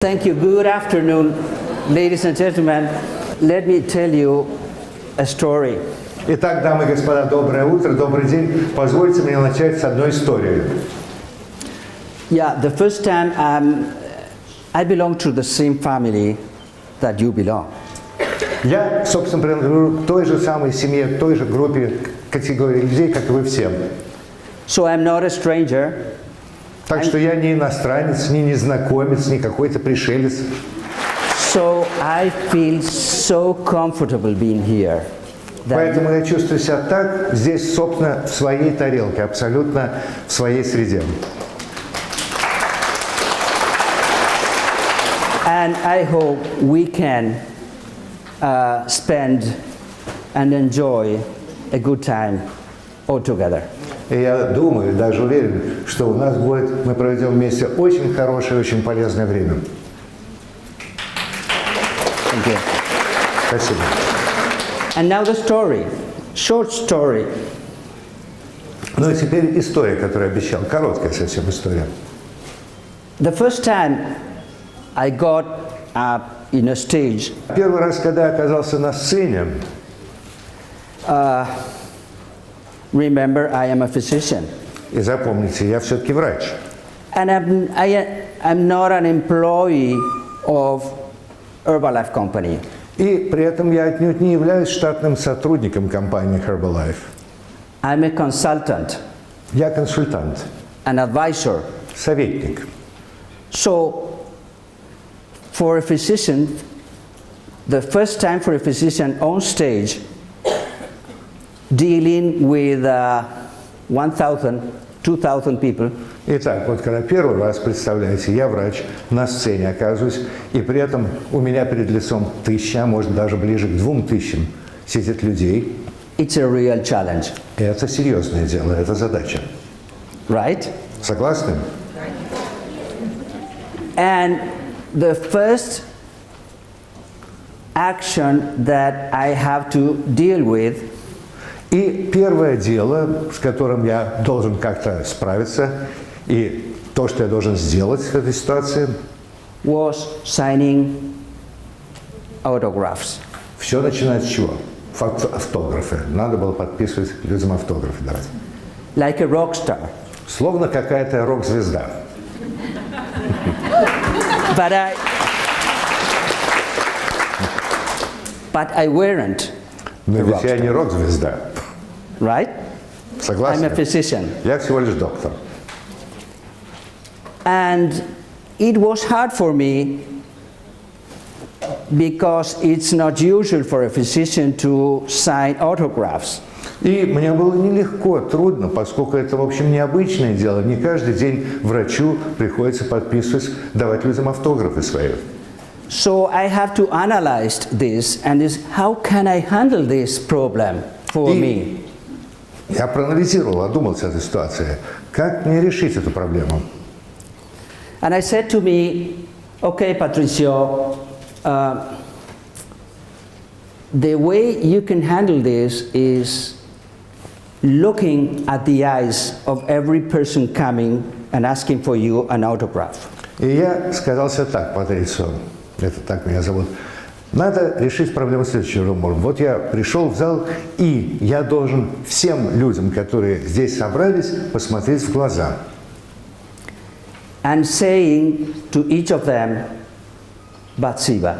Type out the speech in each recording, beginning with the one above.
Thank you. Good afternoon, ladies and gentlemen. Let me tell you a story. Итак, дамы и господа, доброе утро, добрый день. Позвольте мне начать с одной истории. Yeah, the first time I belong to the same family that you belong. Я, собственно, принадлежу к той же самой семье, к той же группе категории людей, как и вы все. So I'm not a stranger. Так что я не иностранец, не незнакомец, не какой-то пришелец. So I feel so comfortable being here. Поэтому я чувствую себя так здесь, собственно, в своей тарелке, абсолютно в своей среде. And I hope we can spend and enjoy a good time all together. И я думаю, даже уверен, что у нас будет, мы проведем вместе очень хорошее, очень полезное время. Thank you. Спасибо. And now the story, short story. Ну и теперь история, которую я обещал, короткая совсем история. The first time I got up in a stage, Первый раз, когда я оказался на сцене, remember I am a physician. и запомните, я все-таки врач. And I'm not an employee of Herbalife Company. И при этом я отнюдь не являюсь штатным сотрудником компании Herbalife. I'm a consultant, Я консультант, an advisor. советник. So, for a physician, the first time for a physician on stage, dealing with 1,000, 2,000 people. Итак, вот когда первый раз, представляете, я врач, на сцене оказываюсь, и при этом у меня перед лицом 1000, а может даже ближе к 2000 сидят людей. It's a real challenge. Это серьезное дело, это задача. Right? Согласны? And the first action that I have to deal with И первое дело, с которым я должен как-то справиться, и то, что я должен сделать в этой ситуации, was signing autographs. все начинается с чего? Автографы. Надо было подписывать людям автографы давать. Like a rock star. Словно какая-то рок-звезда. But I weren't. Но ведь я не рок-звезда. Right? Согласны? I'm a physician. Я всего лишь доктор. And it was hard for me because it's not usual for a physician to sign autographs. И мне было нелегко, трудно, поскольку это, в общем, необычное дело. Не каждый день врачу приходится подписывать, давать людям автографы свои. So I have to analyze this and how can I handle this problem for me? Я проанализировал, одумался эту ситуацию. Как мне решить эту проблему? And I said to me, okay, Patricio, the way you can handle this is looking at the eyes of every person coming and asking for you an autograph. И я сказал себе так, Патрицио, это так меня зовут, надо решить проблему следующим образом. Вот я пришел в зал, и я должен всем людям, которые здесь собрались, посмотреть в глаза. And saying to each of them, Batsiba.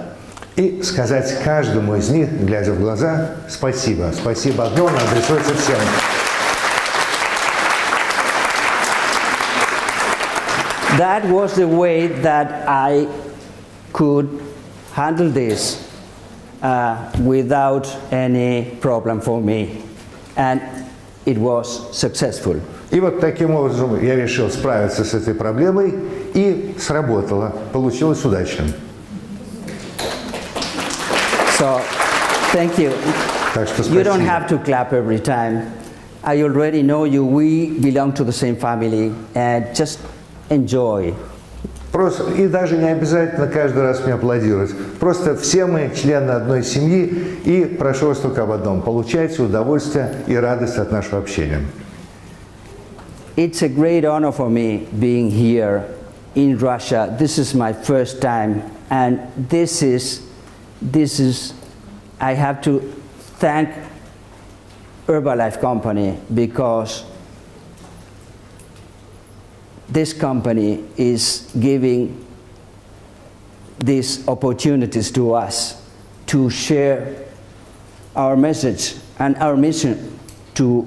И сказать каждому из них, глядя в глаза, спасибо. Спасибо огромное, адресуется всем. That was the way that I could handle this without any problem for me. And it was successful. И вот таким образом я решил справиться с этой проблемой, и сработало. Получилось удачно. So, thank you. Так что You don't спасибо. have to clap every time. I already know you. We belong to the same family, and just enjoy. Просто, и даже не обязательно каждый раз мне аплодировать. Просто все мы члены одной семьи, и прошу вас только об одном. Получайте удовольствие и радость от нашего общения. It's a great honor for me being here in Russia. This is my first time, and this is I have to thank Herbalife company, because this company is giving these opportunities to us to share our message and our mission to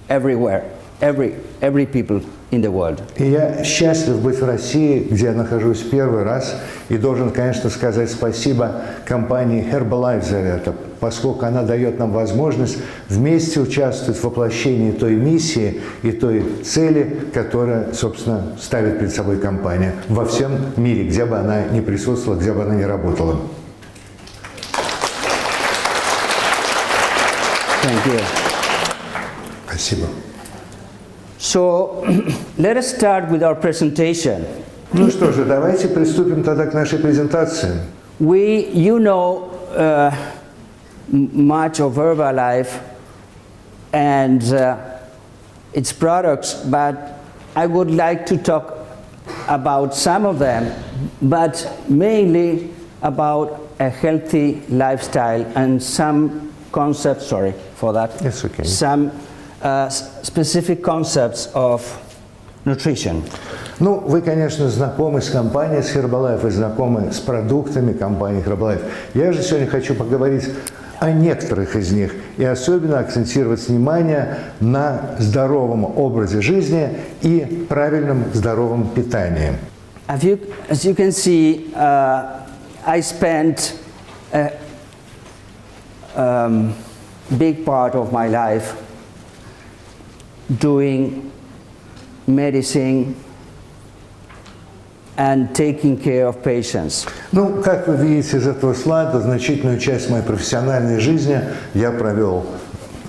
everywhere, every people in the world. И я счастлив быть в России, где я нахожусь первый раз, и должен, конечно, сказать спасибо компании Herbalife за это, поскольку она дает нам возможность вместе участвовать в воплощении той миссии и той цели, которая, собственно, ставит перед собой компания во всем мире, где бы она ни присутствовала, где бы она ни работала. Thank you. Спасибо. So, let us start with our presentation. Ну что же, давайте приступим тогда к нашей презентации. You know much of Herbalife and its products, but I would like to talk about some of them, but mainly about a healthy lifestyle and some concepts, sorry for that, It's okay. some specific concepts of nutrition. Ну, вы, конечно, знакомы с компанией, с Herbalife, вы знакомы с продуктами компании Herbalife. Я же сегодня хочу поговорить о некоторых из них и особенно акцентировать внимание на здоровом образе жизни и правильном здоровом питании. As you can see, I spent a big part of my life doing medicine and taking care of patients. Ну, как вы видите из этого слайда, значительную часть моей профессиональной жизни я провел,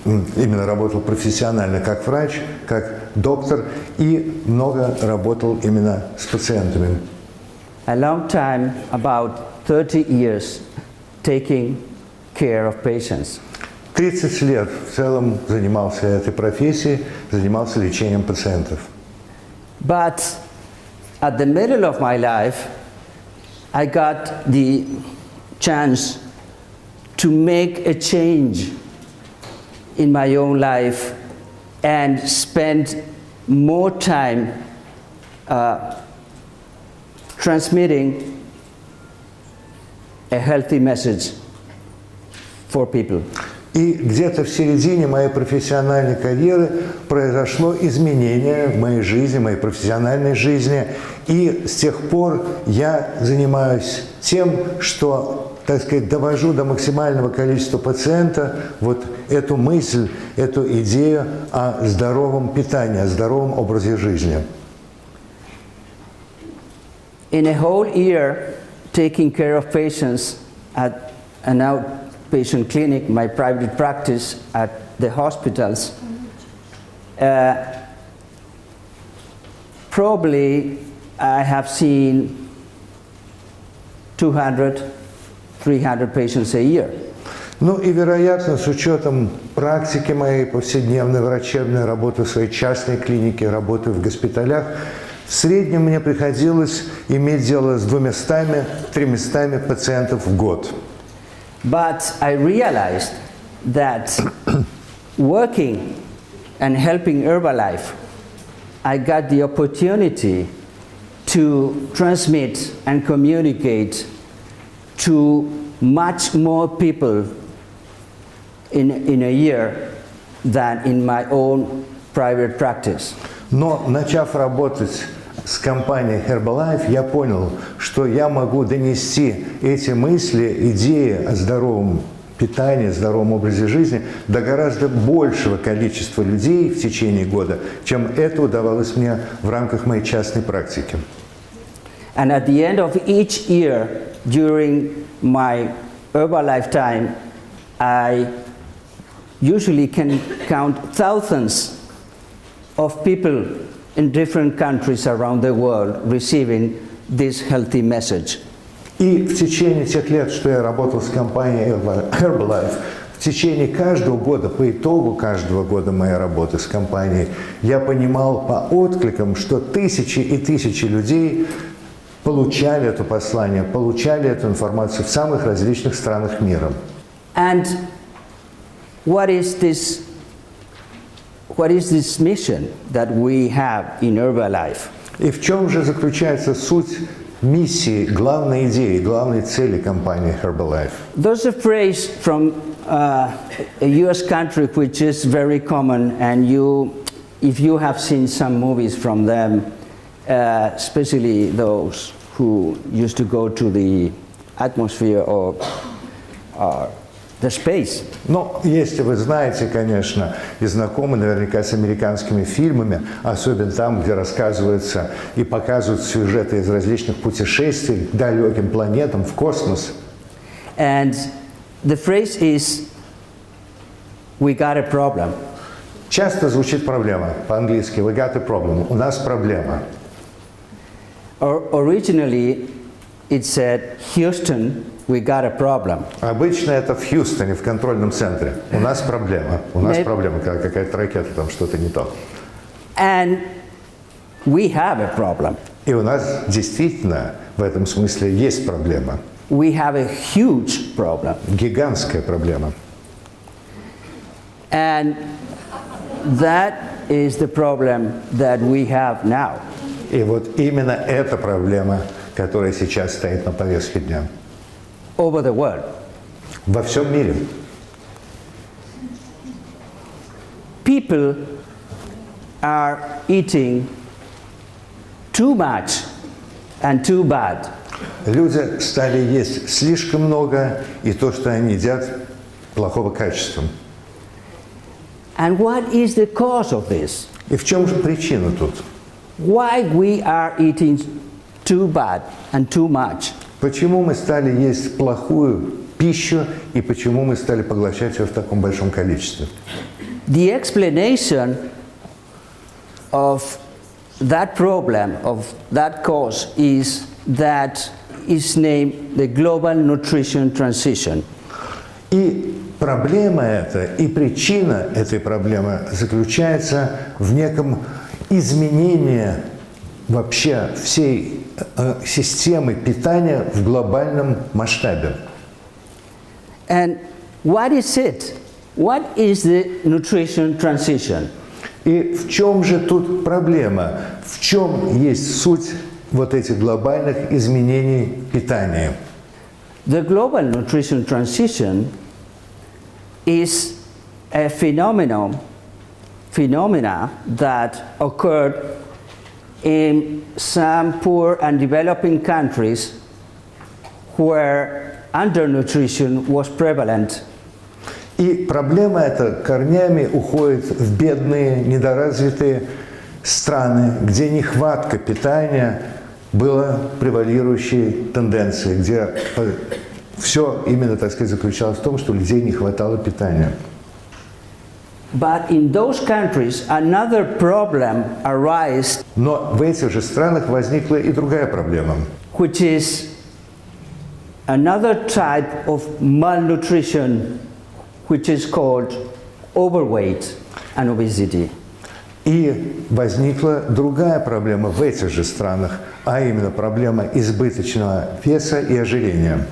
именно работал профессионально как врач, как доктор и много работал именно с пациентами. A long time, about 30 years, taking care of patients. 30 лет в целом занимался этой профессией, занимался лечением пациентов. But at the middle of my life, I got the chance to make a change in my own life and spend more time transmitting a healthy message for people. И где-то в середине моей профессиональной карьеры произошло изменение в моей жизни, моей профессиональной жизни. И с тех пор я занимаюсь тем, что, так сказать, довожу до максимального количества пациента вот эту мысль, эту идею о здоровом питании, о здоровом образе жизни. In a whole year, taking care of patients at an outpatient clinic, my private practice at the hospitals, probably I have seen 200, 300 patients a year. Ну и, вероятно, с учетом практики моей повседневной врачебной, работы в своей частной клинике, работы в госпиталях, в среднем мне приходилось иметь дело с 200-300 пациентов в год. But I realized that working and helping Herbalife, I got the opportunity to transmit and communicate to much more people in a year than in my own private practice. Но, начав работать с компанией Herbalife, я понял, что я могу донести эти мысли, идеи о здоровом питании, здоровом образе жизни до гораздо большего количества людей в течение года, чем это удавалось мне в рамках моей частной практики. And at the end of each year, during my Herbalife time, I usually can count thousands of people in different countries around the world receiving this healthy message. И в течение тех лет, что я работал с компанией Herbalife, в течение каждого года, по итогу каждого года моей работы с компанией, я понимал по откликам, что тысячи и тысячи людей получали это послание, получали эту информацию в самых различных странах мира. And what is this mission that we have in Herbalife? И в чем же заключается суть миссии, главной идеи, главной цели компании Herbalife? There's a phrase from a US country which is very common, and if you have seen some movies from them, especially those who used to go to the atmosphere or the space. Но если вы знаете, конечно, и знакомы наверняка с американскими фильмами, особенно там, где рассказываются и показывают сюжеты из различных путешествий к далеким планетам, в космос. And the phrase is, we got a problem. Часто звучит проблема по-английски, we got a problem, у нас проблема. Originally, it said, Houston, we got a problem. Обычно это в Хьюстоне, в контрольном центре. У нас проблема. У нас проблема, когда какая-то ракета, там что-то не то. And we have a problem. И у нас действительно в этом смысле есть проблема. We have a huge problem. Гигантская проблема. And that is the problem that we have now. И вот именно эта проблема, которая сейчас стоит на повестке дня. Over the world. Во всем мире. People are eating too much and too bad. Люди стали есть слишком много, и то, что они едят, плохого качества. And what is the cause of this? И в чем же причина тут? Why we are eating too bad and too much? Почему мы стали есть плохую пищу и почему мы стали поглощать ее в таком большом количестве? The explanation of that problem, of that cause, is named the global nutrition transition. И проблема эта, и причина этой проблемы заключается в неком изменении вообще всей системы питания в глобальном масштабе. And what is it? What is the nutrition transition? И в чем же тут проблема? В чем есть суть вот этих глобальных изменений питания? The global nutrition transition is a phenomena that occurred in some poor and developing countries where undernutrition was prevalent. И проблема эта корнями уходит в бедные, недоразвитые страны, где нехватка питания была превалирующей тенденцией, где все именно, так сказать, заключалось в том, что людей не хватало питания. But in those countries, another problem arises. Но в этих же странах возникла и другая проблема. Which is another type of malnutrition, which is called overweight and obesity. И возникла другая проблема в этих же странах, а именно проблема избыточного веса и ожирения.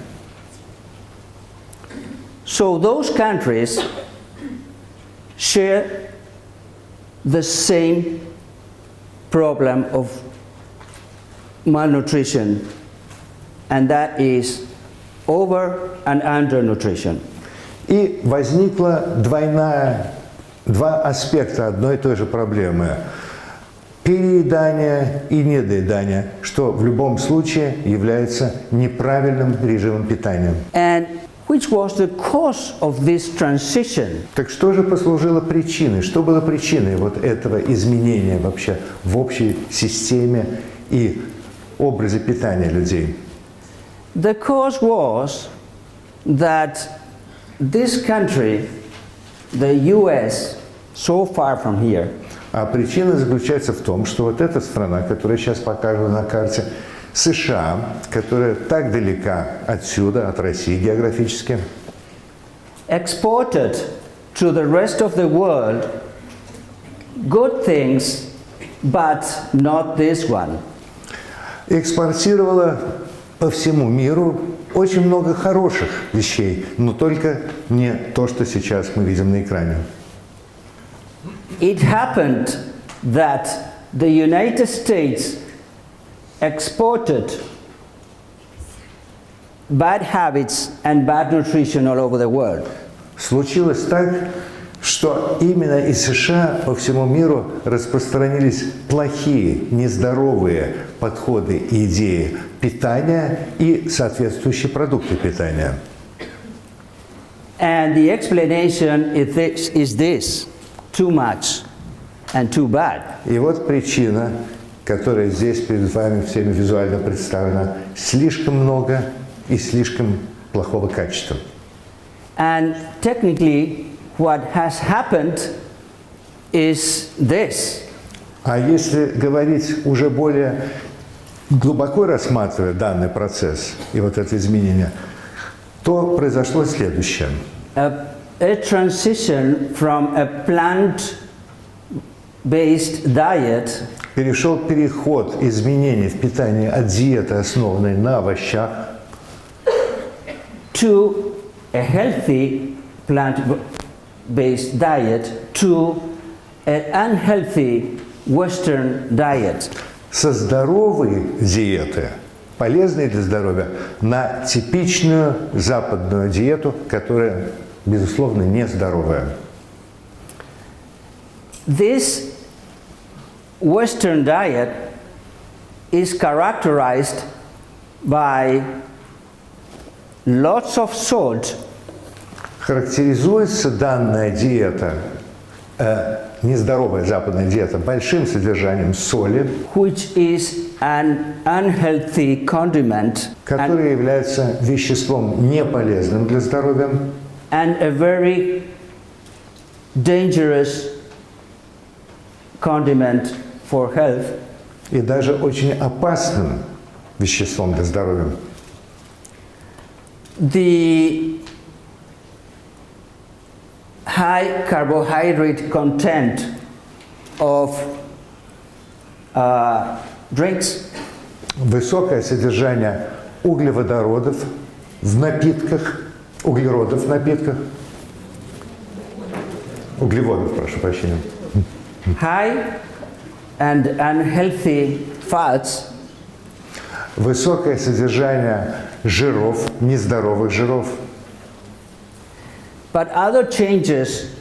So those countries share the same problem of malnutrition, and that is over and undernutrition. И возникло два аспекта одной и той же проблемы. Переедание и недоедание, что в любом случае является неправильным режимом питания. And which was the cause of this transition? Так что же послужило причиной? Что было причиной вот этого изменения вообще в общей системе и образе питания людей? The cause was that this country, the US, so far from here, А причина заключается в том, что вот эта страна, которая сейчас показана на карте, США, которая так далека отсюда, от России географически, exported to the rest of the world good things, but not this one. экспортировала по всему миру очень много хороших вещей, но только не то, что сейчас мы видим на экране. It happened that the United States exported bad habits and bad nutrition all over the world. Случилось так, что именно из США по всему миру распространились плохие, нездоровые подходы и идеи питания и соответствующие продукты питания. And the explanation is this: too much and too bad. И вот причина, которая здесь перед вами всеми визуально представлена: слишком много и слишком плохого качества. And technically, what has happened is this. А если говорить уже более глубоко рассматривая данный процесс и вот это изменение, то произошло следующее. A transition from a plant-based diet Перешел переход изменений в питании от диеты, основанной на овощах, to a healthy plant-based diet to an unhealthy Western diet. со здоровой диеты, полезной для здоровья, на типичную западную диету, которая, безусловно, нездоровая. This Western diet is characterized by lots of salt, Характеризуется данная диета, нездоровая западная диета, большим содержанием соли, which is an unhealthy condiment, которое является веществом неполезным для здоровья, and a very dangerous condiment for health. и даже очень опасным веществом для здоровья. The high carbohydrate content of drinks Высокое содержание углеводородов в напитках, углеродов в напитках, углеводов, прошу прощения, high and unhealthy fats высокое содержание жиров, нездоровых жиров, but other changes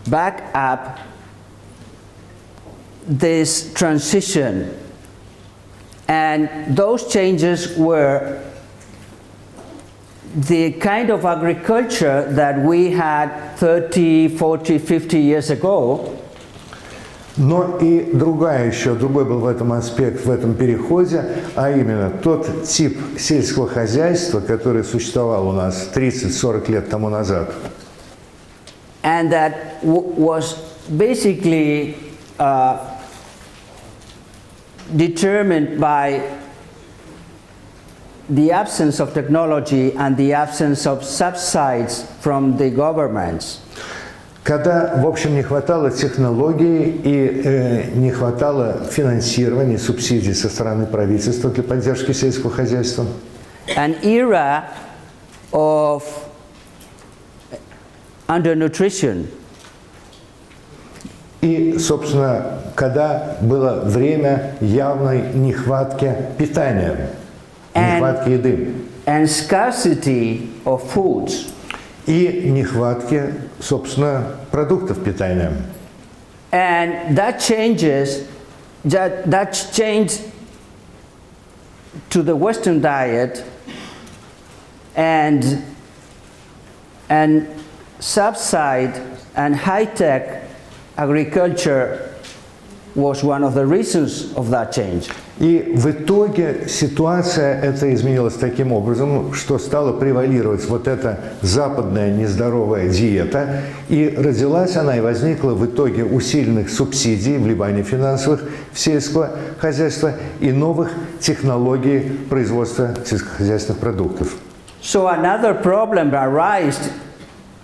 back up this transition, and those changes were the kind of agriculture that we had 30, 40, 50 years ago. но и другой был в этом аспект, в этом переходе, а именно тот тип сельского хозяйства, который существовал у нас 30-40 лет тому назад. And that was basically determined by the absence of technology and the absence of subsidies from the governments. Когда, в общем, не хватало технологий и не хватало финансирования, субсидий со стороны правительства для поддержки сельского хозяйства. An era of undernutrition. И, собственно, когда было время явной нехватки питания, нехватки еды. And scarcity of foods. И нехватки, собственно, продуктов питания. And that changes, that changed to the Western diet, and subside and high-tech agriculture was one of the reasons of that change. И в итоге ситуация эта изменилась таким образом, что стала превалировать вот эта западная нездоровая диета, и родилась она и возникла в итоге усиленных субсидий, вливания финансовых в сельское хозяйство и новых технологий производства сельскохозяйственных продуктов. So another problem arose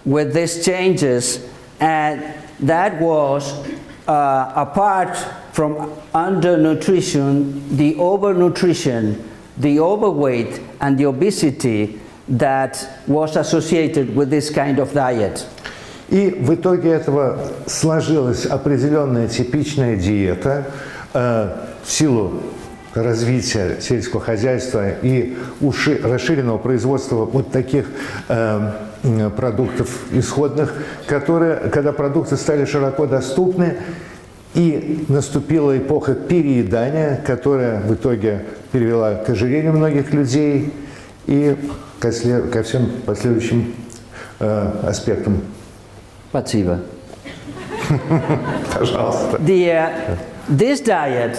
with these changes, and that was apart from undernutrition, the overnutrition, the overweight, and the obesity that was associated with this kind of diet. И в итоге этого сложилась определенная типичная диета в силу развития сельского хозяйства и расширенного производства вот таких продуктов исходных, когда продукты стали широко доступны, и наступила эпоха переедания, которая в итоге привела к ожирению многих людей и ко всем последующим аспектам. Спасибо. Пожалуйста. This diet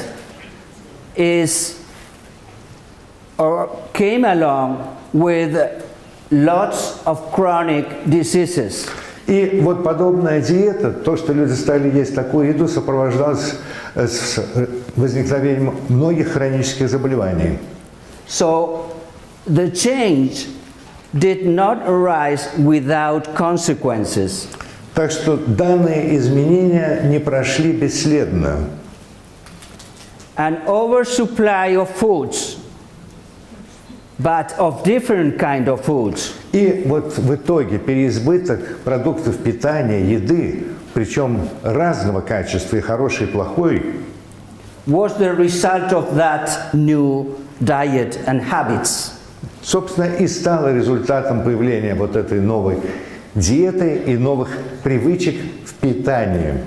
came along with lots of chronic diseases. И вот подобная диета, то, что люди стали есть такую еду, сопровождалось с возникновением многих хронических заболеваний. So the change did not arise without consequences. Так что данные изменения не прошли бесследно. An oversupply of foods, but of different kind of foods. И вот в итоге переизбыток продуктов питания, еды, причем разного качества, и хороший, и плохой, was the result of that new diet and habits. собственно, и стало результатом появления вот этой новой диеты и новых привычек в питании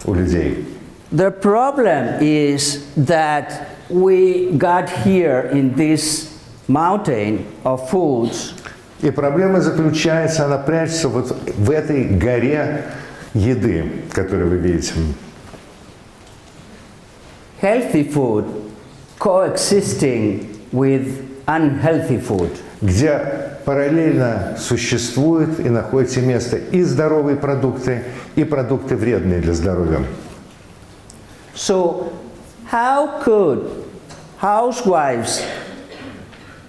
у людей. The problem is that we got here in this mountain of foods. И проблема заключается, она прячется вот в этой горе еды, которую вы видите. Healthy food coexisting with unhealthy food. Где параллельно существует и находится место и здоровые продукты, и продукты вредные для здоровья. So, how could housewives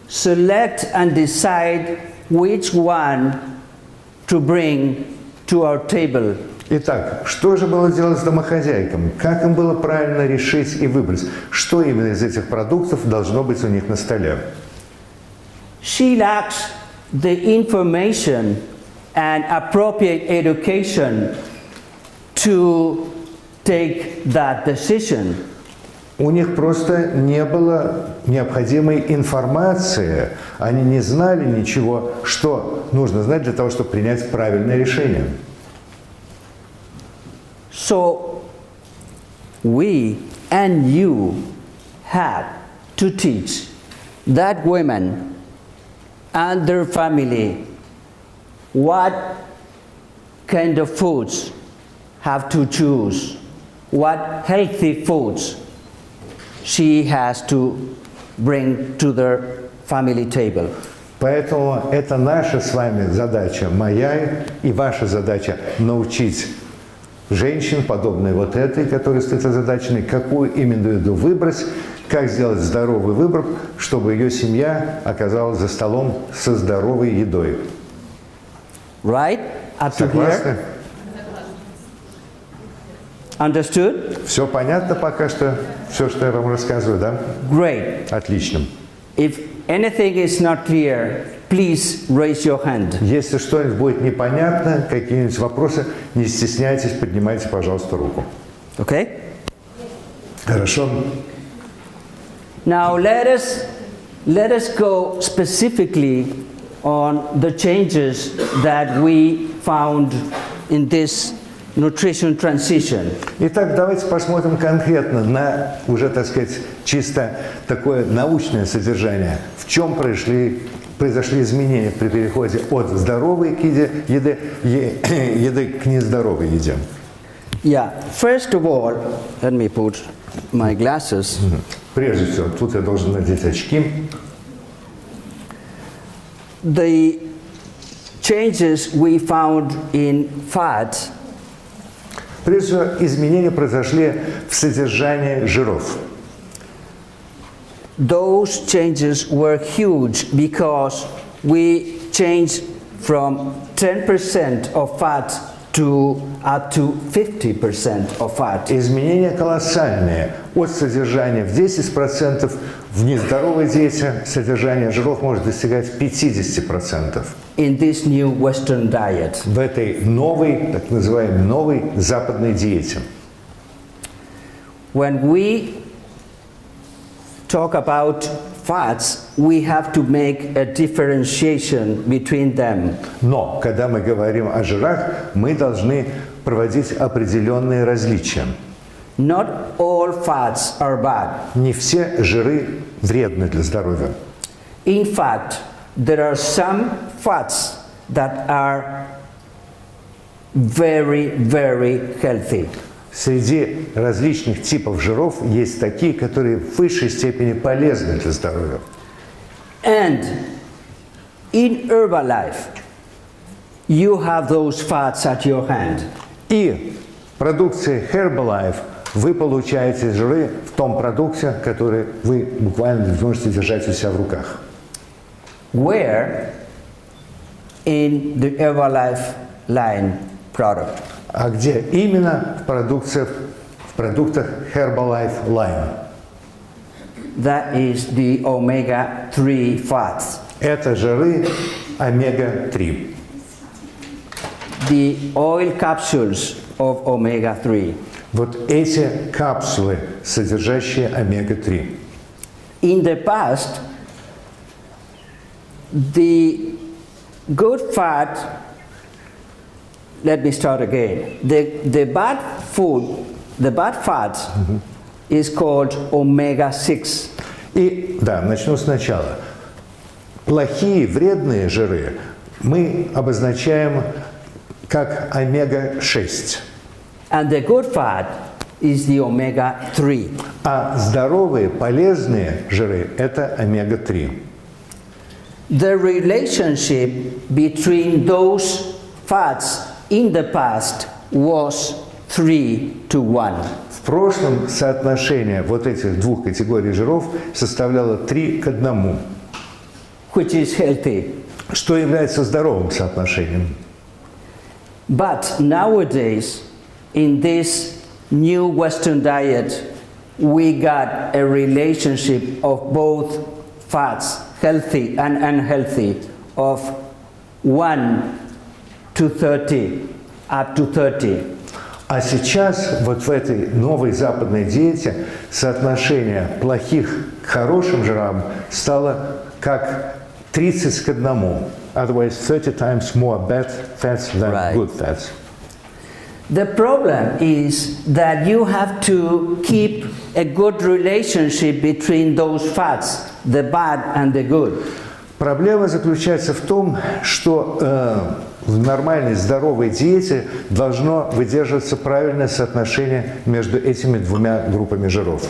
select and decide which one to bring to our table? Итак, что же было делать с домохозяйкам? Как им было правильно решить и выбрать, что именно из этих продуктов должно быть у них на столе? She lacks the information and appropriate education to take that decision. У них просто не было необходимой информации, они не знали ничего, что нужно знать для того, чтобы принять правильное решение. So, we and you have to teach that women and their family what kind of foods have to choose, what healthy foods she has to bring to their family table. Поэтому это наша с вами задача, моя и ваша задача, научить женщин, подобные вот этой, которая стоит озадаченной, какую именно еду выбрать, как сделать здоровый выбор, чтобы ее семья оказалась за столом со здоровой едой. Right? Up to Согласны? here? Understood? Все понятно пока что, все, что я вам рассказываю, да? Great. Отлично. If anything is not clear, please raise your hand. Если что-нибудь будет непонятно, какие-нибудь вопросы, не стесняйтесь, поднимайте, пожалуйста, руку. Okay? Хорошо. Now let us go specifically on the changes that we found in this nutrition transition. Итак, давайте посмотрим конкретно на уже, так сказать, чисто такое научное содержание. В чем произошли изменения при переходе от здоровой еды к нездоровой еде? Yeah, first of all, let me put my glasses. Прежде всего, тут я должен надеть очки. The changes we found in fat. Прежде всего, изменения произошли в содержании жиров. Those changes were huge because we changed from 10% of fat up to 50% of fat. Изменения колоссальные. От содержания в 10% в нездоровой диете содержание жиров может достигать 50%. In this new Western diet. В этой новой, так называемой новой западной диете. When we talk about fats, we have to make a differentiation between them. Но, когда мы говорим о жирах, мы должны проводить определенные различия. Not all fats are bad. Не все жиры вредны для здоровья. In fact, there are some fats that are very, very healthy. Среди различных типов жиров есть такие, которые в высшей степени полезны для здоровья. And in Herbalife, you have those fats at your hand. И в продукции Herbalife вы получаете жиры в том продукте, который вы буквально можете держать у себя в руках. Where in the Herbalife line product? А где именно в продуктах Herbalife Line? That is the omega-3 fats. Это жиры омега-3. The oil capsules of omega-3. Вот эти капсулы, содержащие омега-3. In the past, the good fat, let me start again. The bad food, the bad fat is called omega-6. И, да, начну сначала. Плохие, вредные жиры мы обозначаем как омега-6. And the good fat is the omega-3. А здоровые, полезные жиры – это омега-3. The relationship between those fats in the past was 3:1. В прошлом соотношение вот этих двух категорий жиров составляло 3:1, Which is healthy. что является здоровым соотношением. But nowadays, in this new Western diet, we got a relationship of both fats, healthy and unhealthy, of 1:30, up to 30. А сейчас вот в этой новой западной диете соотношение плохих к хорошим жирам стало как 30:1. Otherwise, 30 times more bad fats than good fats. The problem is that you have to keep a good relationship between those fats, the bad and the good. Проблема заключается в том, что в нормальной здоровой диете должно выдерживаться правильное соотношение между этими двумя группами жиров.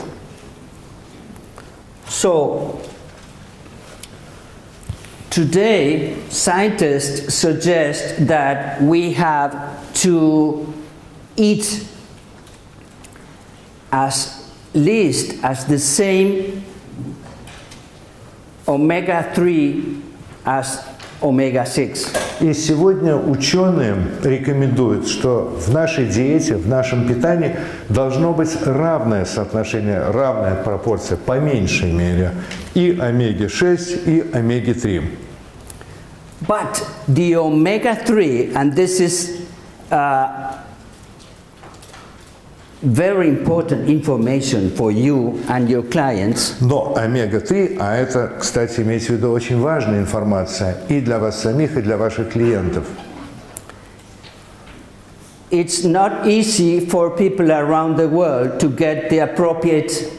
So, today, scientists suggest that we have to eat as least as the same omega-3 as omega-6. И сегодня ученые рекомендуют, что в нашей диете, в нашем питании должно быть равное соотношение, равная пропорция, по меньшей мере, и омеги-6, и омеги-3. But the omega-3, and this is very important information for you and your clients. Но омега-3, а это, кстати, имейте в виду, очень важная информация и для вас самих, и для ваших клиентов. It's not easy for people around the world to get the appropriate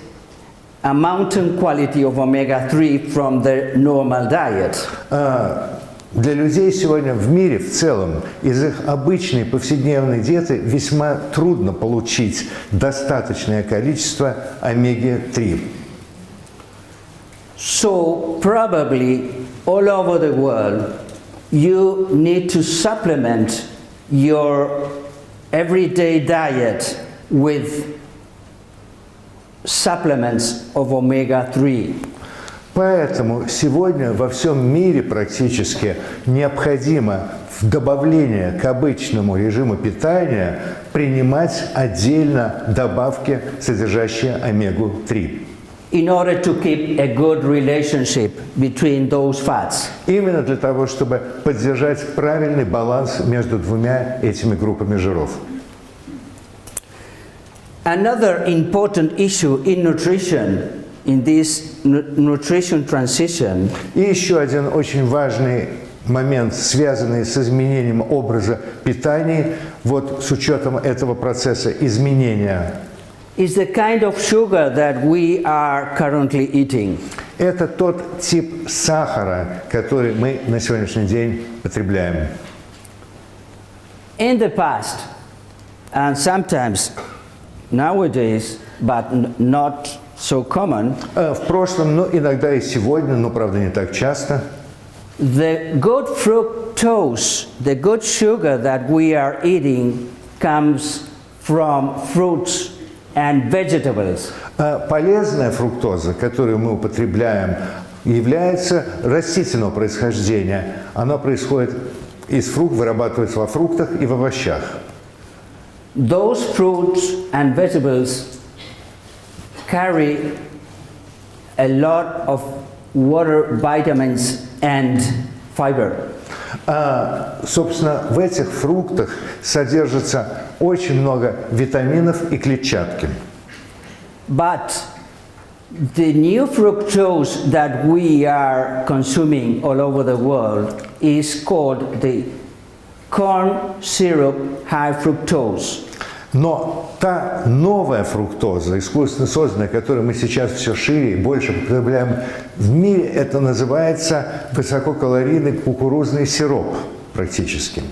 amount and quality of omega-3 from the normal diet. Для людей сегодня в мире в целом из их обычной повседневной диеты весьма трудно получить достаточное количество омеги-3. So probably all over the world you need to supplement your everyday diet with supplements of omega-3. Поэтому сегодня во всем мире практически необходимо в добавление к обычному режиму питания принимать отдельно добавки, содержащие омегу-3. In order to keep a good relationship between those fats. Именно для того, чтобы поддержать правильный баланс между двумя этими группами жиров. Another important issue in nutrition, in this nutrition transition, И еще один очень важный момент, связанный с изменением образа питания, вот с учетом этого процесса изменения, is the kind of sugar that we are currently eating. это тот тип сахара, который мы на сегодняшний день потребляем. In the past, and sometimes nowadays, but not so common, В прошлом, ну иногда и сегодня, но правда не так часто, the good fructose, the good sugar that we are eating comes from fruits and vegetables. полезная фруктоза, которую мы употребляем, является растительного происхождения. Она происходит из фруктов, вырабатывается во фруктах и в овощах. Those fruits and vegetables carry a lot of water, vitamins and fiber. Собственно, в этих фруктах содержится очень много витаминов и клетчатки. But the new fructose that we are consuming all over the world is called the corn syrup high fructose. Но та новая фруктоза, искусственно созданная, которую мы сейчас все шире и больше потребляем в мире, это называется высококалорийный кукурузный сироп практически.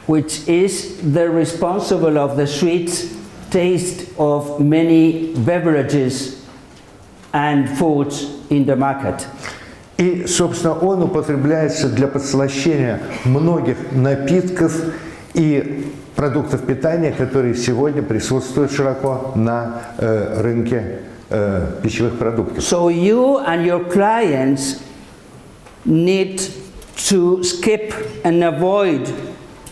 Which is the responsible of the sweet taste of many beverages and foods in the market. И, собственно, он употребляется для подслащения многих напитков и продуктов питания, которые сегодня присутствуют широко на рынке пищевых продуктов. So you and your clients need to skip and avoid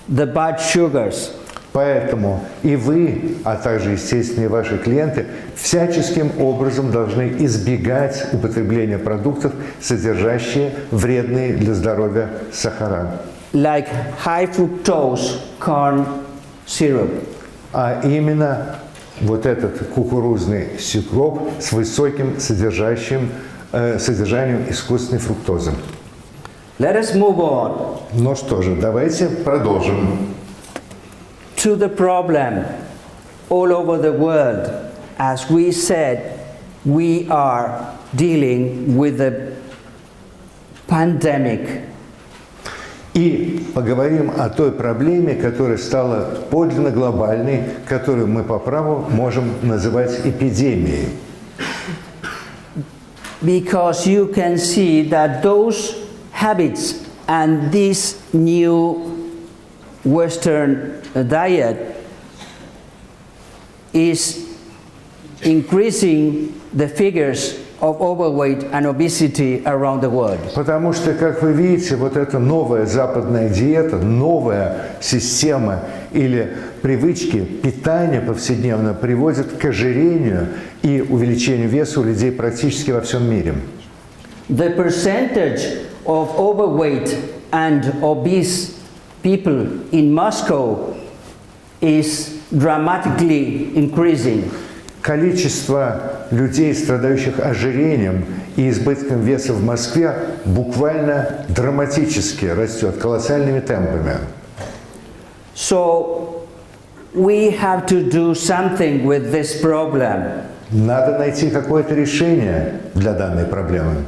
the bad sugars. Поэтому и вы, а также, естественно, и ваши клиенты всяческим образом должны избегать употребления продуктов, содержащие вредные для здоровья сахара. Like high fructose corn syrup. А именно вот этот кукурузный сироп с высоким содержанием искусственной фруктозы. Let us move on. Ну что же, давайте продолжим. To the problem all over the world. As we said, we are dealing with the pandemic. И поговорим о той проблеме, которая стала подлинно глобальной, которую мы по праву можем называть эпидемией. Because you can see that those habits and this new Western diet is increasing the figures of overweight and obesity around the world. Потому что, как вы видите, вот эта новая западная диета, новая система или привычки питания повседневно приводят к ожирению и увеличению веса у людей практически во всем мире. The percentage of overweight and obese people in Moscow is dramatically increasing. Количество людей, страдающих ожирением и избытком веса в Москве, буквально драматически растет, колоссальными темпами. So we have to do something with this problem. Надо найти какое-то решение для данной проблемы.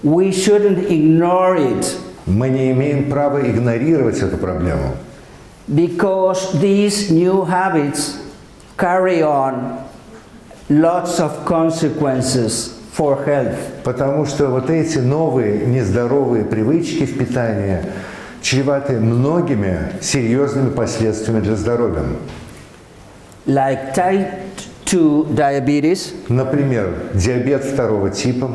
We shouldn't ignore it. Мы не имеем права игнорировать эту проблему. Because these new habits carry on lots of consequences for health. Потому что вот эти новые нездоровые привычки в питании чреваты многими серьезными последствиями для здоровья. Like type 2 diabetes, Например, диабет второго типа,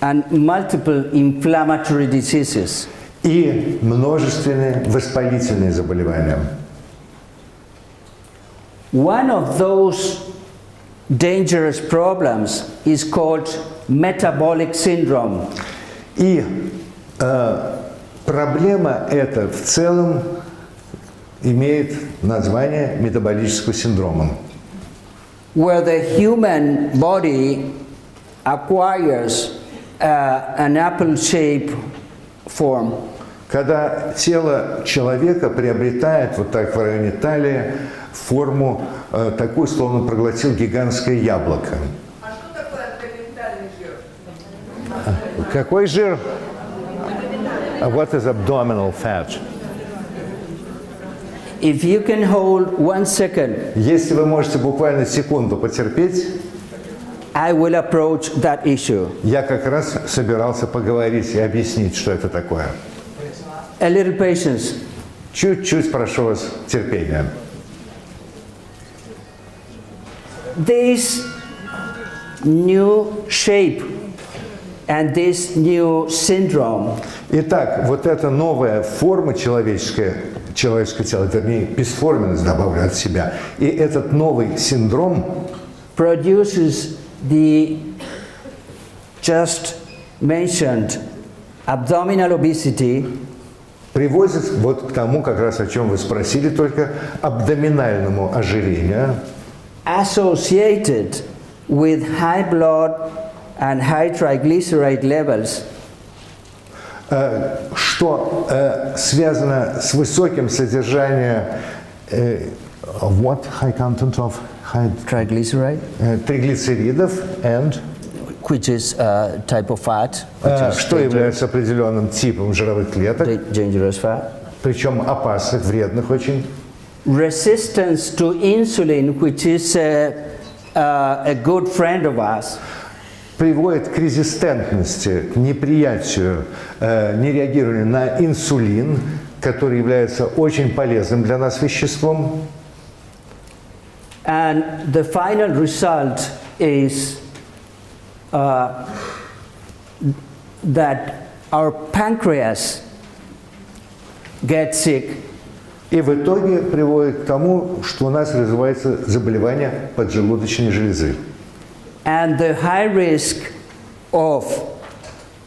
and multiple inflammatory diseases. И множественные воспалительные заболевания. One of those dangerous problems is called metabolic syndrome. И проблема эта в целом имеет название метаболического синдрома, where the human body acquires an apple-shaped form. когда тело человека приобретает вот так в районе талии форму такую, словно проглотил гигантское яблоко. А что такое абдоминальный жир? Какой жир? What is abdominal fat? If you can hold 1 second, Если вы можете буквально секунду потерпеть, I will approach that issue. я как раз собирался поговорить и объяснить, что это такое. A little patience. Чуть-чуть прошу вас терпения. This new shape and this new syndrome Итак, вот эта новая форма человеческого тела, вернее, бесформенность добавлю от себя, и этот новый синдром produces the just mentioned abdominal obesity, приводит вот к тому, как раз о чем вы спросили, только абдоминальному ожирению, associated with high blood and high triglyceride levels, что связано с высоким содержанием what high content of high triglyceride, триглицеридов and which is a type of fat, which is что является определенным типом жировых клеток, dangerous fat, причем опасных, вредных очень. resistance to insulin, which is a good friend of us, приводит к резистентности, к неприятию, нереагированию на инсулин, который является очень полезным для нас веществом. and the final result is that our pancreas gets sick. И в итоге приводит к тому, что у нас развивается заболевание поджелудочной железы. And the high risk of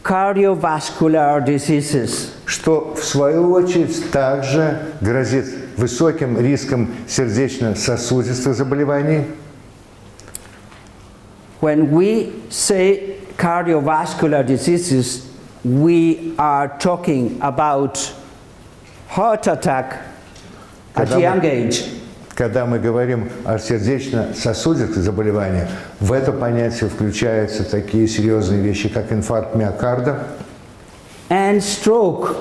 cardiovascular diseases. Что в свою очередь также грозит высоким риском сердечно-сосудистых заболеваний. When we say cardiovascular diseases, we are talking about heart attack at a young age. Когда мы говорим о сердечно-сосудистых заболеваниях, в это понятие включаются такие серьезные вещи, как инфаркт миокарда And stroke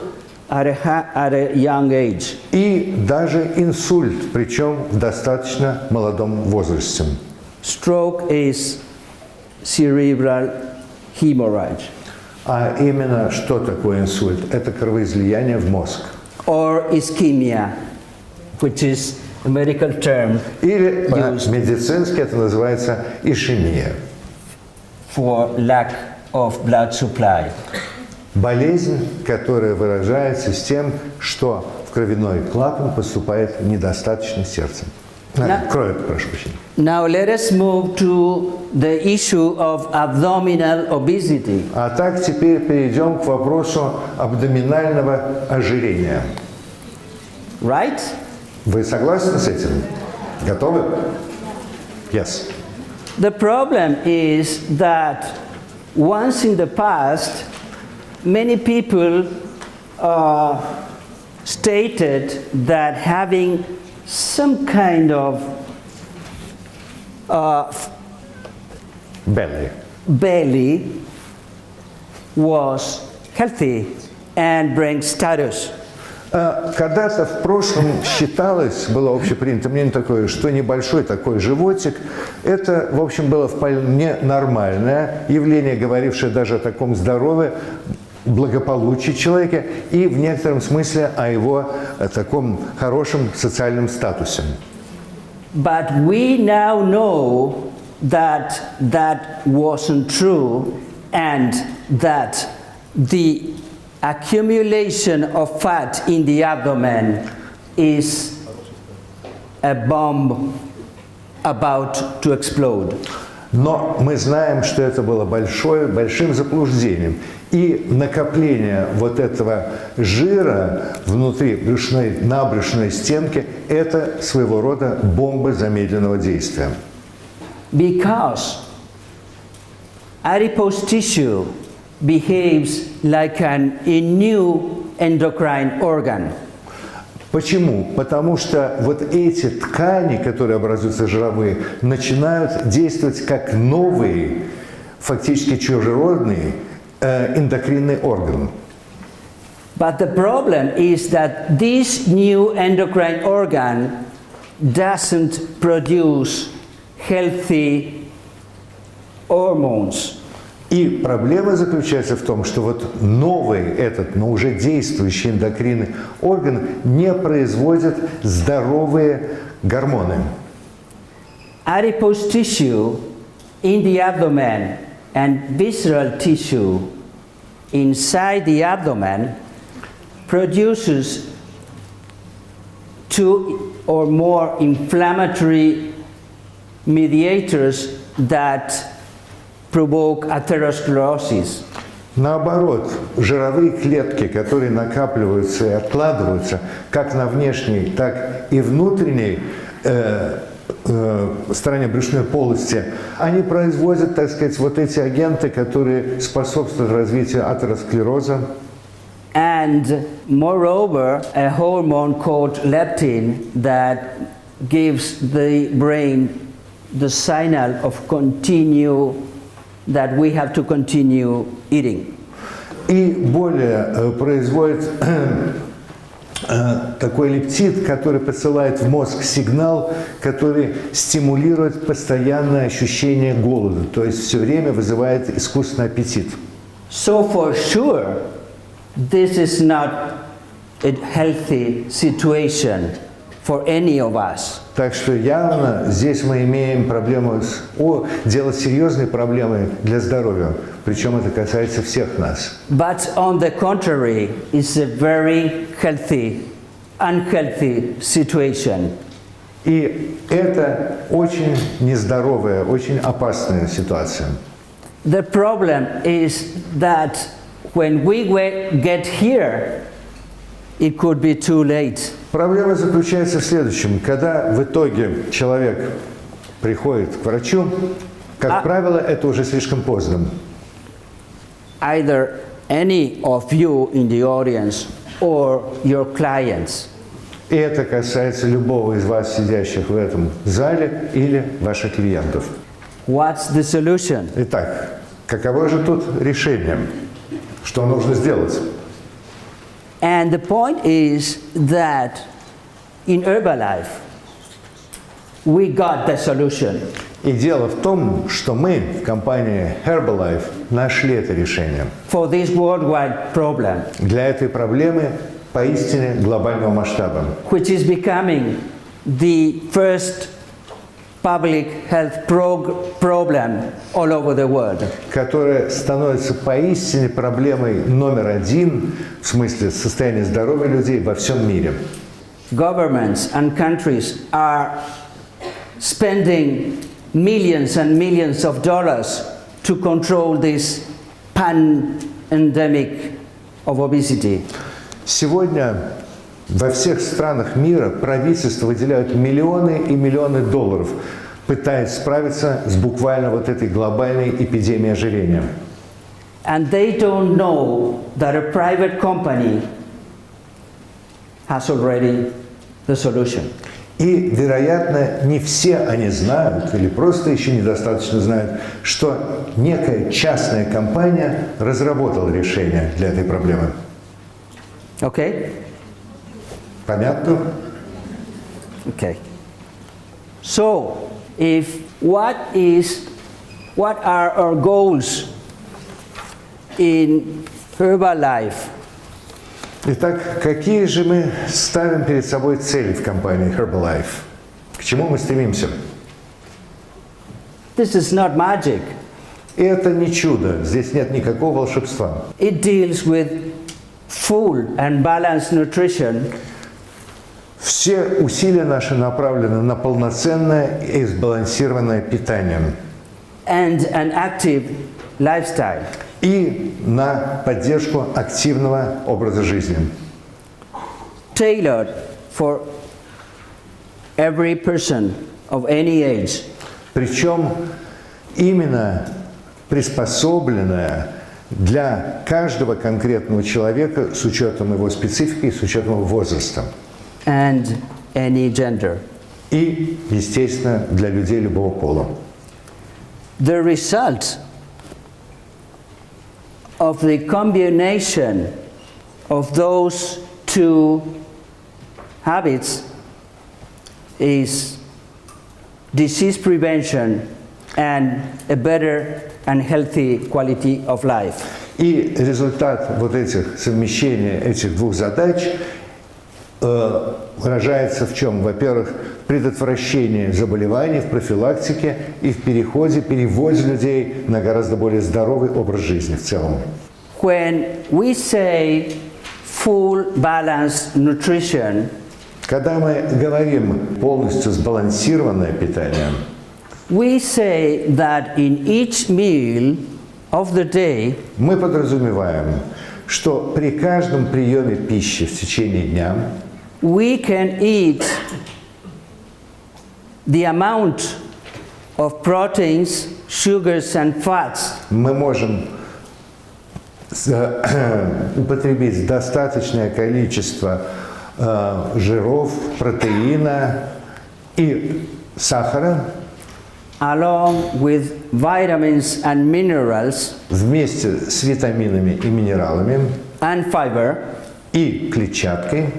at a young age. и даже инсульт, причем в достаточно молодом возрасте. Stroke is cerebral hemorrhage. А именно что такое инсульт? Это кровоизлияние в мозг. Or ischemia, which is a medical term Или по-медицински это называется ишемия. for lack of blood supply. Болезнь, которая выражается с тем, что в кровяной клапан поступает недостаточно сердца. Крови, прошу прощения. Now let us move to the issue of abdominal obesity. А так теперь перейдем к вопросу абдоминального ожирения. Right? Вы согласны с этим? Готовы? Yes. The problem is that once in the past, many people stated that having some kind of belly was healthy and brings status. Когда-то в прошлом считалось, было общепринято мнение такое, что небольшой такой животик, это, в общем, было вполне нормальное явление, говорившее даже о таком здоровье, благополучии человека и в некотором смысле о его таком хорошем социальном статусе. But we now know that that wasn't true, and that the accumulation of fat in the abdomen is a bomb about to explode. Но мы знаем, что это было большим заблуждением. И накопление вот этого жира внутри на брюшной стенке – это своего рода бомба замедленного действия. Because adipose tissue behaves like a new endocrine organ. Почему? Потому что вот эти ткани, которые образуются жировые, начинают действовать как новый, фактически чужеродный эндокринный орган. But the problem is that this new endocrine organ doesn't produce healthy hormones. И проблема заключается в том, что вот новый этот, но уже действующий эндокринный орган не производит здоровые гормоны. Adipose tissue in the abdomen and visceral tissue inside the abdomen produces two or more inflammatory mediators that provoke atherosclerosis. Наоборот, жировые клетки, которые накапливаются и откладываются как на внешней, так и внутренней стороне брюшной полости, они производят, так сказать, вот эти агенты, которые способствуют развитию атеросклероза. And moreover, a hormone called leptin that gives the brain the signal of that we have to continue eating. И более производит такой лептид, который посылает в мозг сигнал, который стимулирует постоянное ощущение голода, то есть все время вызывает искусственный аппетит. So for sure, this is not a healthy situation for any of us. Так что явно здесь мы имеем проблему дело серьезной проблемой для здоровья, причем это касается всех нас. But on the contrary, it's a very unhealthy situation. И это очень нездоровая, очень опасная ситуация. The problem is that when we get here, it could be too late. Проблема заключается в следующем. Когда в итоге человек приходит к врачу, как правило, это уже слишком поздно. Either any of you in the audience or your clients. И это касается любого из вас, сидящих в этом зале, или ваших клиентов. What's the solution? Итак, каково же тут решение? Что нужно сделать? And the point is that in Herbalife, we got the solution. И дело в том, что мы в компании Herbalife нашли это решение. For this worldwide problem. Для этой проблемы поистине глобального масштаба. Which is becoming the first public health problem all over the world. Которая становится поистине проблемой номер один в смысле состояния здоровья людей во всем мире. Governments and countries are spending millions and millions of dollars to control this pandemic of obesity. Сегодня во всех странах мира правительства выделяют миллионы и миллионы долларов, пытаясь справиться с буквально вот этой глобальной эпидемией ожирения. And they don't know that a private company has already the solution. И, вероятно, не все они знают, или просто еще недостаточно знают, что некая частная компания разработала решение для этой проблемы. Okay? Понятно? Okay. So, what are our goals in Herbalife? Итак, какие же мы ставим перед собой цели в компании Herbalife? К чему мы стремимся? This is not magic. И это не чудо, здесь нет никакого волшебства. It deals with full and balanced nutrition Все усилия наши направлены на полноценное и сбалансированное питание and an active lifestyle. и на поддержку активного образа жизни, Tailored for every person of any age. причем именно приспособленное для каждого конкретного человека с учетом его специфики, с учетом его возраста. And any gender. И, естественно, для людей любого пола. The result of the combination of those two habits is disease prevention and a better and healthy quality of life. И результат вот этих совмещения этих двух задач выражается в чем? Во-первых, предотвращение заболеваний, в профилактике и в переводе людей на гораздо более здоровый образ жизни в целом. When we say full balanced nutrition, Когда мы говорим полностью сбалансированное питание, we say that in each meal of the day, мы подразумеваем, что при каждом приеме пищи в течение дня we can eat the amount of proteins, sugars and fats мы можем употребить достаточное количество жиров, протеина и сахара along with vitamins and minerals вместе с витаминами и минералами and fiber и клетчаткой,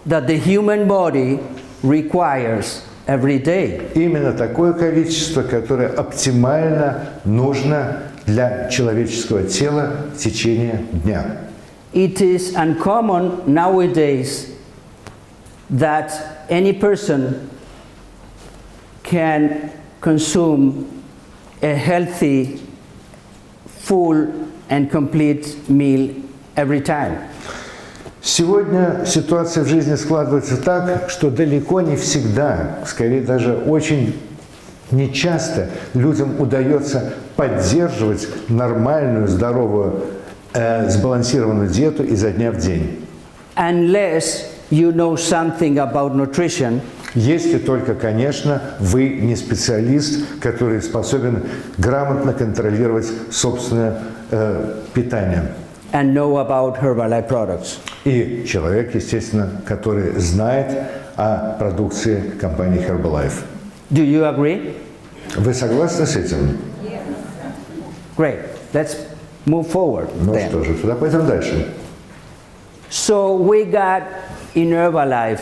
that the human body requires every day. именно такое количество, которое оптимально нужно для человеческого тела в течение дня. It is uncommon nowadays that any person can consume a healthy, full and complete meal every time. Сегодня ситуация в жизни складывается так, что далеко не всегда, скорее даже очень нечасто людям удается поддерживать нормальную, здоровую, сбалансированную диету изо дня в день. Unless you know something about nutrition, Если только, конечно, вы не специалист, который способен грамотно контролировать собственное питание. and know about Herbalife products. И человек, естественно, который знает о продукции компании Herbalife. Do you agree? Вы согласны с этим? Great. Let's move forward Ну then. что же, тогда пойдем дальше. So we got in Herbalife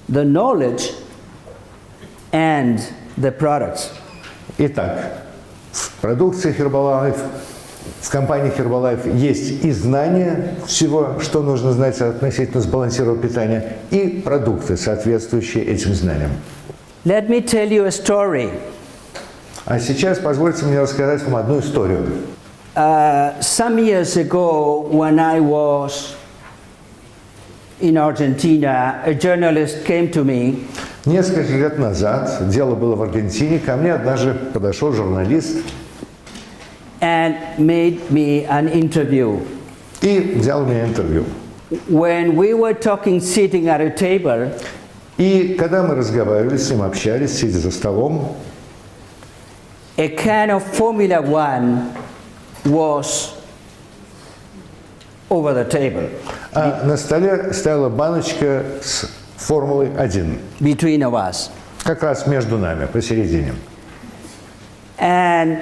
the knowledge and the products. Итак, в продукции Herbalife, в компании Herbalife есть и знания всего, что нужно знать относительно сбалансированного питания, и продукты, соответствующие этим знаниям. Let me tell you a story. А сейчас позвольте мне рассказать вам одну историю. Some years ago, when I was in Argentina, a journalist came to me Несколько лет назад, дело было в Аргентине, ко мне однажды подошел журналист and made me an interview. и взял у меня интервью. When we were talking sitting at a table, И когда мы разговаривали с ним, общались, сидя за столом, a can of Formula One was over the table а на столе стояла баночка с Формулой 1, between of us. как раз между нами, посередине. And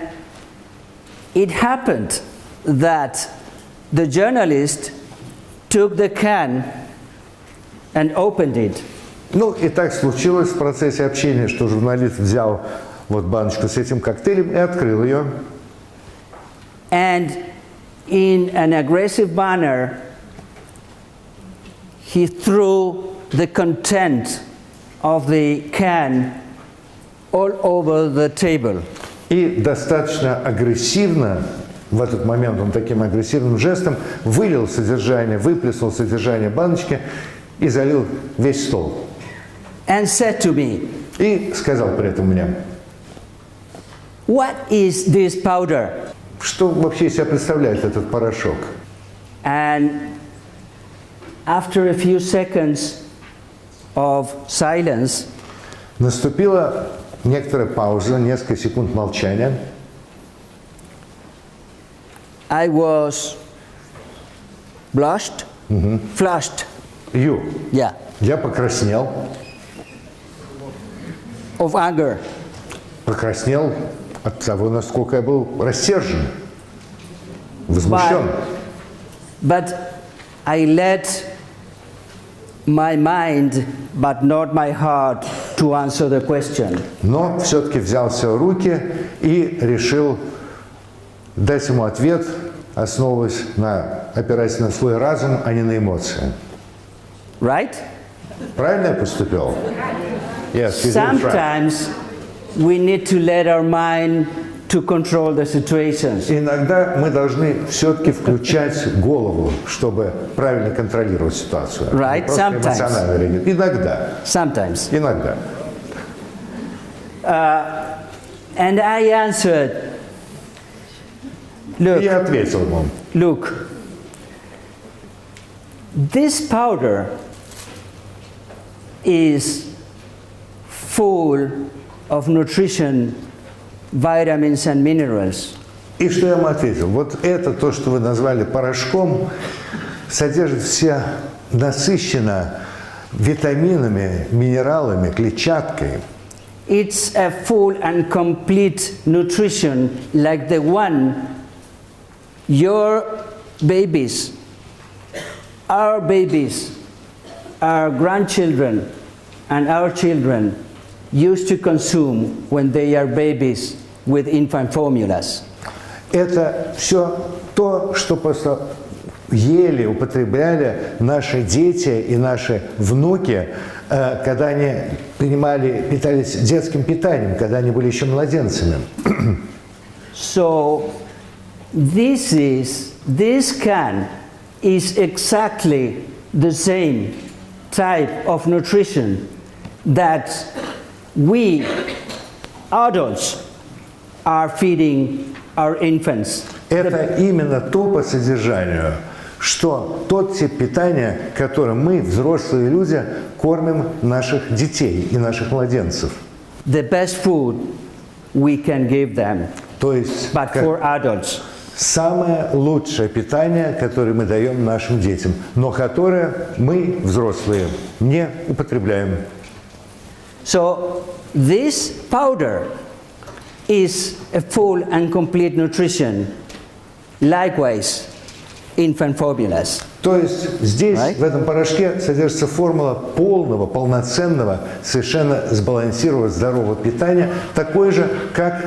it happened that the journalist took the can and opened it. Ну, и так случилось в процессе общения, что журналист взял вот баночку с этим коктейлем и открыл ее. And in an aggressive manner, he threw the content of the can all over the table. И достаточно агрессивно, в этот момент он таким агрессивным жестом вылил содержание, выплеснул содержание баночки и залил весь стол. And said to me, И сказал при этом мне: "What is this powder?" что вообще из себя представляет этот порошок? And after a few seconds of silence, Наступила некоторая пауза, несколько секунд молчания. I was blushed, flushed, yeah, Я покраснел. of anger. Покраснел от того, насколько я был рассержен, возмущен. But I let my mind, but not my heart, to answer the question. Но все-таки взял себя в руки и решил дать ему ответ, основываясь опираясь на свой разум, а не на эмоции. Right? Правильно я поступил? Yes, he's right. Sometimes we need to let our mind to control the situations. Иногда мы должны все-таки включать голову, чтобы правильно контролировать ситуацию. Right, Не просто sometimes. эмоционально реагировать. Иногда. Sometimes. Иногда. And I answered, И look, я ответил ему: look, this powder is full of nutrition, vitamins and minerals. И что я ему ответил? Вот это, то, что вы назвали порошком, содержит все насыщенно витаминами, минералами, клетчаткой. It's a full and complete nutrition like the one your babies, our grandchildren, and our children used to consume when they are babies with infant formulas. Это все то, что просто ели, употребляли наши дети и наши внуки, когда они питались детским питанием, когда они были еще младенцами. So this can is exactly the same type of nutrition that we adults are feeding our infants. Это именно то по содержанию, что тот тип питания, которым мы, взрослые люди, кормим наших детей и наших младенцев. The best food we can give them, То есть but for adults. самое лучшее питание, которое мы даем нашим детям, но которое мы, взрослые, не употребляем. So this powder is a full and complete nutrition. Likewise, infant formulas. То есть здесь, Right? в этом порошке, содержится формула полного, полноценного, совершенно сбалансированного, здорового питания, такой же, как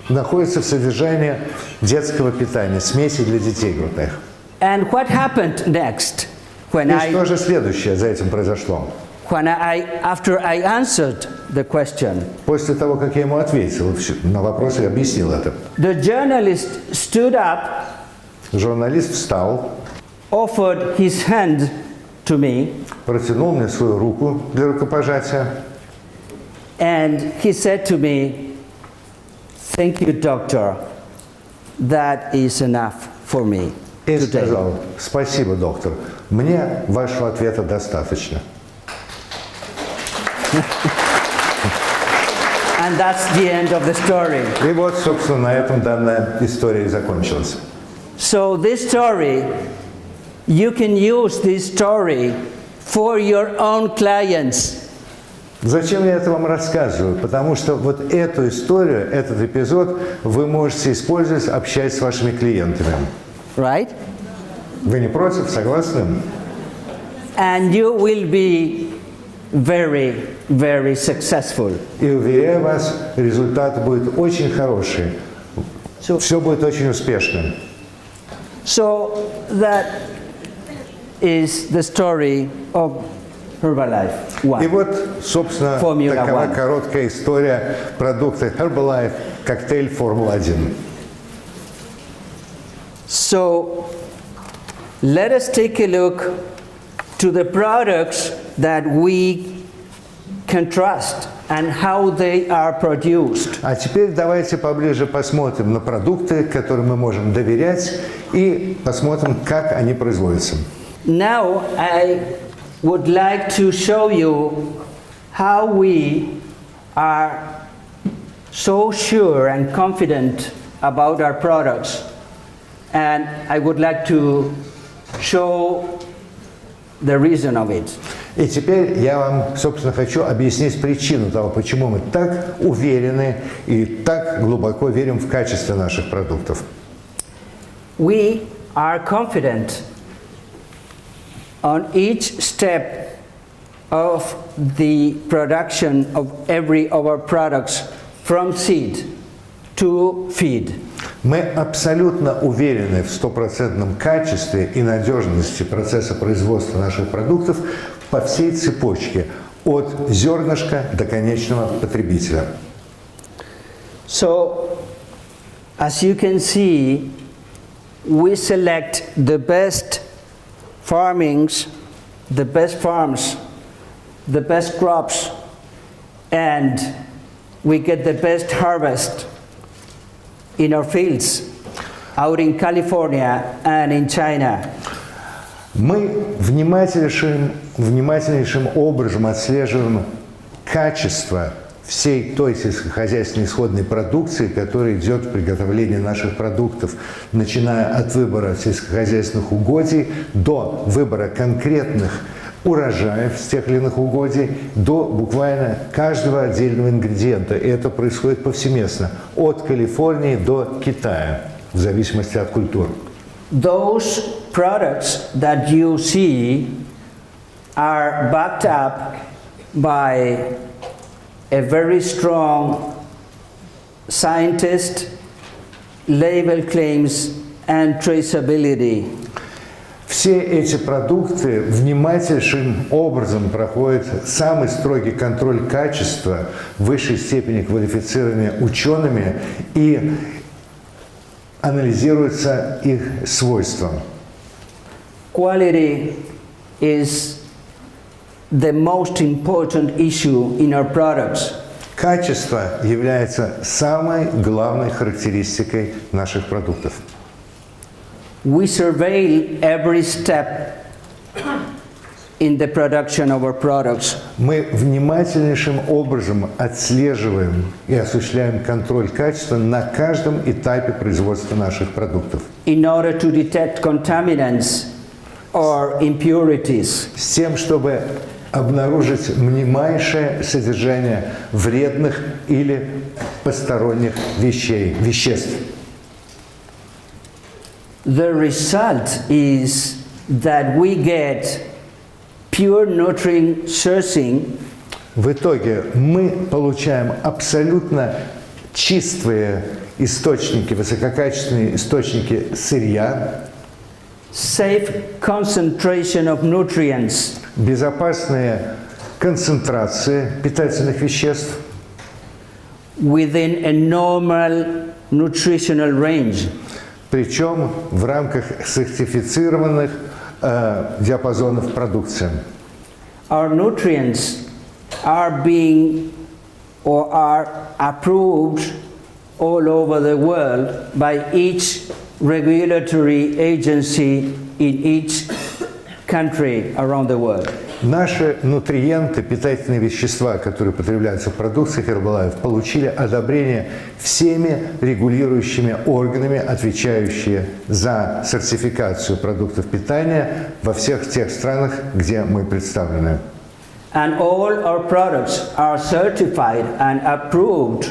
находится в содержании детского питания, смеси для детей грудных. And what happened next when И что же следующее за этим произошло? after I answered the question? После того, как я ему ответил на вопрос и объяснил это, The journalist stood up, журналист встал, offered his hand to me, протянул мне свою руку для рукопожатия and he said to me, "Thank you, doctor. That is enough for me и today." сказал: «Спасибо, доктор, мне вашего ответа достаточно». And that's the end of the story. И вот, собственно, на этом данная история и закончилась. So this story, you can use this story for your own clients. Зачем я это вам рассказываю? Потому что вот эту историю, этот эпизод вы можете использовать, общаясь с вашими клиентами. Right? Вы не против? Согласны? And you will be very, very successful. И уверяю вас, результат будет очень хороший. Все будет очень успешным. So that is the story of Herbalife И One. вот, собственно, Formula такова One. короткая история продукта Herbalife, коктейль Формула-1. So let us take a look to the products that we can trust and how they are produced. А теперь давайте поближе посмотрим на продукты, которым мы можем доверять, и посмотрим, как они производятся. Now I would like to show you how we are so sure and confident about our products, and I would like to show the reason of it. И теперь я вам, собственно, хочу объяснить причину того, почему мы так уверены и так глубоко верим в качество наших продуктов. We are confident on each step of the production of every of our products from seed to feed. Мы абсолютно уверены в стопроцентном качестве и надежности процесса производства наших продуктов по всей цепочке, от зернышка до конечного потребителя. So, as you can see, we select the best farmings, the best farms, the best crops, and we get the best harvest in our fields, out in California and in China. Мы внимательнейшим образом отслеживаем качество всей той сельскохозяйственной исходной продукции, которая идет в приготовлении наших продуктов, начиная от выбора сельскохозяйственных угодий до выбора конкретных урожаев с тех или иных угодий, до буквально каждого отдельного ингредиента. И это происходит повсеместно, от Калифорнии до Китая, в зависимости от культур. Those products that you see are backed up by a very strong scientist, label claims and traceability. Все эти продукты внимательнейшим образом проходят самый строгий контроль качества в высшей степени квалифицированными учеными и анализируются их свойства. Quality is the most important issue in our products. Качество является самой главной характеристикой наших продуктов. We surveil every step in the production of our products. Мы внимательнейшим образом отслеживаем и осуществляем контроль качества на каждом этапе производства наших продуктов. In order to detect contaminants or impurities. С тем, чтобы обнаружить минимальнейшее содержание вредных или посторонних веществ. The result is that we get pure nutrient sourcing. В итоге мы получаем абсолютно чистые источники, высококачественные источники сырья, Safe concentration of nutrients. Безопасные концентрации питательных веществ Within a normal nutritional range. Причем в рамках сертифицированных диапазонов продукции. Our nutrients are being or are approved all over the world by each regulatory agency in each country around the world. Наши нутриенты, питательные вещества, которые потребляются в продукции Herbalife, получили одобрение всеми регулирующими органами, отвечающие за сертификацию продуктов питания во всех тех странах, где мы представлены. And all our products are certified and approved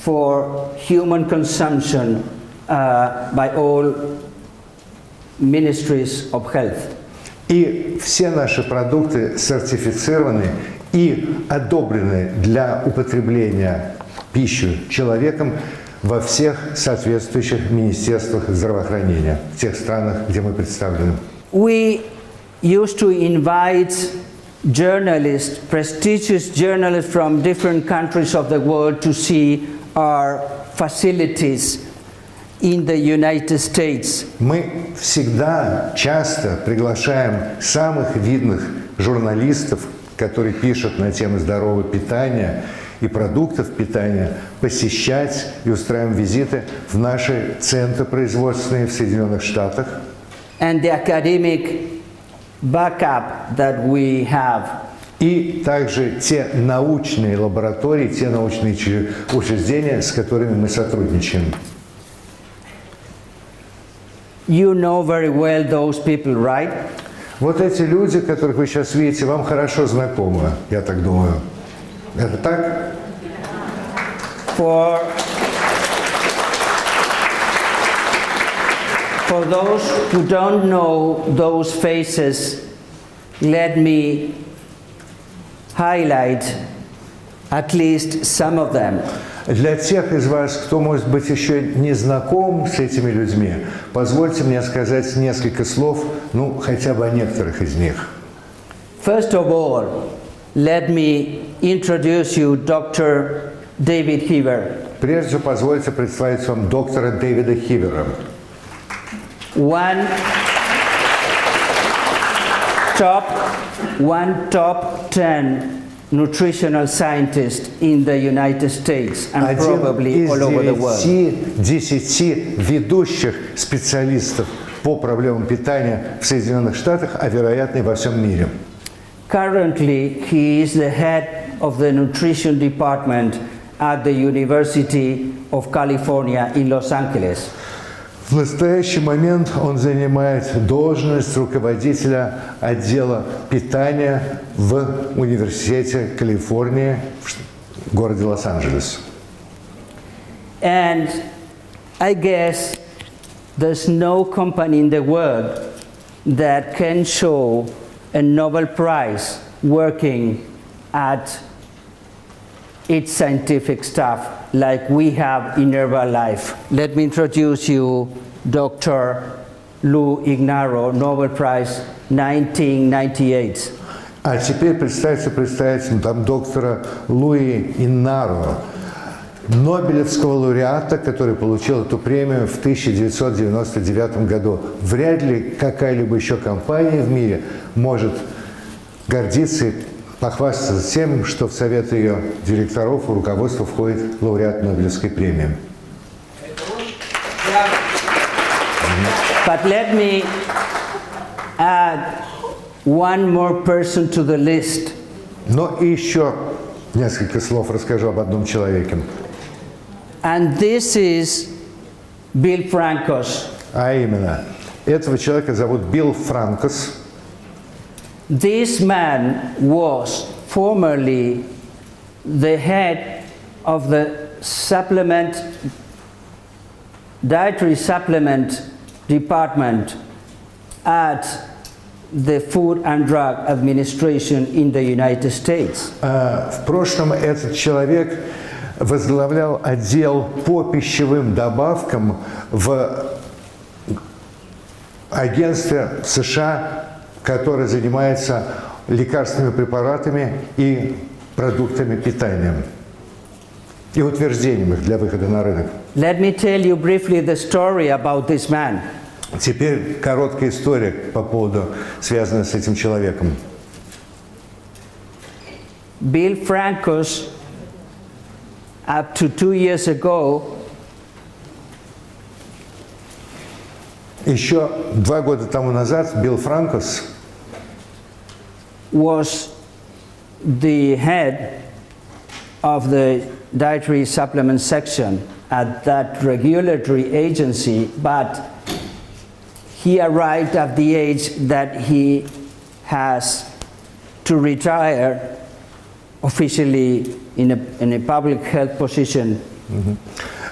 for human consumption by all ministries of health. И все наши продукты сертифицированы и одобрены для употребления пищи человеком во всех соответствующих министерствах здравоохранения, в тех странах, где мы представлены. We used to invite journalists, prestigious journalists from different countries of the world to see our facilities in the United States. Мы всегда, часто приглашаем самых видных журналистов, которые пишут на темы здорового питания и продуктов питания, посещать и устраиваем визиты в наши центры производственные в Соединенных Штатах. And the academic backup that we have. И также те научные лаборатории, те научные учреждения, с которыми мы сотрудничаем. You know very well those people, right? Вот эти люди, которых вы сейчас видите, вам хорошо знакомы, я так думаю. Это так? For those who don't know those faces, let me highlight at least some of them. Для тех из вас, кто, может быть, еще не знаком с этими людьми, позвольте мне сказать несколько слов, ну, хотя бы о некоторых из них. First of all, let me introduce you Dr. David Heaver. Прежде всего, позвольте представить вам доктора Дэвида Хивера. One top 10 nutritional scientist in the United States and probably all over the world. Один из 10 ведущих специалистов по проблемам питания в Соединенных Штатах, а вероятно и во всем мире. Currently, he is the head of the nutrition department at the University of California in Los Angeles. В настоящий момент он занимает должность руководителя отдела питания в Университете Калифорнии в городе Лос-Анджелес. And I guess there's no company in the world that can show a Nobel Prize working at its scientific staff like we have in Herbalife. Let me introduce you Dr. Lou Ignarro, Nobel Prize 1998. А теперь представить там доктора Луи Иннаро, Нобелевского лауреата, который получил эту премию в 1999 году. Вряд ли какая-либо еще компания в мире может гордиться и похвастаться тем, что в совет ее директоров и руководства входит лауреат Нобелевской премии. But let me add one more person to the list. Но еще несколько слов расскажу об одном человеке. And this is Bill Frankos. А именно, этого человека зовут Билл Франкос. This man was formerly the head of the dietary supplement department at the Food and Drug Administration in the United States. В прошлом этот человек возглавлял отдел по пищевым добавкам в агентстве США, которое занимается лекарственными препаратами и продуктами питания и утверждением их для выхода на рынок. Let me tell you briefly the story about this man. Теперь короткая история по поводу, связанная с этим человеком. Bill Frankos, up to 2 years ago, еще 2 года тому назад Билл Франкос was the head of the dietary supplement section at that regulatory agency, but he arrived at the age that he has to retire officially in a public health position.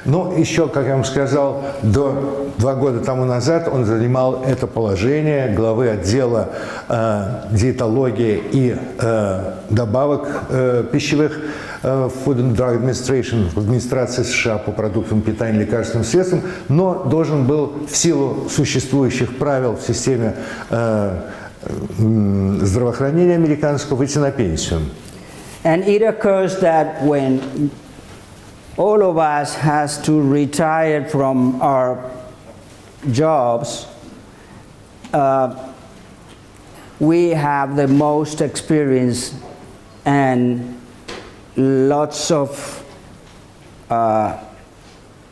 Ну, еще, как я вам сказал, 2 года тому назад он занимал это положение главы отдела диетологии и добавок пищевых Food and Drug Administration, в администрации США по продуктам питания и лекарственным средствам, но должен был в силу существующих правил в системе здравоохранения американского выйти на пенсию. And it occurs that when all of us has to retire from our jobs, we have the most experience and lots of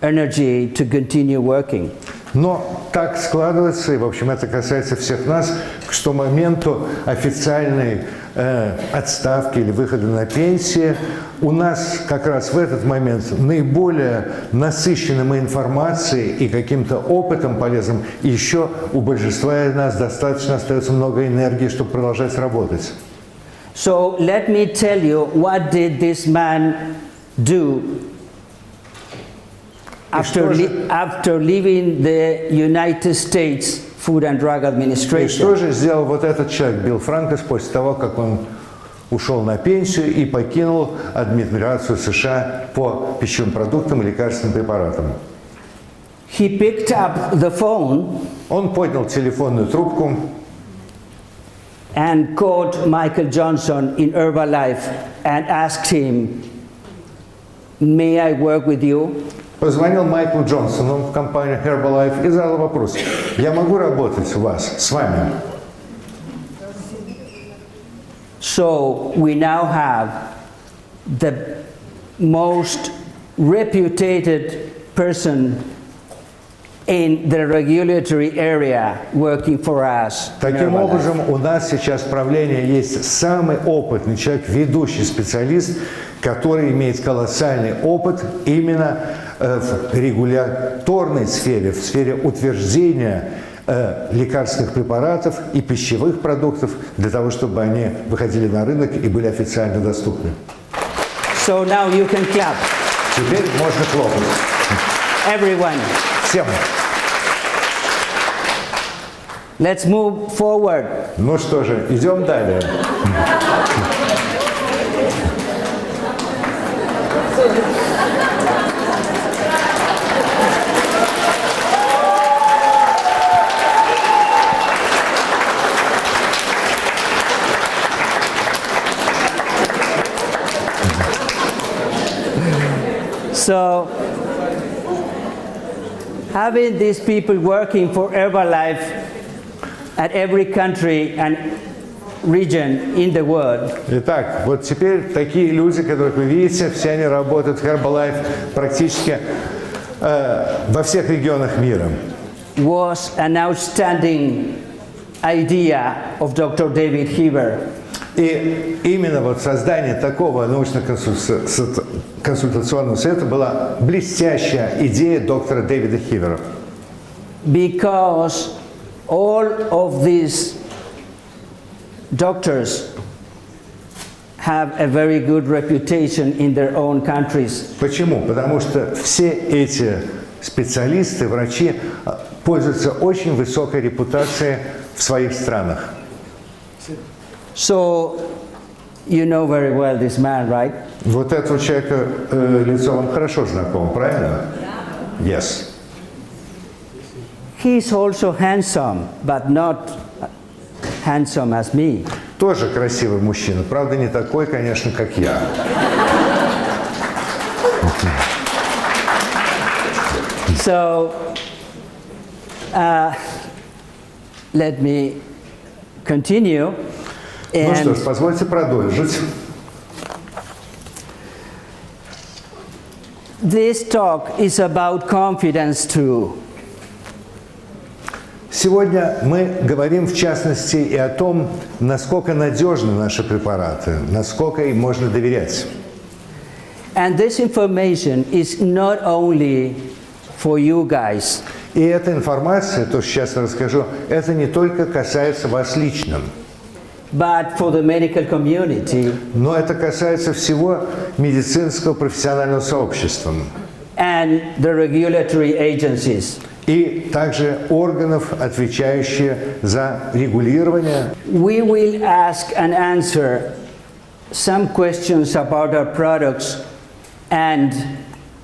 energy to continue working. Но так складывается, и, в общем, это касается всех нас, к тому моменту официальной отставки или выхода на пенсию, у нас как раз в этот момент наиболее насыщенным информацией и каким-то опытом полезным, и еще у большинства из нас достаточно остается много энергии, чтобы продолжать работать. So let me tell you, what did this man do after leaving the United States Food and Drug И Administration? что же сделал вот этот человек, Билл Франкос, после того, как он ушел на пенсию и покинул администрацию США по пищевым продуктам и лекарственным препаратам? He picked up the phone Он поднял телефонную трубку and called Michael Johnson in Herbalife and asked him, "May I work with you?" позвонил Майклу Джонсону в компанию Herbalife и задал вопрос: «Я могу работать у вас, с вами?» So we now have the most reputed person in the regulatory area working for us. Таким образом, у нас сейчас в правлении есть самый опытный человек, ведущий специалист, который имеет колоссальный опыт именно в регуляторной сфере, в сфере утверждения лекарственных препаратов и пищевых продуктов для того, чтобы они выходили на рынок и были официально доступны. So now you can clap. Теперь можно хлопать. Everyone. Всем. Let's move forward. Ну что же, идем далее. So, having these people working for Herbalife at every country and region in the world. Итак, вот теперь такие люди, которых вы видите, все они работают в Herbalife практически во всех регионах мира. Was an outstanding idea of Dr. David Heber. И именно вот создание такого научно-консультационного совета была блестящая идея доктора Дэвида Хивера. Because all of these doctors have a very good reputation in their own countries. Почему? Потому что все эти специалисты, врачи пользуются очень высокой репутацией в своих странах. So, you know very well this man, right? Вот этого человека лицо вам хорошо знакомо, правильно? Yes. He's also handsome, but not handsome as me. Тоже красивый мужчина, правда не такой, конечно, как я. So, let me continue. Ну что ж, позвольте продолжить. This talk is about confidence too. Сегодня мы говорим в частности и о том, насколько надежны наши препараты, насколько им можно доверять. And this information is not only for you guys. И эта информация, то, что сейчас я расскажу, это не только касается вас лично, but for the medical community. Но это касается всего медицинского профессионального сообщества. And the regulatory agencies. И также органов, отвечающих за регулирование. We will ask and answer some questions about our products, and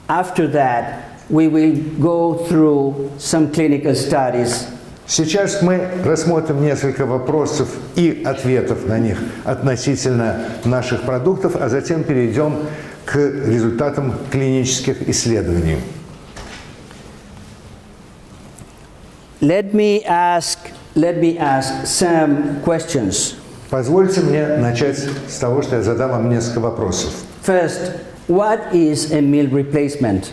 after that we will go through some clinical studies. Сейчас мы рассмотрим несколько вопросов и ответов на них относительно наших продуктов, а затем перейдем к результатам клинических исследований. Let me ask some questions. Позвольте мне начать с того, что я задам вам несколько вопросов. First, what is a meal replacement?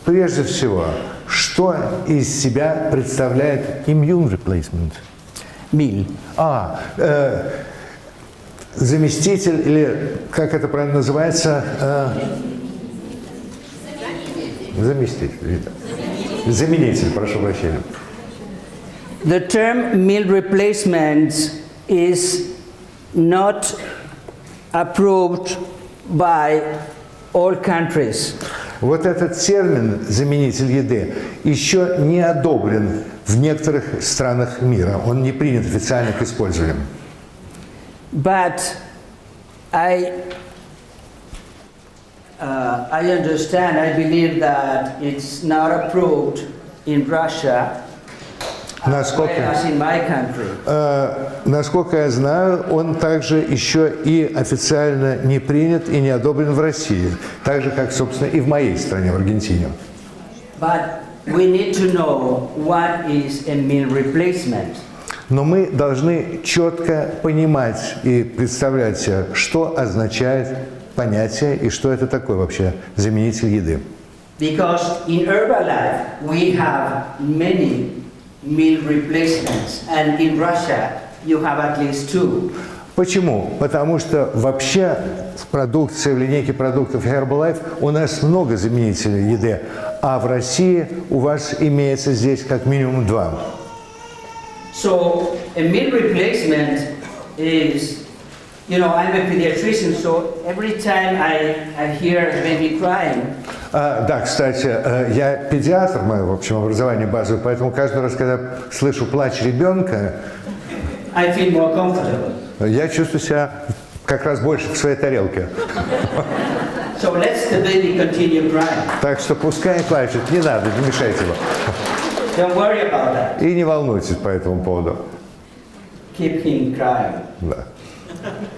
Прежде всего, что из себя представляет immune replacement? Meal. Заместитель, или как это правильно называется? Заместитель. Заменитель, прошу прощения. The term meal replacement is not approved by all countries. Вот этот термин «заменитель еды» еще не одобрен в некоторых странах мира. Он не принят официально к использованию. But I understand, I believe that it's not approved in Russia as well as in my country. Насколько я знаю, он также еще и официально не принят и не одобрен в России, так же, как, собственно, и в моей стране, в Аргентине. But we need to know what is a meal replacement. Но мы должны четко понимать и представлять себе, что означает понятие и что это такое вообще заменитель еды. Because in Herbalife we have many meal replacements, and in Russia you have at least 2. Почему? Потому что вообще в продукции, в линейке продуктов Herbalife у нас много заменителей еды, а в России у вас имеется здесь как минимум 2. So a meal replacement is, you know, I'm a pediatrician, so every time I hear a baby crying. Да, кстати, я педиатр, мое, в общем, образование базовое, поэтому каждый раз, когда слышу плач ребенка, I feel more comfortable. я чувствую себя как раз больше в своей тарелке. So let the baby continue crying. Так что пускай плачет, не надо, не мешайте его. Don't worry about that. И не волнуйтесь по этому поводу. Keep him crying. Да.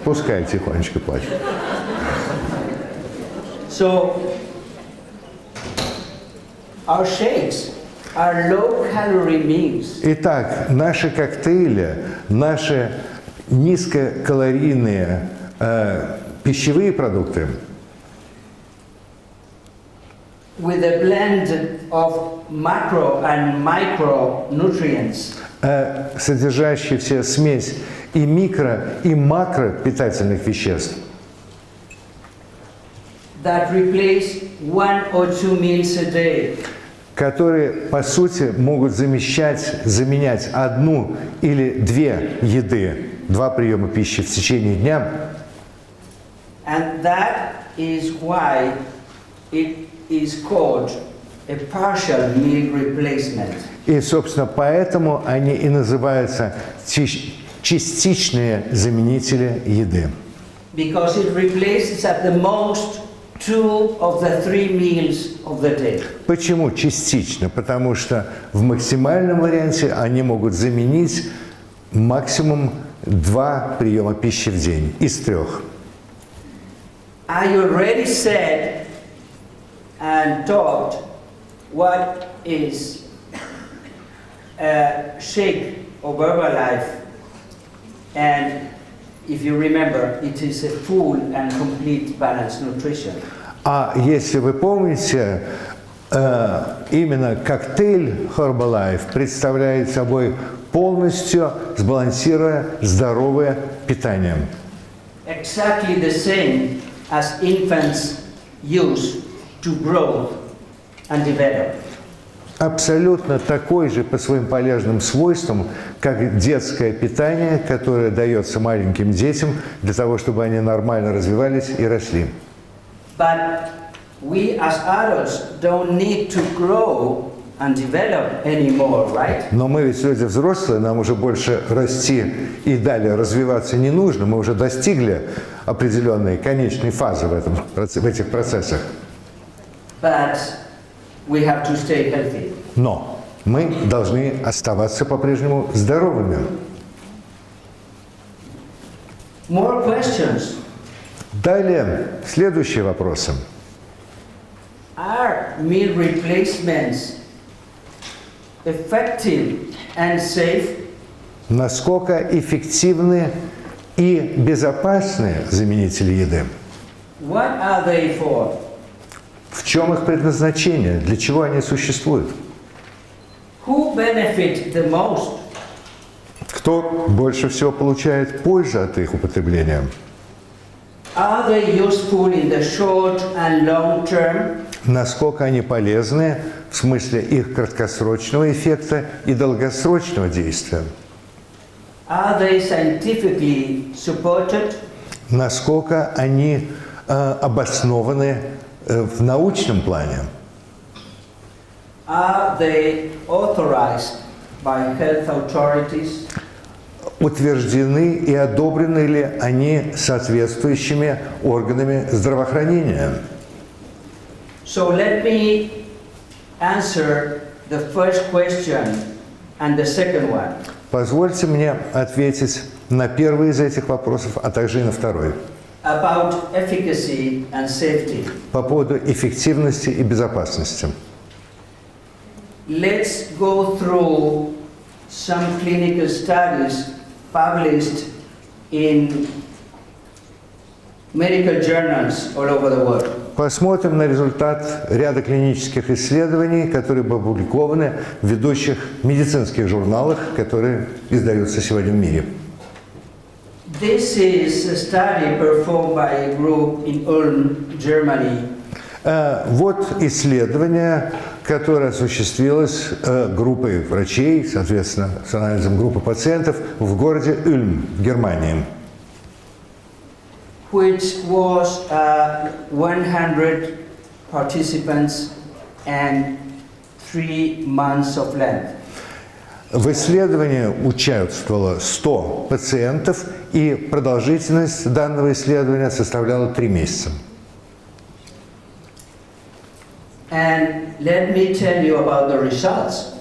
Пускай тихонечко плачет. So our shakes are low-calorie meals. Итак, наши коктейли, наши низкокалорийные пищевые продукты With a blend of macro and micronutrients. Содержащие все смесь и микро, и макро питательных веществ. That replace 1 or 2 meals a day. Которые, по сути, могут заменять одну или две еды, 2 приема пищи в течение дня. And that is why it is called a partial meal replacement. И, собственно, поэтому они и называются частичные заменители еды. Because it replaces at the most 2 of the 3 meals of the day. Почему частично? Потому что в максимальном варианте они могут заменить максимум 2 приема пищи в день из 3. I already said and talked what is a shake of Herbalife, and if you remember, it is a full and complete balanced nutrition. А если вы помните, именно коктейль Herbalife представляет собой полностью сбалансированное здоровое питание. Exactly the same as infants use to grow and develop. Абсолютно такой же по своим полезным свойствам, как детское питание, которое дается маленьким детям для того, чтобы они нормально развивались и росли. But we as adults don't need to grow and develop anymore, right? Но мы ведь люди взрослые, нам уже больше расти и далее развиваться не нужно. Мы уже достигли определенной конечной фазы в этих процессах. But we have to stay healthy. Но мы должны оставаться по-прежнему здоровыми. More questions. Далее, следующие вопросы. Are meal replacements effective and safe? Насколько эффективны и безопасны заменители еды? What are they for? В чем их предназначение? Для чего они существуют? Who benefit the most? Кто больше всего получает пользу от их употребления? Are they useful in the short and long term? Насколько они полезны в смысле их краткосрочного эффекта и долгосрочного действия? Are they scientifically supported? Насколько они обоснованы в научном плане? Are they authorized by health authorities? Утверждены и одобрены ли они соответствующими органами здравоохранения? So let me answer the first question and the second one. Позвольте мне ответить на первый из этих вопросов, а также и на второй. About efficacy and safety. По поводу эффективности и безопасности. Let's go through some clinical studies published in medical journals all over the world. Посмотрим на результат ряда клинических исследований, которые были опубликованы в ведущих медицинских журналах, которые издаются сегодня в мире. This is a study performed by a group in Ulm, Germany. Вот исследование, которое осуществилось группой врачей, соответственно, с анализом группы пациентов в городе Ульм, в Германии. Which was 100 participants and 3 months of length. В исследовании участвовало 100 пациентов, и продолжительность данного исследования составляла 3 месяца. And let me tell you about the results.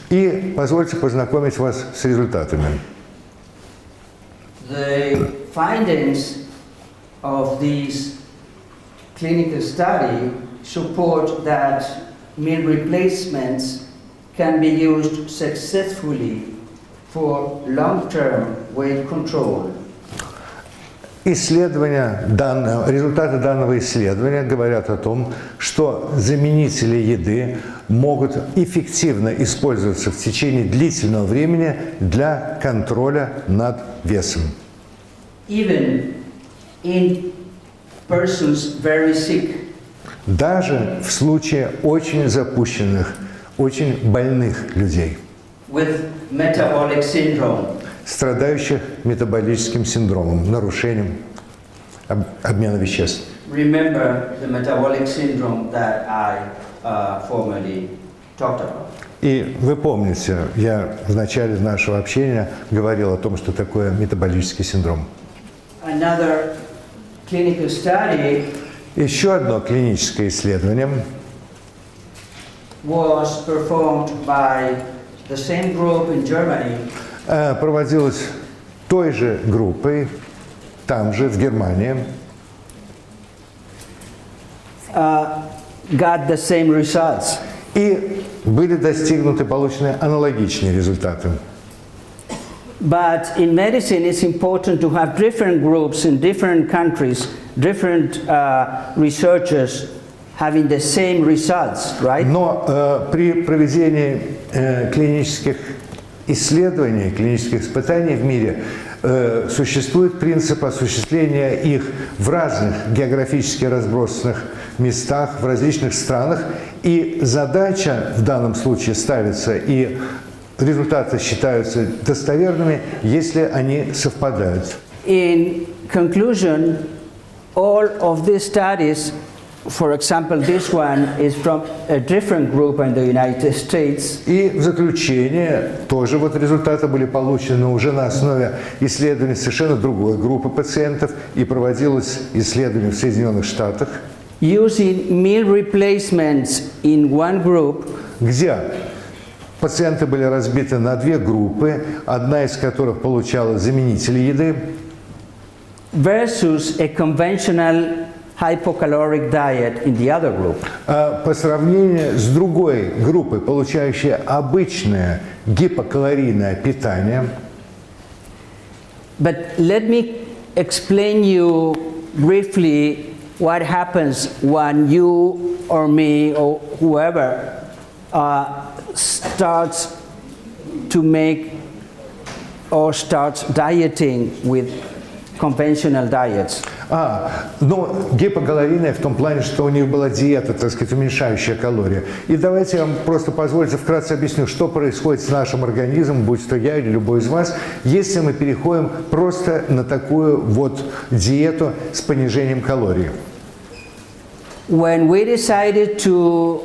И позвольте познакомить вас с результатами. The findings of this clinical study support that meal replacements can be used successfully for long-term weight control. Результаты данного исследования говорят о том, что заменители еды могут эффективно использоваться в течение длительного времени для контроля над весом. Even in persons very sick. Даже в случае очень запущенных, очень больных людей, With metabolic syndrome. страдающих метаболическим синдромом, нарушением обмена веществ. Remember the metabolic syndrome that I formerly talked about. И вы помните, я в начале нашего общения говорил о том, что такое метаболический синдром. Another clinical study Еще одно клиническое исследование was performed by the same group in Germany. Проводилось той же группой, там же, в Германии. Got the same results. И были получены аналогичные результаты. But in medicine, it's important to have different groups in different countries, different researchers having the same results, right? Но при проведении клинических исследований, клинических испытаний в мире существует принцип осуществления их в разных географически разбросанных местах, в различных странах, и задача в данном случае ставится, и результаты считаются достоверными, если они совпадают. In conclusion, all of these studies, for example, this one is from a different group in the United States. И в заключение тоже вот результаты были получены уже на основе исследований совершенно другой группы пациентов, и проводилось исследование в Соединенных Штатах, Using meal replacements in one group, где пациенты были разбиты на 2 группы, одна из которых получала заменители еды. versus a conventional hypocaloric diet in the other group. По сравнению с другой группой, получающей обычное гипокалорийное питание. But let me explain you briefly what happens when you or me or whoever starts to make or starts dieting with conventional diets. Ну, гипокалорийная в том плане, что у них была диета, так сказать, уменьшающая калории. И давайте я вам просто позвольте вкратце объясню, что происходит с нашим организмом, будь то я или любой из вас, если мы переходим просто на такую вот диету с понижением калорий. When we decided to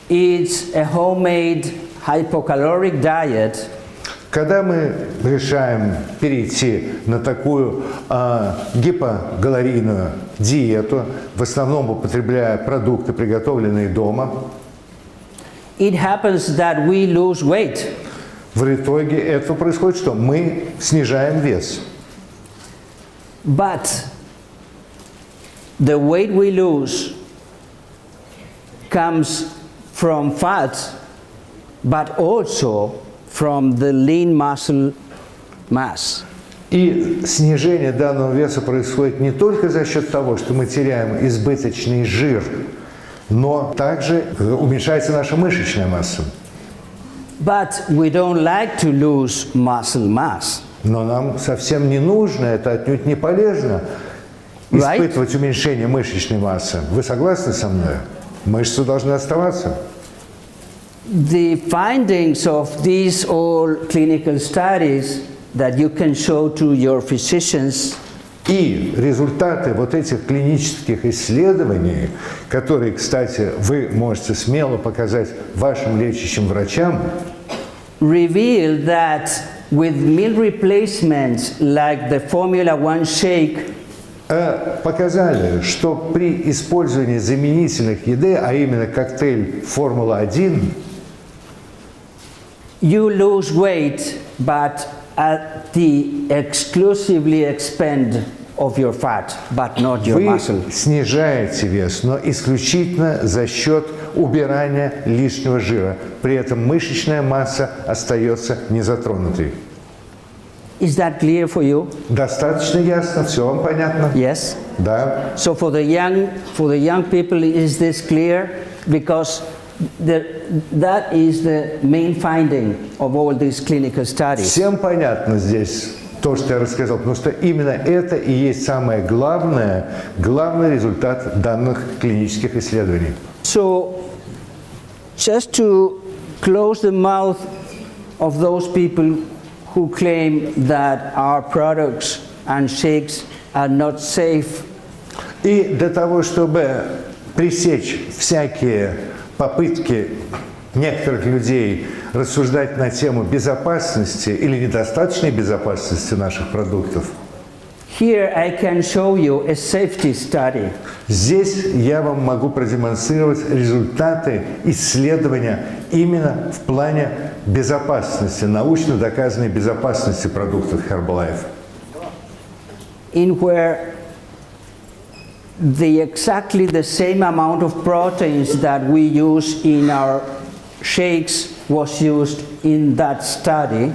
eat a homemade hypocaloric diet, когда мы решаем перейти на такую гипокалорийную диету, в основном употребляя продукты, приготовленные дома, it happens that we lose weight. В итоге это происходит, что мы снижаем вес. But the weight we lose comes from fat, but also from the lean muscle mass. И снижение данного веса происходит не только за счет того, что мы теряем избыточный жир, но также уменьшается наша мышечная масса. But we don't like to lose muscle mass. Но нам совсем не нужно, это отнюдь не полезно, испытывать уменьшение мышечной массы. Вы согласны со мной? Мышцы должны оставаться. The findings of these all clinical studies that you can show to your physicians и результаты вот этих клинических исследований, которые, кстати, вы можете смело показать вашим лечащим врачам, reveal that with meal replacements like the Formula One shake, показали, что при использовании заменительных еды, а именно коктейль Формула-1, you lose weight, but at the exclusively expense of your fat, but not your muscle. Вы снижаете вес, но исключительно за счет убирания лишнего жира. При этом мышечная масса остается незатронутой. Is that clear for you? Достаточно ясно, все вам понятно? Yes. Да. So for the young people, is this clear? Because that is the main finding of all these clinical studies. Всем понятно здесь то, что я рассказал, потому что именно это и есть самое главное, главный результат данных клинических исследований. So, just to close the mouth of those people who claim that our products and shakes are not safe. И для того, чтобы пресечь всякие попытки некоторых людей рассуждать на тему безопасности или недостаточной безопасности наших продуктов, here I can show you a safety study. Здесь я вам могу продемонстрировать результаты исследования именно в плане безопасности, научно доказанной безопасности продуктов Herbalife. In where exactly the same amount of proteins that we use in our shakes was used in that study.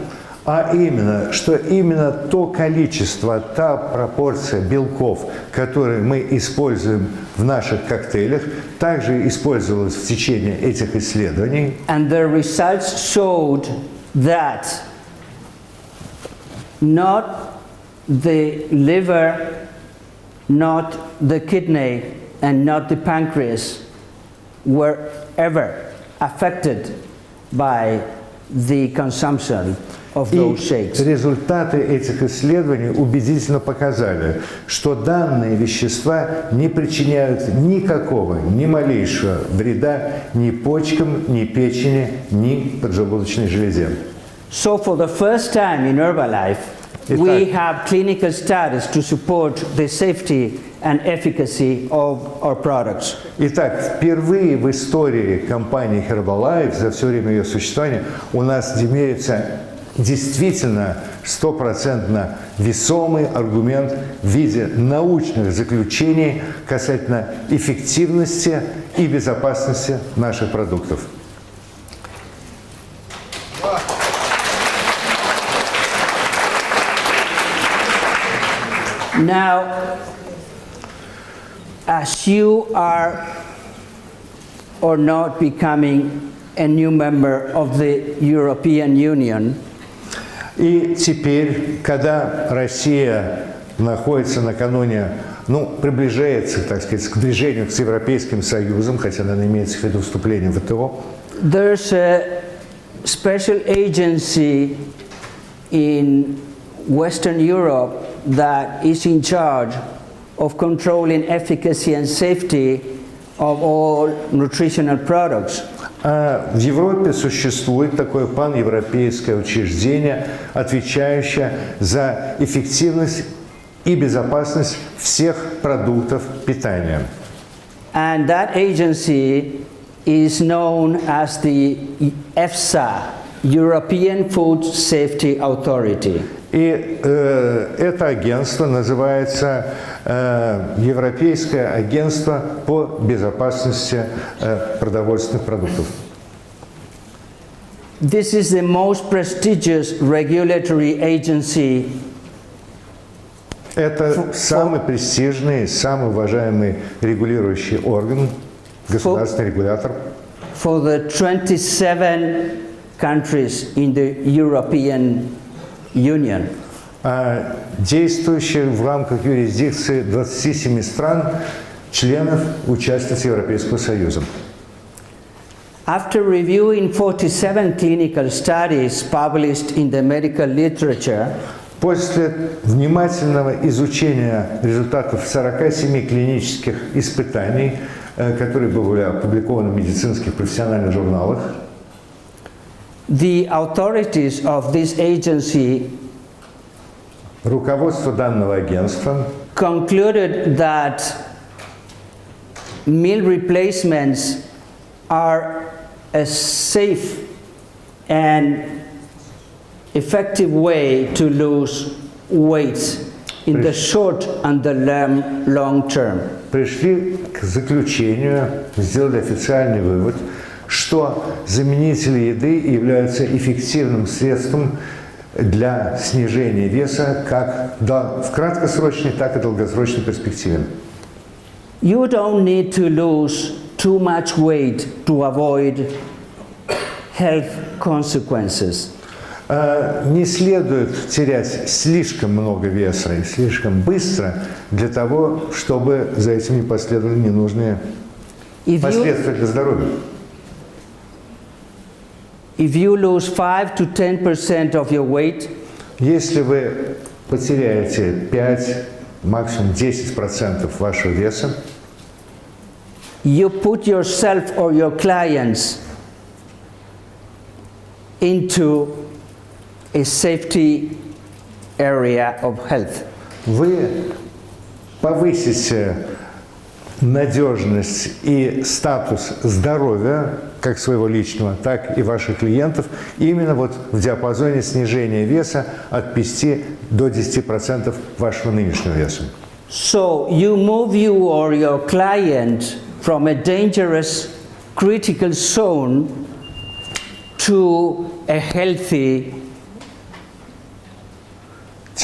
А именно, что именно то количество, та пропорция белков, которые мы используем в наших коктейлях, также использовалась в течение этих исследований. And the results showed that not the liver, not the kidney, and not the pancreas were ever affected by the consumption of those shakes. И результаты этих исследований убедительно показали, что данные вещества не причиняют никакого, ни малейшего вреда ни почкам, ни печени, ни поджелудочной железе. So for the first time in Herbalife, we have clinical studies to support the safety and efficacy of our products. Итак, впервые в истории компании Herbalife за все время ее существования у нас имеются действительно стопроцентно весомый аргумент в виде научных заключений касательно эффективности и безопасности наших продуктов. Now, as you are or not becoming a new member of the European Union, и теперь, когда Россия находится накануне, приближается, так сказать, к движению с Европейским Союзом, хотя она имеется в виду вступление в ВТО, there's a special agency in Western Europe that is in charge of controlling efficacy and safety of all nutritional products. В Европе существует такое паневропейское учреждение, отвечающее за эффективность и безопасность всех продуктов питания. And that agency is known as the EFSA, European Food Safety Authority. И это агентство называется Европейское агентство по безопасности продовольственных продуктов. This is the most prestigious regulatory agency. Это самый престижный, самый уважаемый регулирующий орган, государственный регулятор. For the 27 countries in the European Union. Действующих в рамках юрисдикции 27 стран, членов участниц Европейского Союза. After reviewing 47 clinical studies published in the medical literature, после внимательного изучения результатов 47 клинических испытаний, которые были опубликованы в медицинских профессиональных журналах, the authorities of this agency руководство данного агентства concluded that meal replacements are a safe and effective way to lose weight in the short and the long term. Пришли к заключению, сделали официальный вывод, что заменители еды являются эффективным средством для снижения веса как в краткосрочной, так и долгосрочной перспективе. You don't need to lose too much weight to avoid health consequences. Не следует терять слишком много веса и слишком быстро для того, чтобы за этим не последовали ненужные последствия для здоровья. If you lose 5 to 10% of your weight, если вы потеряете 5, максимум 10% вашего веса, you put yourself or your clients into a safety area of health. Вы повысите надежность и статус здоровья, как своего личного, так и ваших клиентов, именно вот в диапазоне снижения веса от 5 до 10% вашего нынешнего веса. So you move you or your client from a dangerous critical zone to a healthy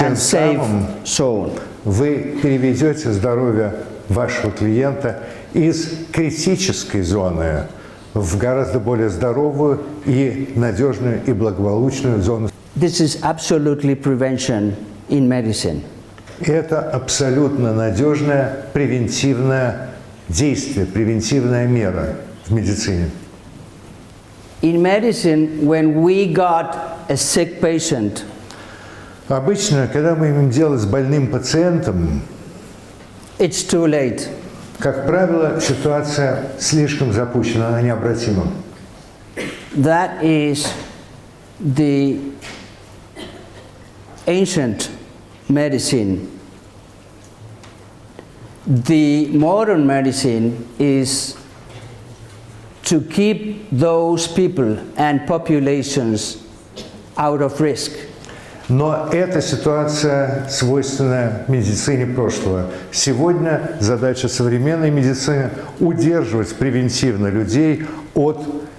and safe zone. Вы переведете здоровье вашего клиента из критической зоны в гораздо более здоровую и надежную и благополучную зону. This is absolutely prevention in medicine. Это абсолютно надежное превентивное действие, превентивная мера в медицине. In medicine, when we got a sick patient, обычно, когда мы имеем дело с больным пациентом, it's too late. Как правило, ситуация слишком запущена, она необратима. That is the ancient medicine. The modern medicine is to keep those people and populations out of risk. Но эта ситуация свойственна медицине прошлого. Сегодня задача современной медицины – удерживать превентивно людей от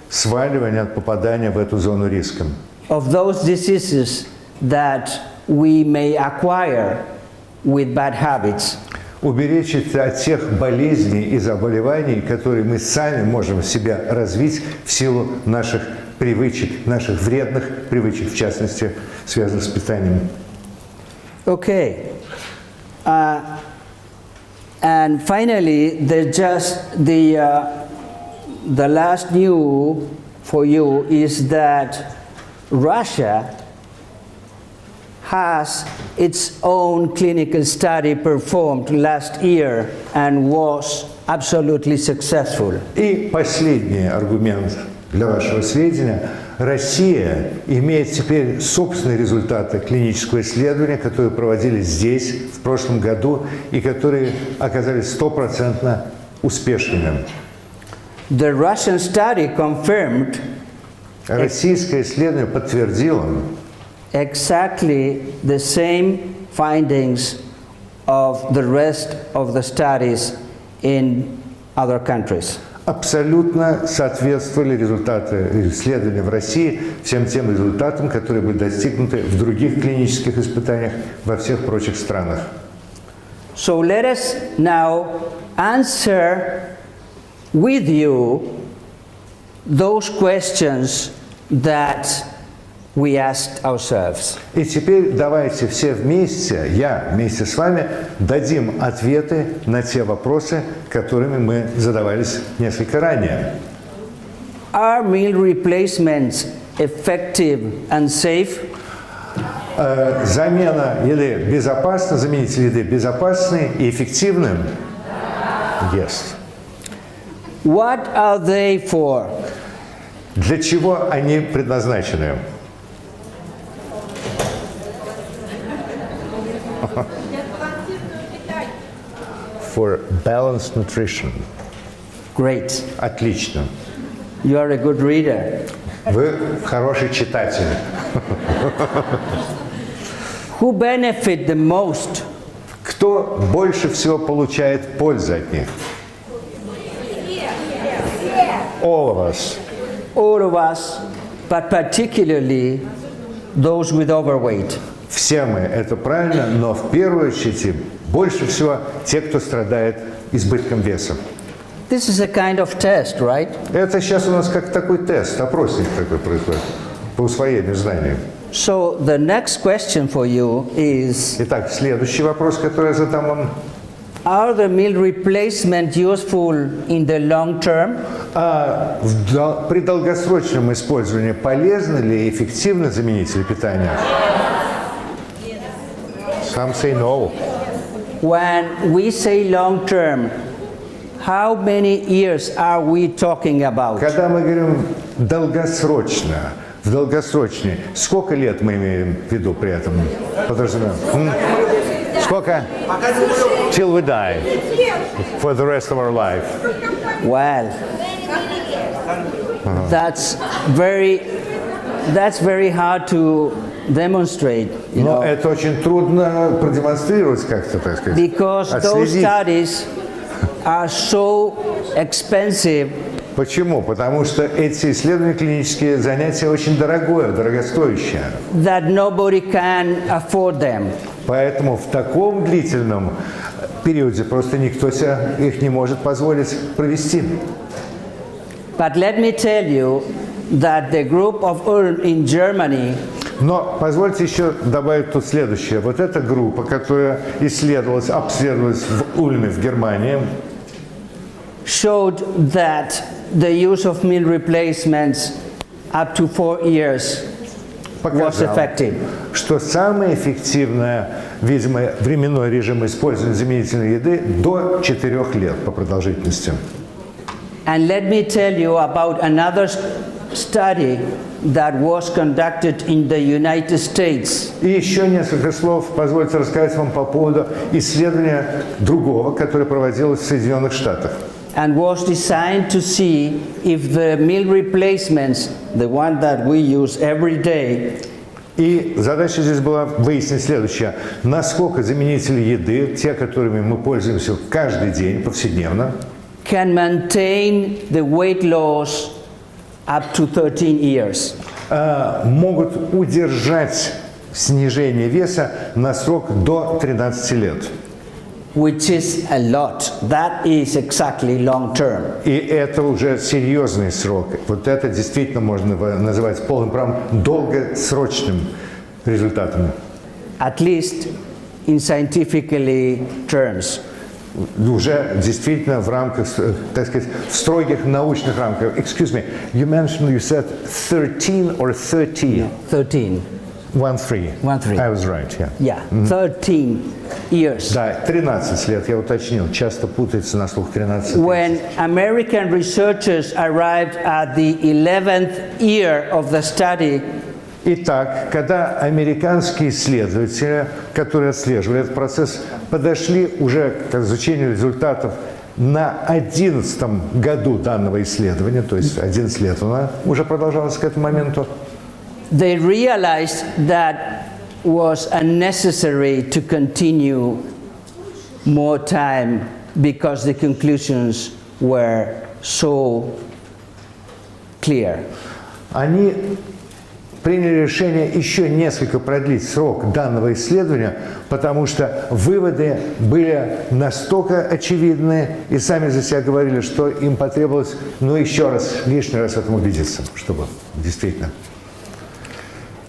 сваливания, от попадания в эту зону риска. Of those diseases that we may acquire with bad habits. Уберечь от тех болезней и заболеваний, которые мы сами можем в себя развить в силу наших привычек, наших вредных привычек, в частности, связанных с питанием. Okay. And finally, there's just the last news for you is that Russia has its own clinical study performed last year and was absolutely successful. И последний аргумент для вашего сведения. Россия имеет теперь собственные результаты клинического исследования, которые проводились здесь в прошлом году и которые оказались 100% успешными. The Russian study confirmed Российское исследование подтвердило exactly the same findings of the rest of the studies in other countries. Абсолютно соответствовали результаты исследования в России всем тем результатам, которые были достигнуты в других клинических испытаниях во всех прочих странах. So let us now answer with you those questions that we asked ourselves. И теперь давайте все вместе, я вместе с вами, дадим ответы на те вопросы, которыми мы задавались несколько ранее. Are meal replacements effective and safe? Замена еды безопасна, заменитель еды безопасны и эффективны? Yes. What are they for? Для чего они предназначены? For balanced nutrition. Great. Отлично. You are a good reader. Вы хороший читатель. Who benefit the most? Кто больше всего получает пользы от них? All of us. All of us, but particularly those with overweight. Все мы, это правильно, но в первую очередь больше всего те, кто страдает избытком веса. This is a kind of test, right? Это сейчас у нас как такой тест, опросник такой происходит по усвоению знаний. So the next question for you is: Итак, следующий вопрос, который я задам вам. Are the meal replacement useful in the long term? При долгосрочном использовании полезны ли и эффективны заменители питания? Some say no. When we say long term, how many years are we talking about? Когда мы говорим долгосрочно, в долгосрочный, сколько лет мы имеем в виду при этом? Подразумеваем. Сколько? Till we die. For the rest of our life. Well, that's very hard to demonstrate, you Но know, это очень трудно продемонстрировать как-то, так сказать. because those Отследить. studies are so expensive. Почему? Потому что эти исследования клинические занятия очень дорогостоящие. That nobody can afford them. Поэтому в таком длительном периоде просто никто себе их не может позволить провести. But let me tell you that the group of Ulm in Germany Но позвольте еще добавить тут следующее. Вот эта группа, которая исследовалась, обследовалась в Ульме, в Германии, showed that the use of meal replacements up to 4 years was показала, effective. что самое эффективное, видимо, временной режим использования заменительной еды до 4 лет по продолжительности. And let me tell you about another study that was conducted in the United States. И еще несколько слов позвольте рассказать вам по поводу исследования другого, которое проводилось в Соединенных Штатах. And was designed to see if the meal replacements, the one that we use every day, И задача здесь была выяснить следующее. Насколько заменители еды, те, которыми мы пользуемся каждый день, повседневно, can maintain the weight loss up to 13 years. Могут удержать снижение веса на срок до 13 лет. Which is a lot. That is exactly long term. И это уже серьезный срок. Вот это действительно можно называть полным правом долгосрочным результатом. At least in scientifically terms. Уже действительно в рамках, так сказать, в строгих научных рамках. Excuse me, you said 13 or 30? 13. 1-3. 1-3. I was right, yeah. Yeah, 13 years. Да, 13 лет, я уточнил. Часто путается на слух 13. When American researchers arrived at the 11th year of the study, Итак, когда американские исследователи, которые отслеживали этот процесс, подошли уже к изучению результатов на 11-м году данного исследования, то есть 11 лет она уже продолжалась к этому моменту, they realized that was unnecessary to continue more time because the conclusions were so clear. Они приняли решение еще несколько продлить срок данного исследования, потому что выводы были настолько очевидны и сами за себя говорили, что им потребовалось, еще раз, лишний раз в этом убедиться, чтобы действительно.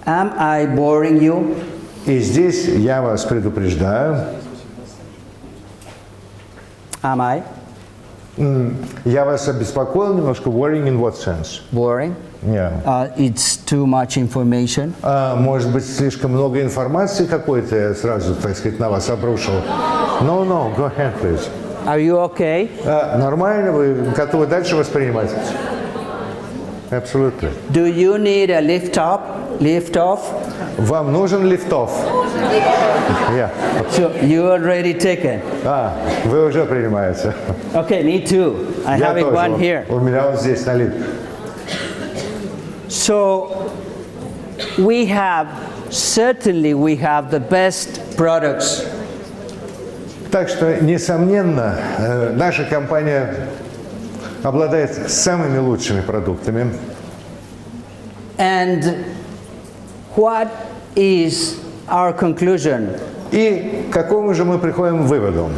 Am I boring you? И здесь я вас предупреждаю. Am I? Я вас обеспокоил немножко. Worrying in what sense? Boring? Yeah. It's too much information. Может быть, слишком много информации какой-то я сразу, так сказать, на вас обрушил. No, go ahead, please. Are you okay? Нормально? Вы готовы дальше воспринимать? Абсолютно. Do you need a lift off? Вам нужен лифт-офф? Yeah. So you already taken. Вы уже принимаете. Okay, me too. I Я have it тоже. one here. У меня он здесь налит. So we have the best products. Так что, несомненно, наша компания обладает самыми лучшими продуктами. And what is our conclusion? И к какому же мы приходим выводу?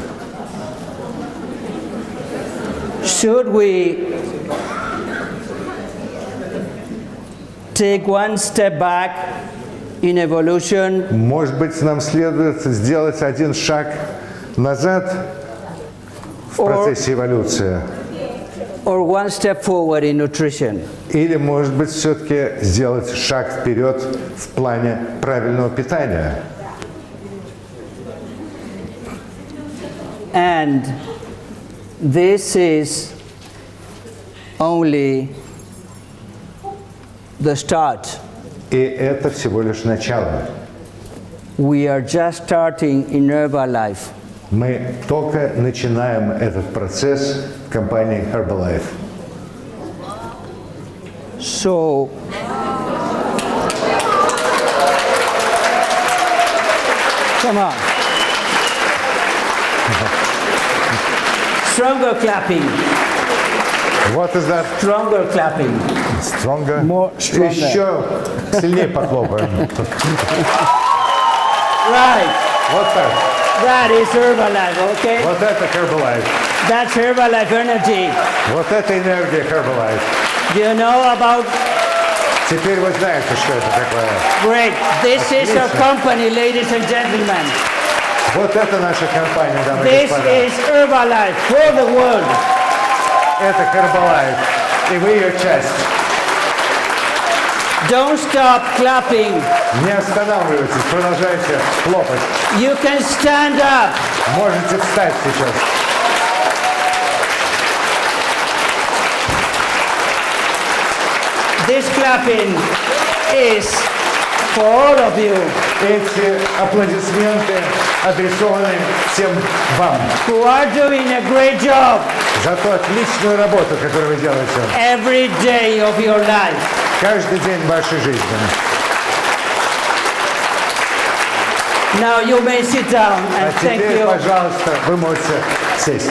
Should we take one step back in evolution? Может быть, нам следует сделать один шаг назад в процессе эволюции? Or one step forward in nutrition? Или, может быть, все-таки сделать шаг вперед в плане правильного питания? And this is only the start. И это всего лишь начало. We are just starting in Herbalife. Мы только начинаем этот процесс в компании Herbalife. So, come on. Stronger clapping. What is that? Stronger clapping. Stronger? More stronger. Еще сильнее похлопаем. Right. Вот так. That is Herbalife, okay? Вот это Herbalife. That's Herbalife energy. Вот это энергия Herbalife. Do you know about... Теперь вы знаете, что это такое. Great. This is our company, ladies and gentlemen. Вот это наша компания, дамы и This господа. is Herbalife for the world. Это Herbalife, и вы ее часть. Don't stop clapping. Не останавливайтесь, продолжайте хлопать. You can stand up. Можете встать сейчас. This clapping is for all of you Эти аплодисменты адресованы всем вам who are doing a great job за ту отличную работу, которую вы делаете every day of your life. каждый день вашей жизни. Now you may sit down А and thank теперь, you. пожалуйста, вы можете сесть.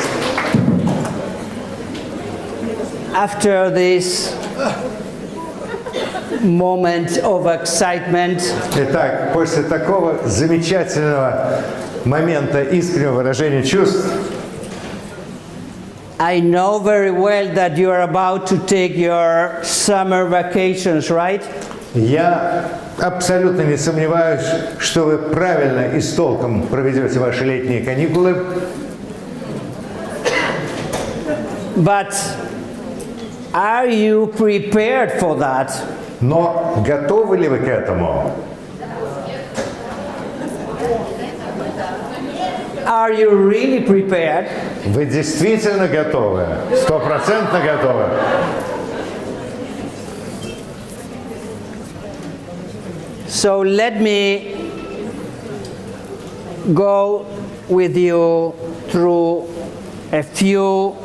After this moment of excitement, Итак, после такого замечательного момента искреннего выражения чувств, I know very well that you are about to take your summer vacations, right? я абсолютно не сомневаюсь, что вы правильно и с толком проведете ваши летние каникулы. But are you prepared for that? Но готовы ли вы к этому? Are you really prepared? Вы действительно готовы? 100% готовы? So let me go with you through a few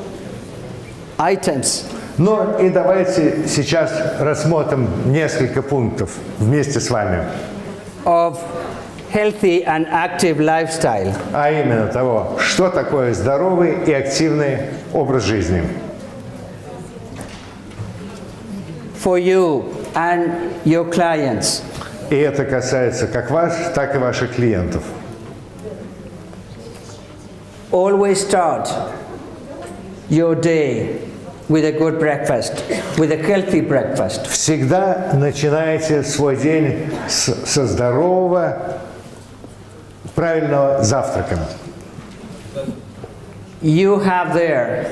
items. Ну и давайте сейчас рассмотрим несколько пунктов вместе с вами. Of healthy and active lifestyle. А именно того, что такое здоровый и активный образ жизни. For you and your clients. И это касается как вас, так и ваших клиентов. Always start your day with a good breakfast, with a healthy breakfast. Всегда начинайте свой день со здорового, правильного завтрака. You have there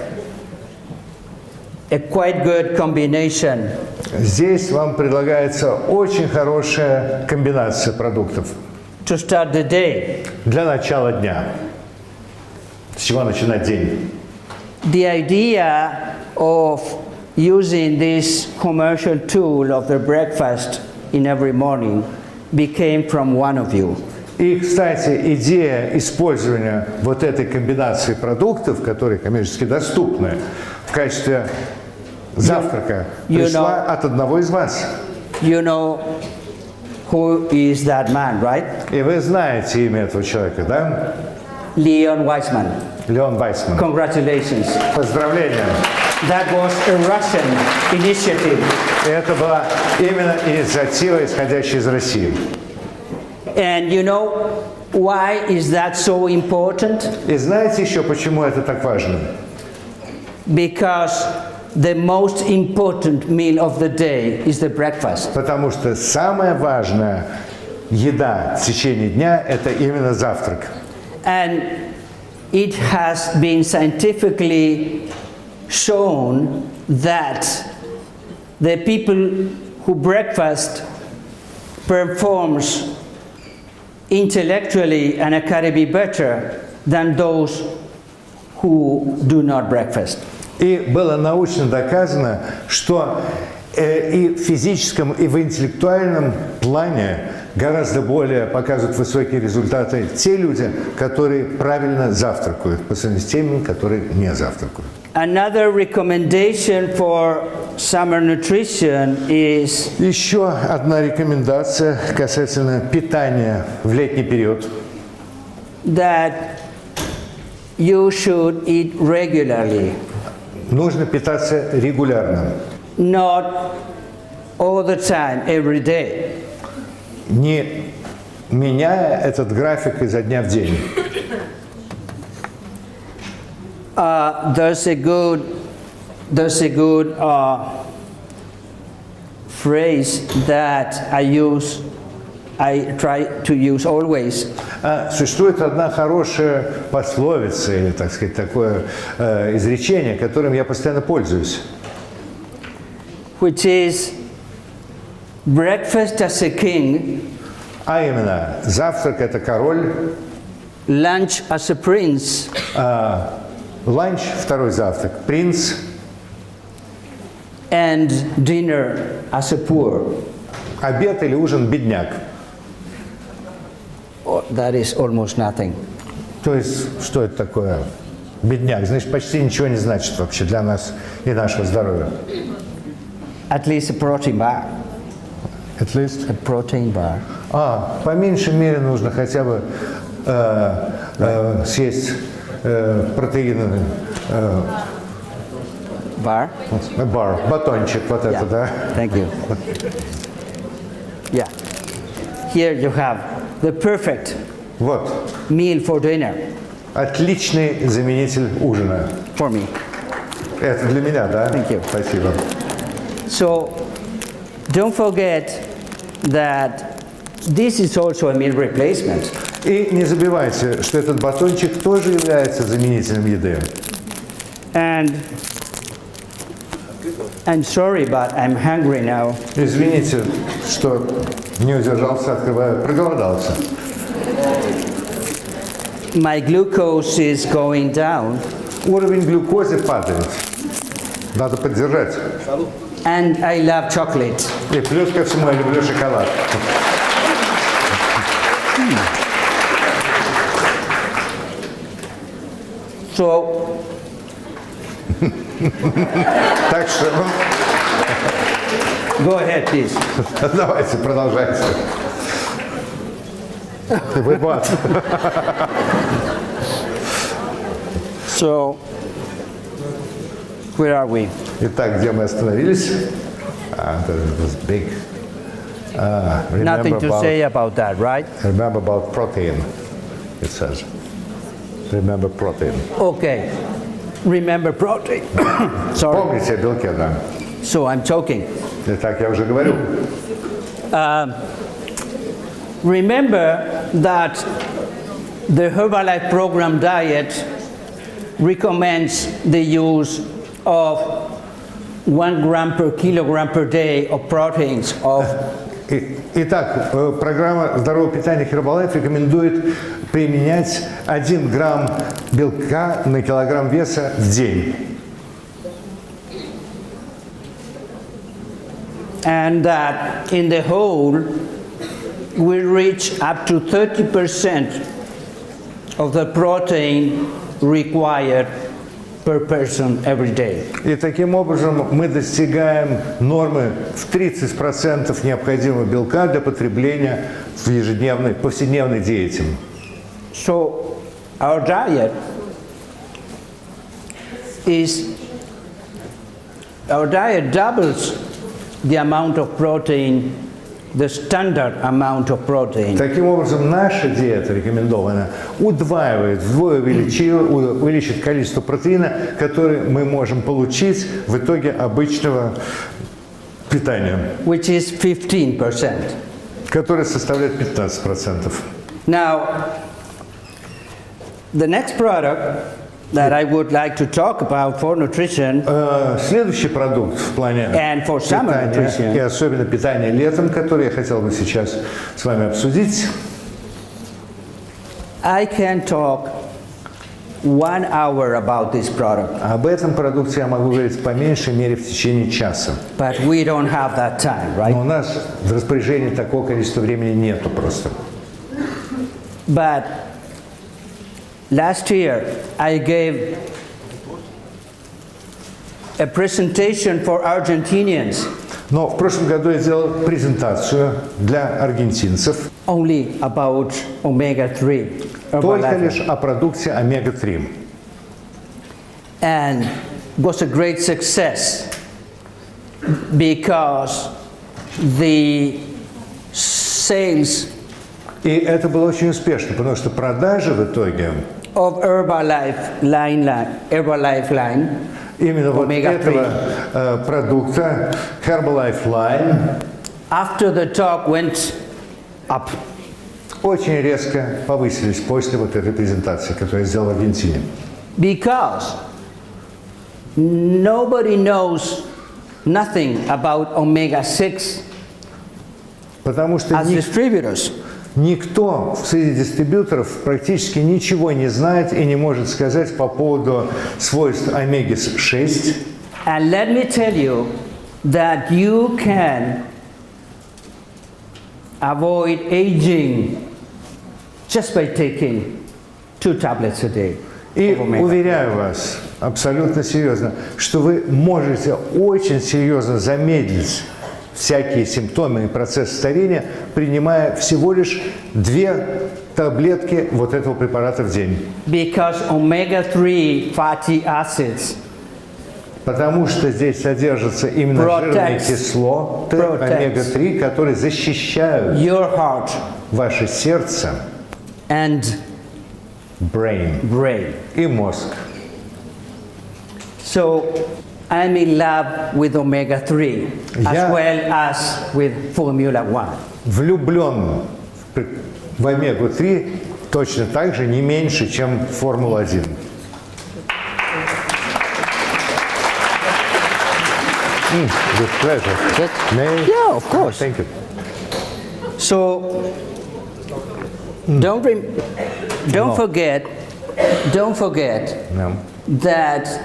a quite good combination Здесь вам предлагается очень хорошая комбинация продуктов to start the day. для начала дня. С чего начинать день? The idea of using this commercial tool of the breakfast in every morning became from one of you. И, кстати, идея использования вот этой комбинации продуктов, которые коммерчески доступны, в качестве завтрака пришла от одного из вас. You know who is that man, right? И вы знаете имя этого человека, да? Leon Weissman. Леон Вайсман. Congratulations. Поздравления. That was a Russian initiative. И это была именно инициатива, исходящая из России. And you know why is that so important? И знаете еще, почему это так важно? Because the most important meal of the day is the breakfast. Потому что самая важная еда в течение дня – это именно завтрак. And it has been scientifically shown that the people who breakfast performs intellectually and academically better than those who do not breakfast. И было научно доказано, что и в физическом, и в интеллектуальном плане гораздо более показывают высокие результаты те люди, которые правильно завтракают, по сравнению с теми, которые не завтракают. Another recommendation for summer nutrition is Еще одна рекомендация касательно питания в летний период. that you should eat regularly, Нужно питаться регулярно, not all the time, every day. не меняя этот график изо дня в день. There's a good phrase that I try to use always. Существует одна хорошая пословица, или, так сказать, такое изречение, которым я постоянно пользуюсь. Which is breakfast as a king, А именно, завтрак – это король, lunch as a prince, ланч – второй завтрак, принц, and dinner as a poor. обед или ужин – бедняк. Oh, that is almost nothing. То есть, что это такое? Бедняк, значит, почти ничего не значит вообще для нас и нашего здоровья. At least a protein bar. At least. A protein bar. По меньшей мере нужно хотя бы съесть протеины. Bar? Батончик, вот Yeah. это, да? Thank you. Yeah. Here you have the perfect Вот. meal for dinner Отличный заменитель ужина. for me. Это для меня, да? Thank you. Спасибо. So don't forget that this is also a meal replacement. И не забывайте, что этот батончик тоже является заменителем еды. And I'm sorry, but I'm hungry now. Извините, что не удержался, открываю, проголодался. My glucose is going down, Уровень глюкозы падает. Надо поддержать. and I love chocolate. И плюс ко всему я люблю шоколад. So Так что, go ahead, please. давайте, продолжайте. Вы бац. So where are we? Итак, где мы остановились? That was big. Nothing to say about that, right? Remember about protein, it says. Remember protein. Okay. Remember protein. Sorry. Помните о белке, да. So I'm talking. Итак, я уже говорю. Remember that the Herbalife program diet recommends the use of 1 gram per kilogram per day of proteins of Итак, программа здорового питания Herbalife рекомендует применять 1 грамм белка на килограмм веса в день. and that in the whole we reach up to 30% of the protein required per person every day. И таким образом мы достигаем нормы в 30% необходимого белка для потребления в ежедневной, повседневной диете. So our diet doubles the amount of protein, the standard amount of protein. Таким образом, наша диета рекомендована удваивает, вдвое увеличит количество протеина, который мы можем получить в итоге обычного питания, Which is 15%. которое составляет 15%. Now, the next product that I would like to talk about for nutrition Следующий продукт в плане and for summer питания, nutrition и особенно питания летом, который я хотел бы сейчас с вами обсудить, I can talk 1 hour about this product, об этом продукте я могу говорить по меньшей мере в течение часа. but we don't have that time, Но right? у нас в распоряжении такого количества времени нету просто. But last year I gave a presentation for Argentinians Но в прошлом году я делал презентацию для аргентинцев only about omega-3. только лишь о продукте омега-3. And was a great success because the sales И это было очень успешно, потому что продажи в итоге of Herbalife line именно вот Omega-3. этого продукта Herbalife Line after the talk went up. очень резко повысились после вот этой презентации, которую я сделал в Аргентине. Because nobody knows nothing about omega-6 Потому что as distributors. никто среди дистрибьюторов практически ничего не знает и не может сказать по поводу свойств омеги-6. And let me tell you that you can avoid aging just by taking 2 tablets a day. И of omega. уверяю вас, абсолютно серьезно, что вы можете очень серьезно замедлить всякие симптомы и процесс старения, принимая всего лишь 2 таблетки вот этого препарата в день. Because omega-3 fatty acids Потому что здесь содержатся именно жирные кислоты омега-3, которые защищают your heart ваше сердце and brain. И мозг. So I'm in love with omega-3 as well as with Formula 1. Влюблен в омегу-3 точно так же, не меньше, чем в Формулу-1. With pleasure. Yeah, of course. Thank you. So don't forget No. that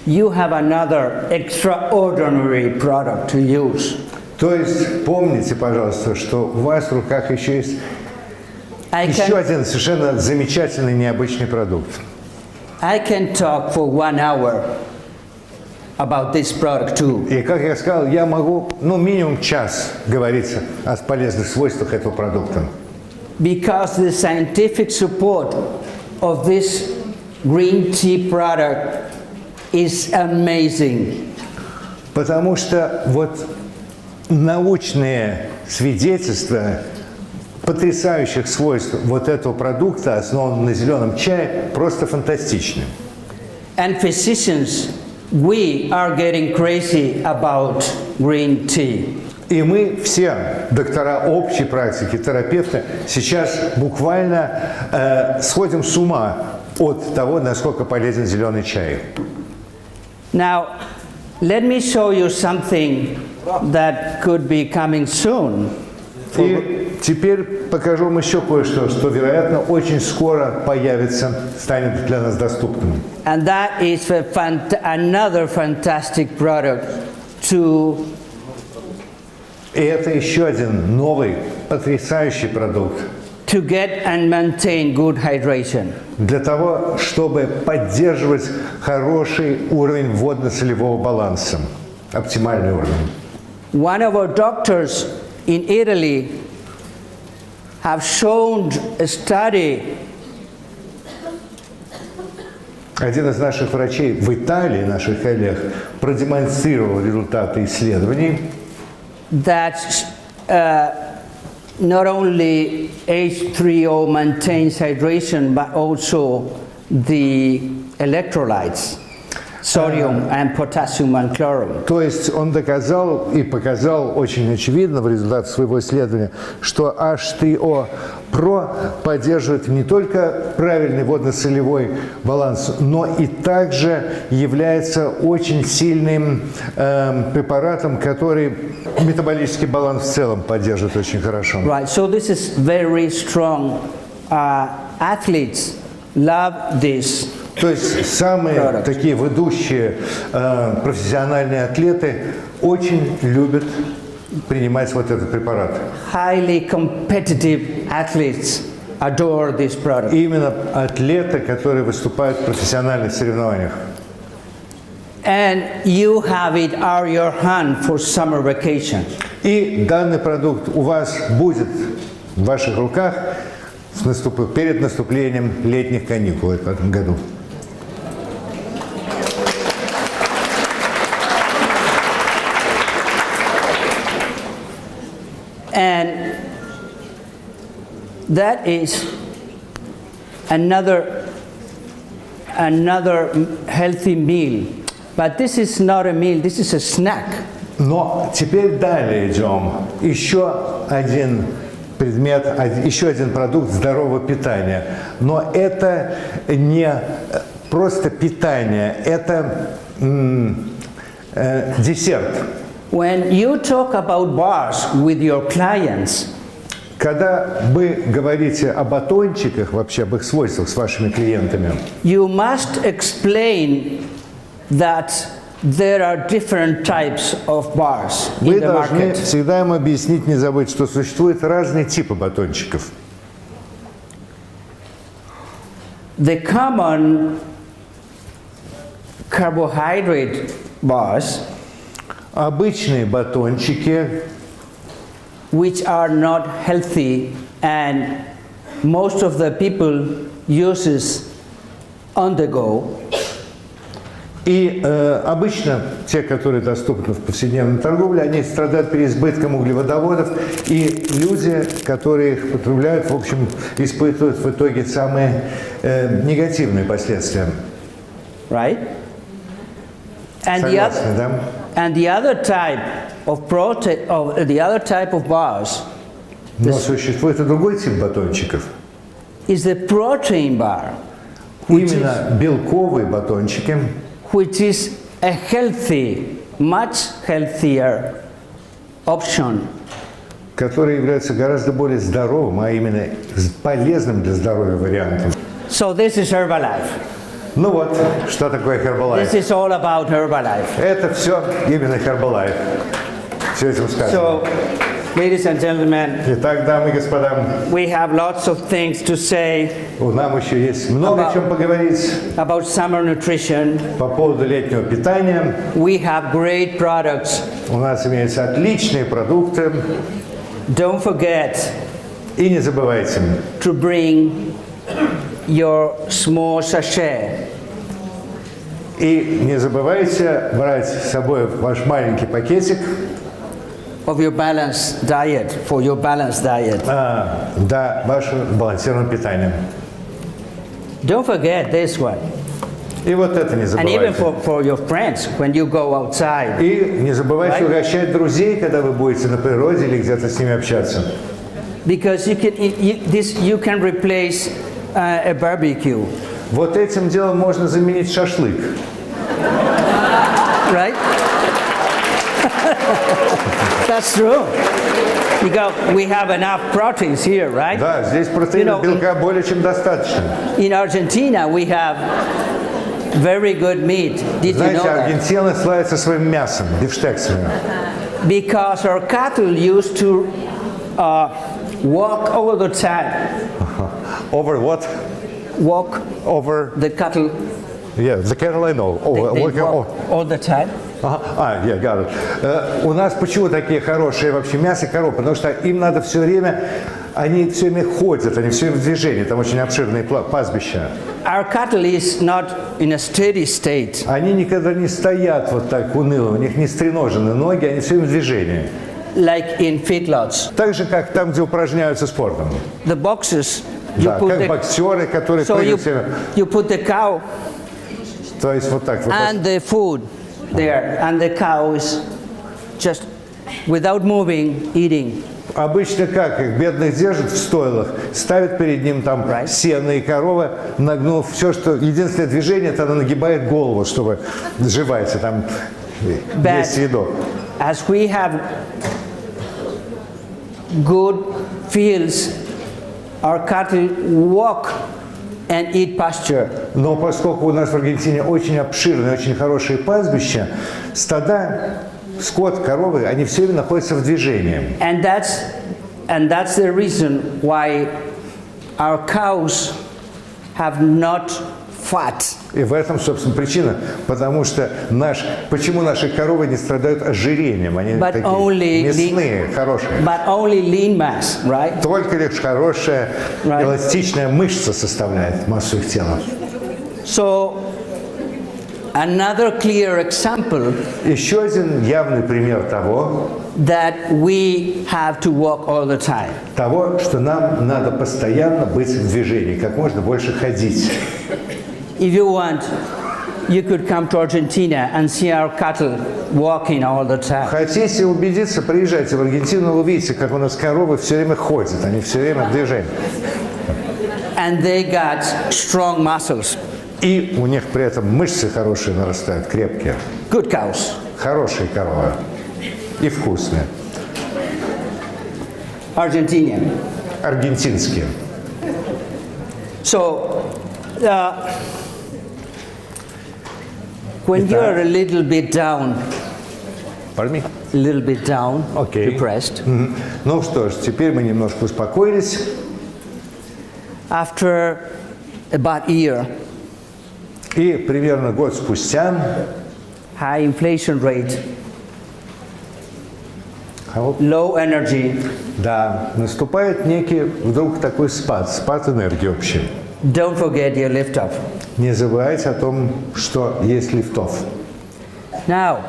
you have another extraordinary product to use. То есть помните, пожалуйста, что у вас в руках еще есть еще один совершенно замечательный, необычный продукт. I can talk for 1 hour about this product too. И, как я сказал, я могу, минимум час говорить о полезных свойствах этого продукта. Because the scientific support of this green tea product is amazing. Потому что вот научные свидетельства потрясающих свойств вот этого продукта, основанного на зеленом чае, просто фантастичны. And physicians, we are getting crazy about green tea. И мы все, доктора общей практики, терапевты, сейчас буквально сходим с ума от того, насколько полезен зеленый чай. Now, let me show you something that could be coming soon. И теперь покажу вам еще кое-что, что, вероятно, очень скоро появится, станет для нас доступным. And that is another fantastic product to И это еще один новый, потрясающий продукт to get and maintain good hydration. для того, чтобы поддерживать хороший уровень водно-солевого баланса, оптимальный уровень. One of our doctors in Italy have shown a study Один из наших врачей в Италии, наших коллег, продемонстрировал результаты исследований, that not only H3O maintains hydration, but also the electrolytes, sodium and potassium and chlorine. То есть он доказал и показал очень очевидно в результате своего исследования, что H3O Pro поддерживает не только правильный водно-солевой баланс, но и также является очень сильным препаратом, который метаболический баланс в целом поддерживает очень хорошо. Right, so this is very strong. Athletes love this. То есть самые такие ведущие профессиональные атлеты очень любят принимать вот этот препарат. Highly competitive athletes adore this product. Именно атлеты, которые выступают в профессиональных соревнованиях. And you have it on your hand for summer vacation. И данный продукт у вас будет в ваших руках перед наступлением летних каникул в этом году. And that is another healthy meal. But this is not a meal, this is a snack. Но теперь далее идем. Еще один предмет, еще один продукт здорового питания. Но это не просто питание, это десерт. When you talk about bars with your clients, когда вы говорите о батончиках, вообще об их свойствах с вашими клиентами, you must explain that there are different types of bars in вы the должны market. всегда им объяснить, не забыть, что существуют разные типы батончиков. The common carbohydrate bars Обычные батончики, which are not healthy, and most of the people uses on the go. и обычно те, которые доступны в повседневной торговле, они страдают переизбытком углеводородов, и люди, которые их потребляют, в общем, испытывают в итоге самые негативные последствия. Right? And Согласны, да? And the other type of the other type of bars Но существует и другой тип батончиков. is the protein bar, Именно белковые батончики, which is a healthy, much healthier option. которые являются гораздо более здоровым, а именно полезным для здоровья вариантом. So this is Herbalife. Ну вот, что такое This Herbalife? is all about Herbalife. Это все именно Herbalife. Все этим сказано. So, ladies and gentlemen, Итак, дамы и господа, we have lots of things to say нам еще есть много о чем поговорить about summer nutrition. по поводу летнего питания. We have great products. У нас имеются отличные продукты. Don't forget И не забывайте, to bring your small sachet. и не забывайте брать с собой ваш маленький пакетик Of your balanced diet, for your balanced diet. для вашего сбалансированного питания. Don't forget this one. И вот это не And even забывайте. for your friends, when you go outside. И не забывайте Right. угощать друзей, когда вы будете на природе или где-то с ними общаться. Because you can replace a barbecue, Вот этим делом можно заменить шашлык. right? That's true. Because we have enough proteins here, right? Да, здесь протеина, белка более чем достаточно. In Argentina, we have very good meat. Did you know Знаете, that? Аргентина славится своим мясом, бифштексами. Because our cattle used to walk all the time. Over what? Walk Over, the cattle. yeah, the cattle I know. They Over, walk all the time. yeah, got it. У нас почему такие хорошие вообще мясо коров? Потому что им надо все время, они все время ходят, они все время в движении, там очень обширные пастбища. Our cattle is not in a steady state. Они никогда не стоят вот так уныло, у них не стреножены ноги, они все время в движении. Like in feedlots. Так же, как там, где упражняются спортом. The boxes, you Да, put как the, боксеры, которые so прыгают все время. you put the cow То есть вот так. and the food there, and the cow is just without moving, eating. Обычно как их бедных держат в стойлах, ставят перед ним там сено и корова, нагнув все, что единственное движение, это она нагибает голову, чтобы жевать, там есть еду. As we have good fields, our cattle walk and eat pasture. Но поскольку у нас в Аргентине очень обширные, очень хорошие пастбища, стада, скот, коровы, они все время находятся в движении. And that's the reason why our cows have not fat. И в этом, собственно, причина, потому что почему наши коровы не страдают ожирением, они такие мясные, хорошие. But only lean mass, right? Только лишь хорошая эластичная мышца составляет массу их тела. So, another clear example Еще один явный пример того, that we have to walk all the time. того, что нам надо постоянно быть в движении, как можно больше ходить. If you want, you could come to Argentina and see our cattle walking all the time. Хотите убедиться, приезжайте в Аргентину, вы увидите, как у нас коровы все время ходят, они все время в движении. And they got strong muscles. И у них при этом мышцы хорошие нарастают, крепкие. Good cows. Хорошие коровы. И вкусные. Argentinian. Аргентинские. So, when you are a little bit down, Pardon me? a little bit down, Okay. depressed, Ну что ж, теперь мы немножко успокоились. after about a year, И примерно год спустя high inflation rate, low energy. Да, наступает некий вдруг такой спад энергии общий. Don't forget your lift-off. Не забывайте о том, что есть лифтов. Now,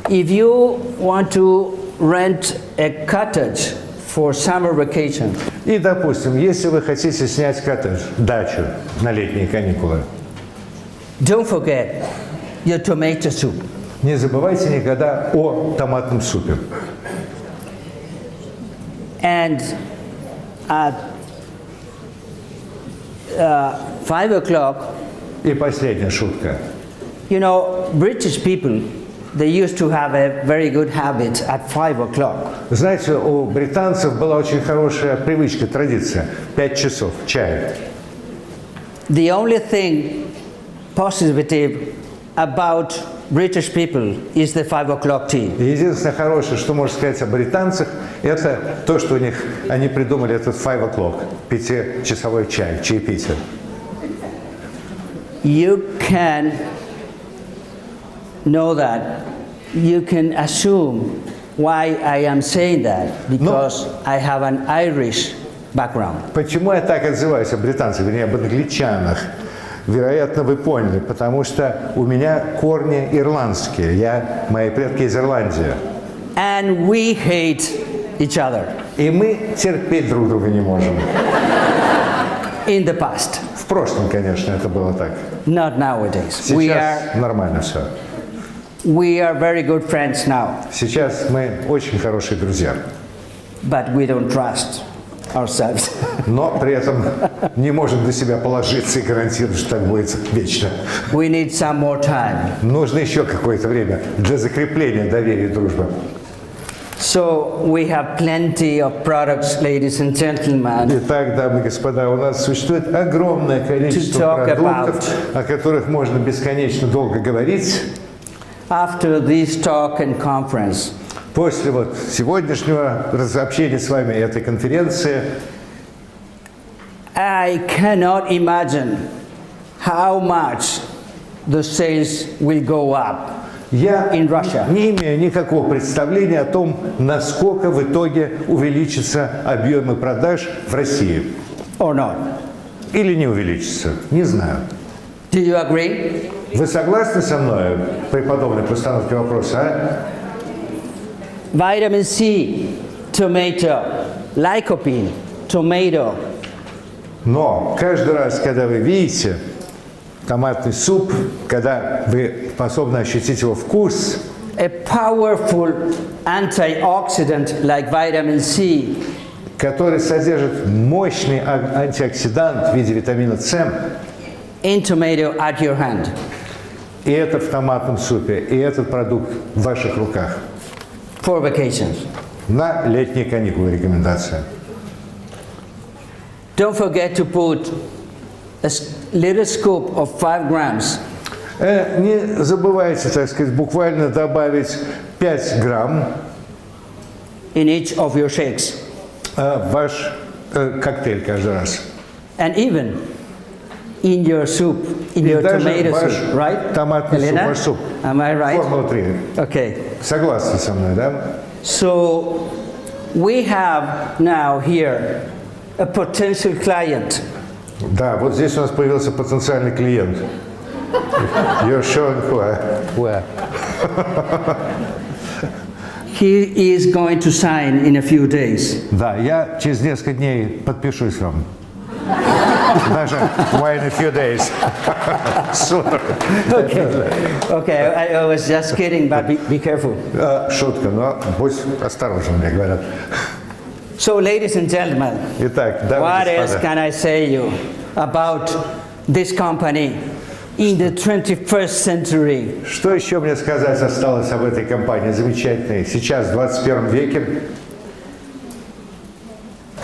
if you want to rent a cottage for summer vacation, И, допустим, если вы хотите снять коттедж, дачу на летние каникулы, don't forget your tomato soup. не забывайте никогда о томатном супе. And at 5 o'clock, И последняя шутка. you know, British people, they used to have a very good habit at 5 o'clock. Знаете, у британцев была очень хорошая привычка, традиция. 5 часов, чай. The only thing positive about British people is the 5 o'clock tea. Единственное хорошее, что можно сказать о британцах, это то, что у них, они придумали этот 5 o'clock, 5-часовой чай, чаепитие. You can know that. You can assume why I am saying that, because I have an Irish background. Почему я так отзываюсь о британцах, вернее, об англичанах? Вероятно, вы поняли, потому что у меня корни ирландские, мои предки из Ирландии. And we hate each other И мы терпеть друг друга не можем. in the past, В прошлом, конечно, это было так. not nowadays. Сейчас нормально все. We are very good friends now, Сейчас мы очень хорошие друзья. but we don't trust ourselves. Но при этом не можем на себя положиться и гарантировать, что так будет вечно. We need some more time. Нужно еще какое-то время для закрепления доверия и дружбы. So we have plenty of products, ladies and gentlemen, Итак, дамы и господа, у нас существует огромное количество To talk продуктов, о которых можно бесконечно долго говорить. after this talk and conference. После вот сегодняшнего общения с вами этой конференции I cannot imagine how much the sales will go up я in Russia. не имею никакого представления о том, насколько в итоге увеличатся объемы продаж в России. Or not. Или не увеличится. Не знаю. Do you agree? Вы согласны со мной при подобной постановке вопроса, а? Vitamin C, tomato, lycopene, tomato. Но каждый раз, когда вы видите томатный суп, когда вы способны ощутить его вкус, A powerful antioxidant like vitamin C который содержит мощный антиоксидант в виде витамина С, in tomato at your hand. и это в томатном супе, и этот продукт в ваших руках. For vacations. На летние каникулы рекомендация. Don't forget to put a little scoop of 5 grams Не забывайте, так сказать, буквально добавить 5 грамм in each of your shakes. в ваш коктейль каждый раз. And even in your soup, in И your даже tomato ваш soup, right? томатный суп, Elena? ваш суп. Am I right? Формула 3. Okay. Согласны со мной, да? So we have now here a potential client. Да, вот здесь у нас появился потенциальный клиент. You're showing where? He is going to sign in a few days. Да, я через несколько дней подпишусь вам. Даже why in a few days. Okay, I was just kidding, but be careful. Шутка, но будь осторожен, мне говорят. So, ladies and gentlemen, Итак, дамы what и else господа, can I say you about this company in the 21st century? что еще мне сказать осталось об этой компании замечательной сейчас, в 21 веке?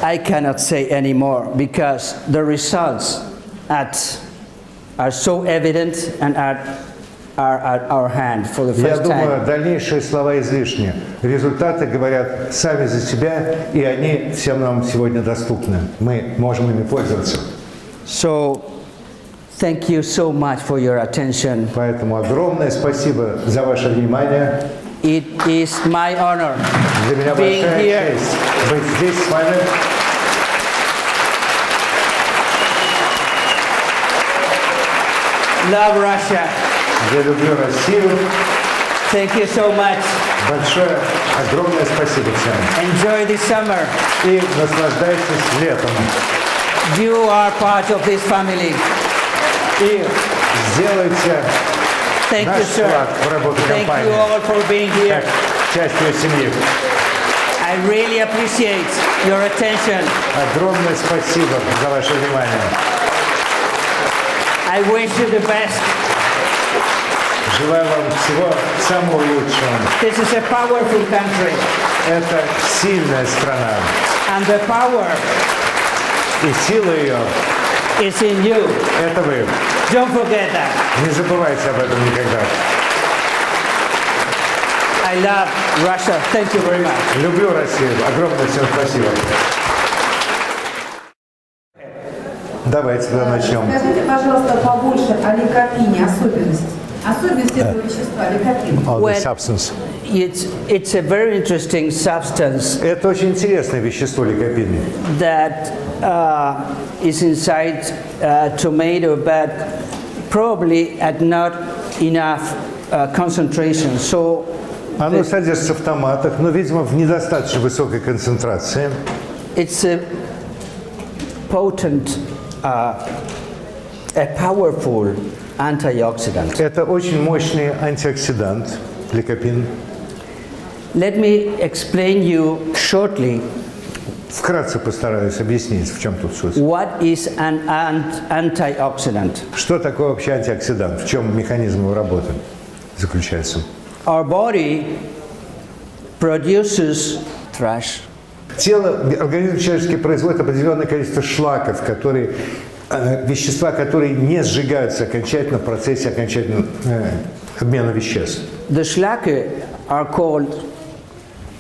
I cannot say anymore because the results are so evident and are at our hand for the Я first думаю, time. дальнейшие слова излишни. Результаты говорят сами за себя, и они всем нам сегодня доступны. Мы можем ими пользоваться. So, thank you so much for your attention. Поэтому огромное спасибо за ваше внимание. it is my honor Для меня being большая here. честь быть здесь с вами. Love Russia. Я люблю Россию. Thank you so much. Большое, огромное спасибо всем. Enjoy the summer. И наслаждайтесь летом. You are part of this family. И сделайте Thank you, наш sir. вклад в работу Thank компании you all for being here. как часть ее семьи. I really appreciate your attention. Огромное спасибо за ваше внимание. I wish you the best. Желаю вам всего самого лучшего. This is a powerful country, Это сильная страна. and the power И сила ее is in you. – это вы. Don't forget that. Не забывайте об этом никогда. I love Russia. Thank you very much. Люблю Россию. Огромное всем спасибо. Давайте тогда начнем. Скажите, пожалуйста, побольше о ликопине, особенности этого вещества, ликопин. The substance. It's a very interesting substance Это очень интересное вещество ликопин. that is inside tomato, but probably at not enough concentration. So Оно содержится в томатах, но, видимо, в недостаточно высокой концентрации. it's a potent, a powerful antioxidant. Это очень мощный антиоксидант, ликопин. Let me explain you shortly Вкратце постараюсь объяснить, в чем тут суть. what is an antioxidant. Что такое вообще антиоксидант? В чем механизм его работы заключается? Our body produces trash. Организм человеческий производит определенное количество шлаков, вещества, которые не сжигаются окончательно в процессе обмена веществ. The schlacke are called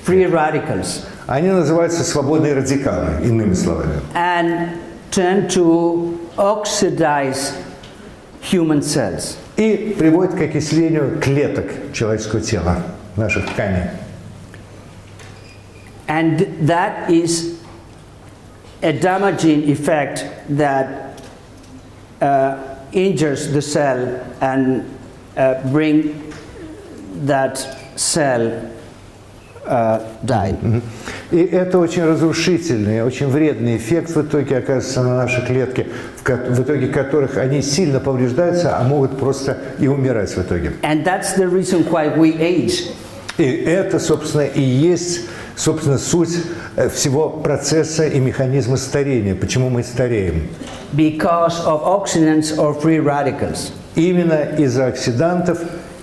free radicals Они называются свободные радикалы, иными словами. and tend to oxidize human cells. И приводят к окислению клеток человеческого тела, наших тканей. And that is a damaging effect that injures the cell and bring that cell die. И это очень разрушительный, очень вредный эффект в итоге оказывается на наши клетки, в итоге которых они сильно повреждаются, а могут просто и умирать в итоге. And that's the reason why we age. И это, собственно, и есть, собственно, суть всего процесса и механизма старения. Почему мы стареем? Because of oxidants or free radicals. Именно из-за оксидантов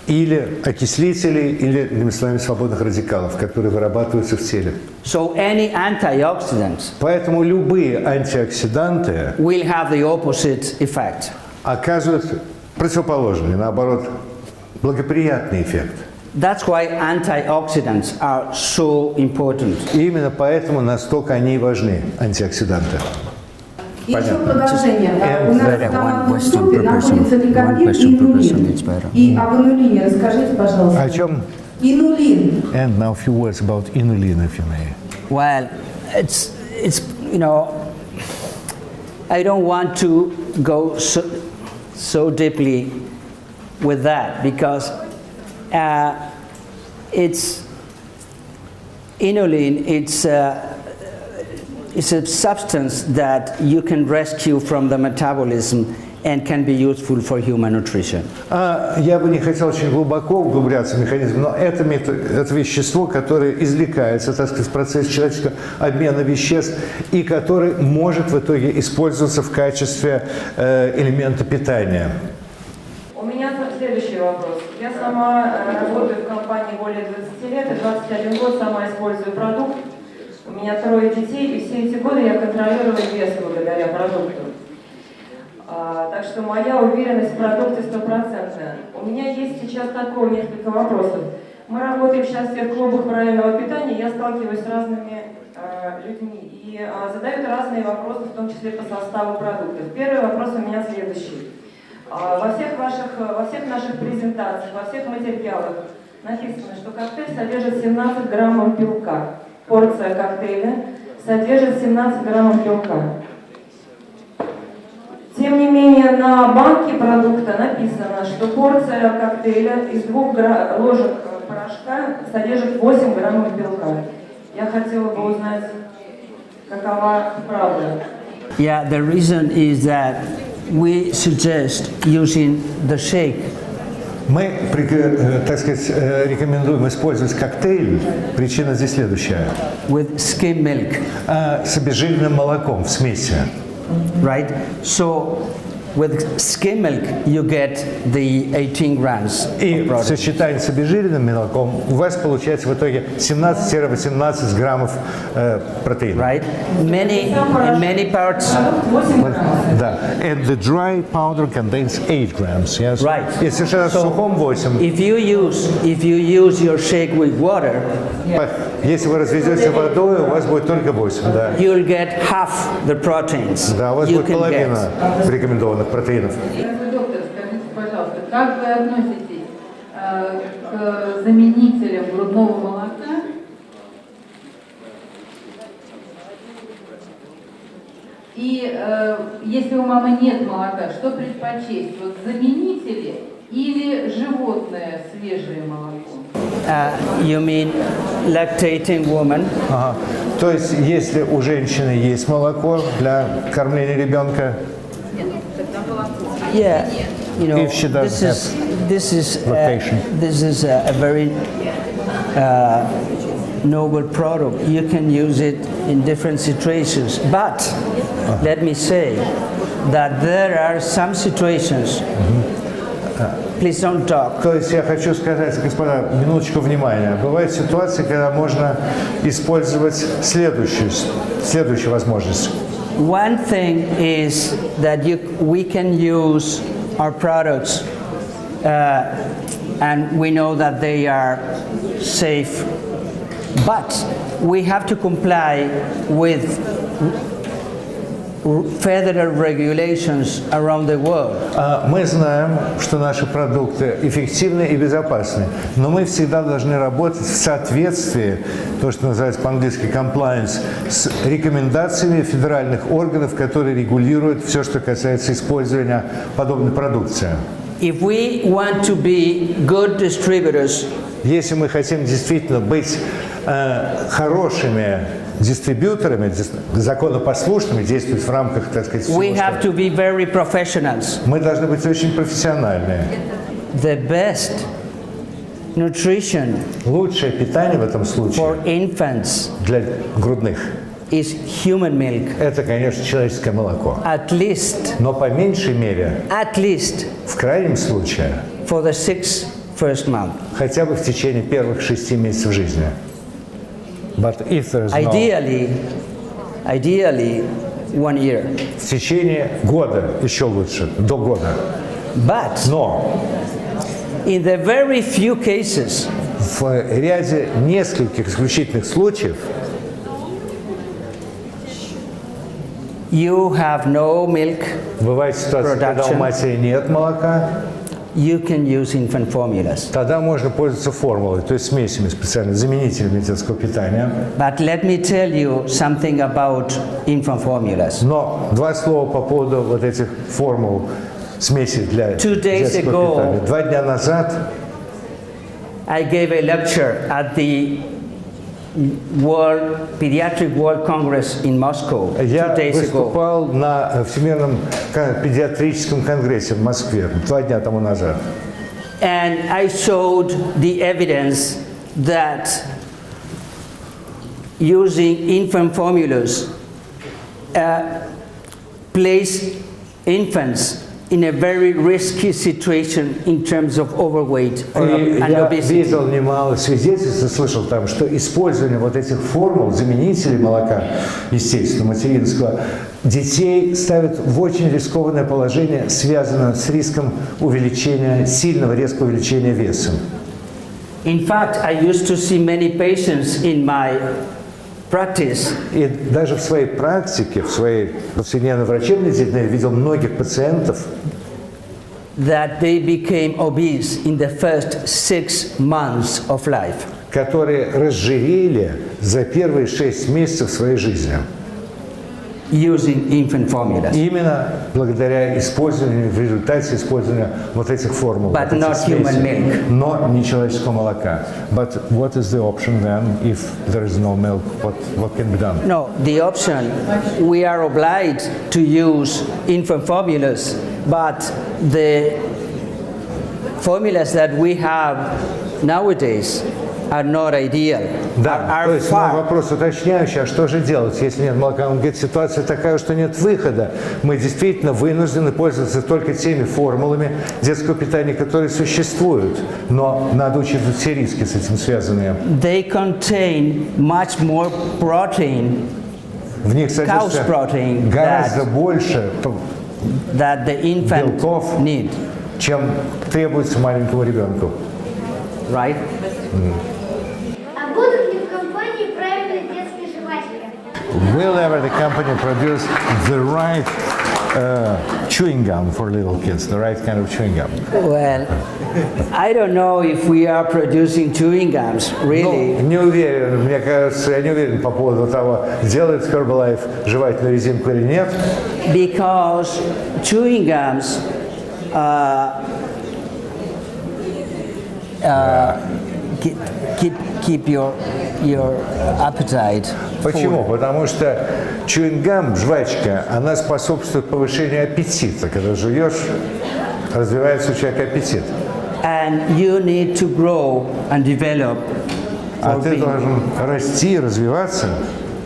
или окислителей, или, иными словами, свободных радикалов, которые вырабатываются в теле. So any antioxidants Поэтому любые антиоксиданты will have the opposite effect. оказывают противоположный, наоборот, благоприятный эффект. That's why antioxidants are so important. И именно поэтому настолько они и важны, антиоксиданты. И еще Понятно. продолжение. У нас Better, в one томатном question супе per находится person. One ликопин и question per person, it's инулин. better. И об инулине расскажите, пожалуйста. О чем? Инулин. And now a few words about inulin, if you may. Well, it's I don't want to go so deeply with that because it's inulin. It's a substance that you can rescue from the metabolism and can be useful for human nutrition. Я бы не хотел очень глубоко углубляться в механизм, но это вещество, которое извлекается, так сказать, в процессе человеческого обмена веществ и которое может в итоге использоваться в качестве элемента питания. У меня следующий вопрос. Я сама работаю в компании более 20 лет, и 21 год сама использую продукт. У меня 3 детей, и все эти годы я контролирую вес благодаря продукту. Так что моя уверенность в продукте стопроцентная. У меня есть сейчас такое несколько вопросов. Мы работаем сейчас в всех клубах правильного питания, я сталкиваюсь с разными людьми и задают разные вопросы, в том числе по составу продуктов. Первый вопрос у меня следующий. Во всех наших презентациях, во всех материалах написано, что коктейль содержит 17 граммов белка. Порция коктейля содержит 17 граммов белка. Тем не менее, на банке продукта написано, что порция коктейля из 2 ложек порошка содержит 8 граммов белка. Я хотела бы узнать, какова правда. Yeah, the reason is that we suggest using the shake. Мы, так сказать, рекомендуем использовать коктейль. Причина здесь следующая. With skim milk. С обезжиренным молоком в смеси. Right? So with skim milk you get the 18 grams. И в сочетании с обезжиренным молоком у вас получается в итоге 17-18 граммов протеина. Right? In many parts. Да. And the dry powder contains 8 grams. Yes? Right. И совершенно сухом 8. If you use your shake with water, если вы разведете водой, у вас будет только 8. Да. You'll get half the proteins. Да, у вас будет половина рекомендованных протеинов. Доктор, скажите, пожалуйста, как вы относитесь к заменителям грудного молока? И если у мамы нет молока, что предпочесть? Вот заменители или животное свежее молоко? You mean lactating woman? Ага. То есть, если у женщины есть молоко для кормления ребенка, Yeah, you know, if she doesn't this is a very noble product. You can use it in different situations, but let me say that there are some situations. Please don't talk. То есть я хочу сказать, господа, минуточку внимания. Бывают ситуации, когда можно использовать следующую возможность. One thing is that we can use our products and we know that they are safe, but we have to comply with federal regulations around the world. Мы знаем, что наши продукты эффективны и безопасны, но мы всегда должны работать в соответствии, то, что называется по-английски compliance, с рекомендациями федеральных органов, которые регулируют все, что касается использования подобной продукции. If we want to be good distributors, если мы хотим действительно быть хорошими дистрибьюторами, законопослушными, действовать в рамках, так сказать, всего, we have to be very professionals. мы должны быть очень профессиональные. The best nutrition Лучшее питание в этом случае for infants для грудных is human milk. это, конечно, человеческое молоко. At least, Но по меньшей мере, в крайнем случае, for the 6 first month. хотя бы в течение первых 6 месяцев жизни. But if there is Ideally 1 year. в течение года, еще лучше, до года. But Но in the very few cases, в ряде нескольких исключительных случаев you have no milk бывает ситуация, когда у матери нет молока, you can use infant formulas. тогда можно пользоваться формулой, то есть смесями специально, заменителями детского питания. But let me tell you something about infant formulas. Но два слова по поводу вот этих формул смесей для 2 days детского питания. ago, 2 дня назад I gave a lecture at the Pediatric World Congress in Moscow 2 я days ago. выступал на Всемирном педиатрическом конгрессе в Москве 2 дня тому назад. And I showed the evidence that using infant formulas place infants in a very risky situation in terms of overweight and Я obesity. видел немало свидетельств, слышал там, что использование вот этих формул, заменителей молока, естественно, материнского, детей ставит в очень рискованное положение, связанное с риском увеличения, сильного резкого увеличения веса. In fact, I used to see many patients in my practice. И даже в своей практике, в своей повседневной врачебной деятельности я видел многих пациентов, that they became obese in the first 6 months of life. Которые разжирели за первые 6 месяцев своей жизни. Using infant formulas. Именно благодаря использованию, в результате использования вот этих формул. But not human milk. Но не человеческого молока. But what is the option then if there is no milk? What can be done? No, the option, we are obliged to use infant formulas, but the formulas that we have nowadays are not ideal. Да, то есть вопрос уточняющий, а что же делать, если нет молока? Он говорит, ситуация такая, что нет выхода. Мы действительно вынуждены пользоваться только теми формулами детского питания, которые существуют. Но надо учитывать все риски с этим связанные. They contain much more protein, В них cow's содержится protein, гораздо больше that the infant белков, need. чем требуется маленькому ребенку. Right? А будут ли в компании правильные детские жвачки? Will ever the company produce the right chewing gum for little kids, the right kind of chewing gum? Well, I don't know if we are producing chewing gums, really. Ну, не уверен, мне кажется, я не уверен по поводу того, делает Herbalife жевательную резинку или нет. Because chewing gums keep your appetite. Почему? Потому что чewing-гам, жвачка, она способствует повышению аппетита. Когда жуешь, развивается у человека аппетит. And you need to grow and develop. А ты должен расти, развиваться.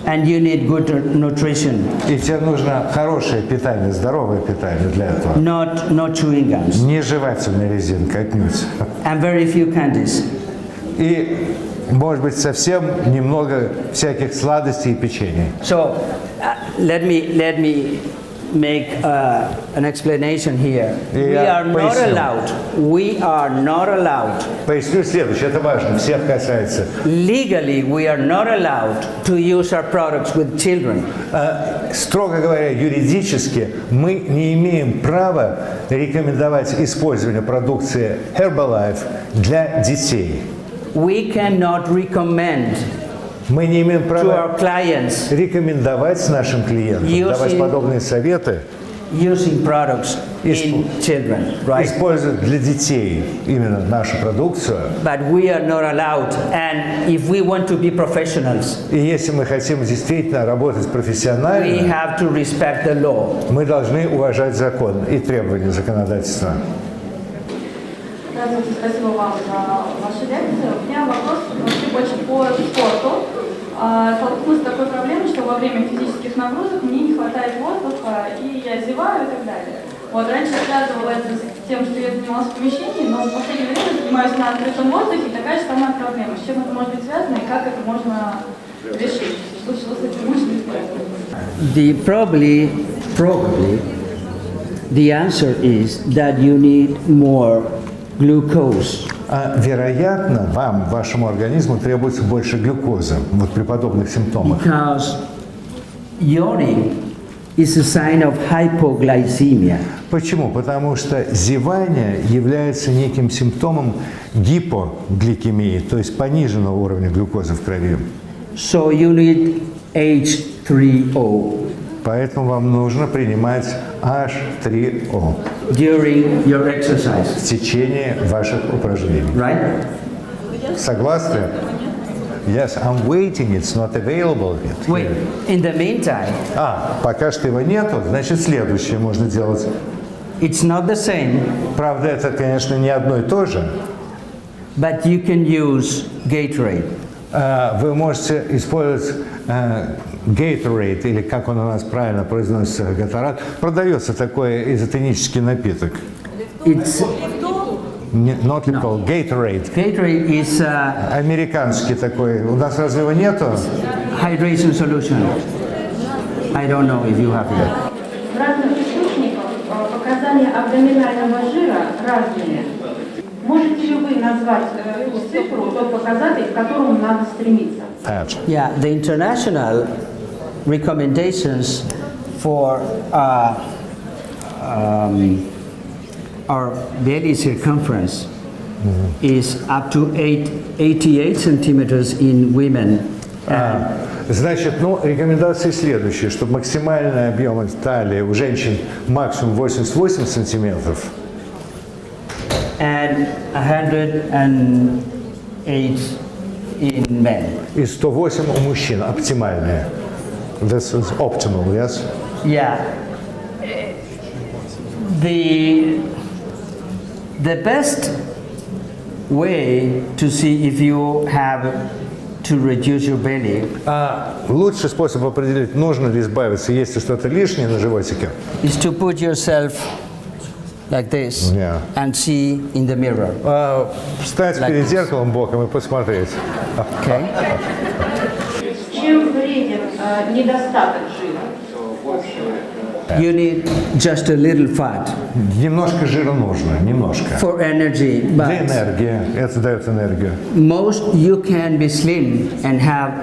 And you need good nutrition. И тебе нужно хорошее питание, здоровое питание для этого. Not chewing gums. Не жевательная резинка, отнюдь. And very few candies. И, может быть, совсем немного всяких сладостей и печенья. So, let me make an explanation here. We are not allowed. Поясню следующее, это важно, всех касается. Legally, we are not allowed to use our products with children. Строго говоря, юридически мы не имеем права рекомендовать использование продукции Herbalife для детей. We cannot recommend Мы не имеем to права our clients рекомендовать нашим клиентам, давать подобные советы, using products in children, right? использовать для детей именно нашу продукцию. But we are not allowed, and if we want to be professionals, И если мы хотим действительно работать we профессионально, have to respect the law. мы должны уважать закон и требования законодательства. Здравствуйте, спасибо вам за вашу лекцию. У меня вопрос вообще больше по спорту. Столкнулась с такой проблемой, что во время физических нагрузок мне не хватает воздуха, и я зеваю и так далее. Вот, раньше я связывала это с тем, что я занималась в помещении, но в последнее время занимаюсь на открытом воздухе, и такая же самая проблема. С чем это может быть связано и как это можно решить? Что с этим можно сделать? Probably, the answer is that you need more glucose. Вероятно, вашему организму требуется больше глюкозы вот при подобных симптомах. Because yawning is a sign of hypoglycemia. Почему? Потому что зевание является неким симптомом гипогликемии, то есть пониженного уровня глюкозы в крови. So you need H3O. Поэтому вам нужно принимать H3O during your exercise. в течение ваших упражнений. Right? Согласны? Yes, I'm waiting, it's not available yet. Wait, in the meantime, пока что его нету, значит следующее можно делать. it's not the same, Правда, это, конечно, не одно и то же. but you can use Gatorade. Вы можете использовать Gatorade, или как он у нас правильно произносится, Гаторад. Продается такой изотонический напиток. It's Not called Gatorade. Gatorade is Американский такой. У нас разве его нету? hydration solution. I don't know if you have it. В разных источниках показания абдоминального жира разные. Можете ли вы назвать ту цифру, тот показатель, к которому надо стремиться? Yeah, the international recommendations for our belly circumference is up to 88 centimeters in women. Значит, ну, рекомендации следующие, чтобы максимальный объем талии у женщин максимум 88 сантиметров. And 108 in men. И 108 у мужчин, оптимальные. This is optimal, yes? Yeah. The best way to see if you have to reduce your belly Лучший способ определить, нужно ли избавиться, есть ли что-то лишнее на животике. is to put yourself like this Yeah. and see in the mirror. Встать Like перед this. зеркалом боком и посмотреть. Okay? Чем вреден недостаток жира? You need just a little fat Немножко жира нужно, немножко. for energy, Для but энергии, это дает энергию. most you can be slim and have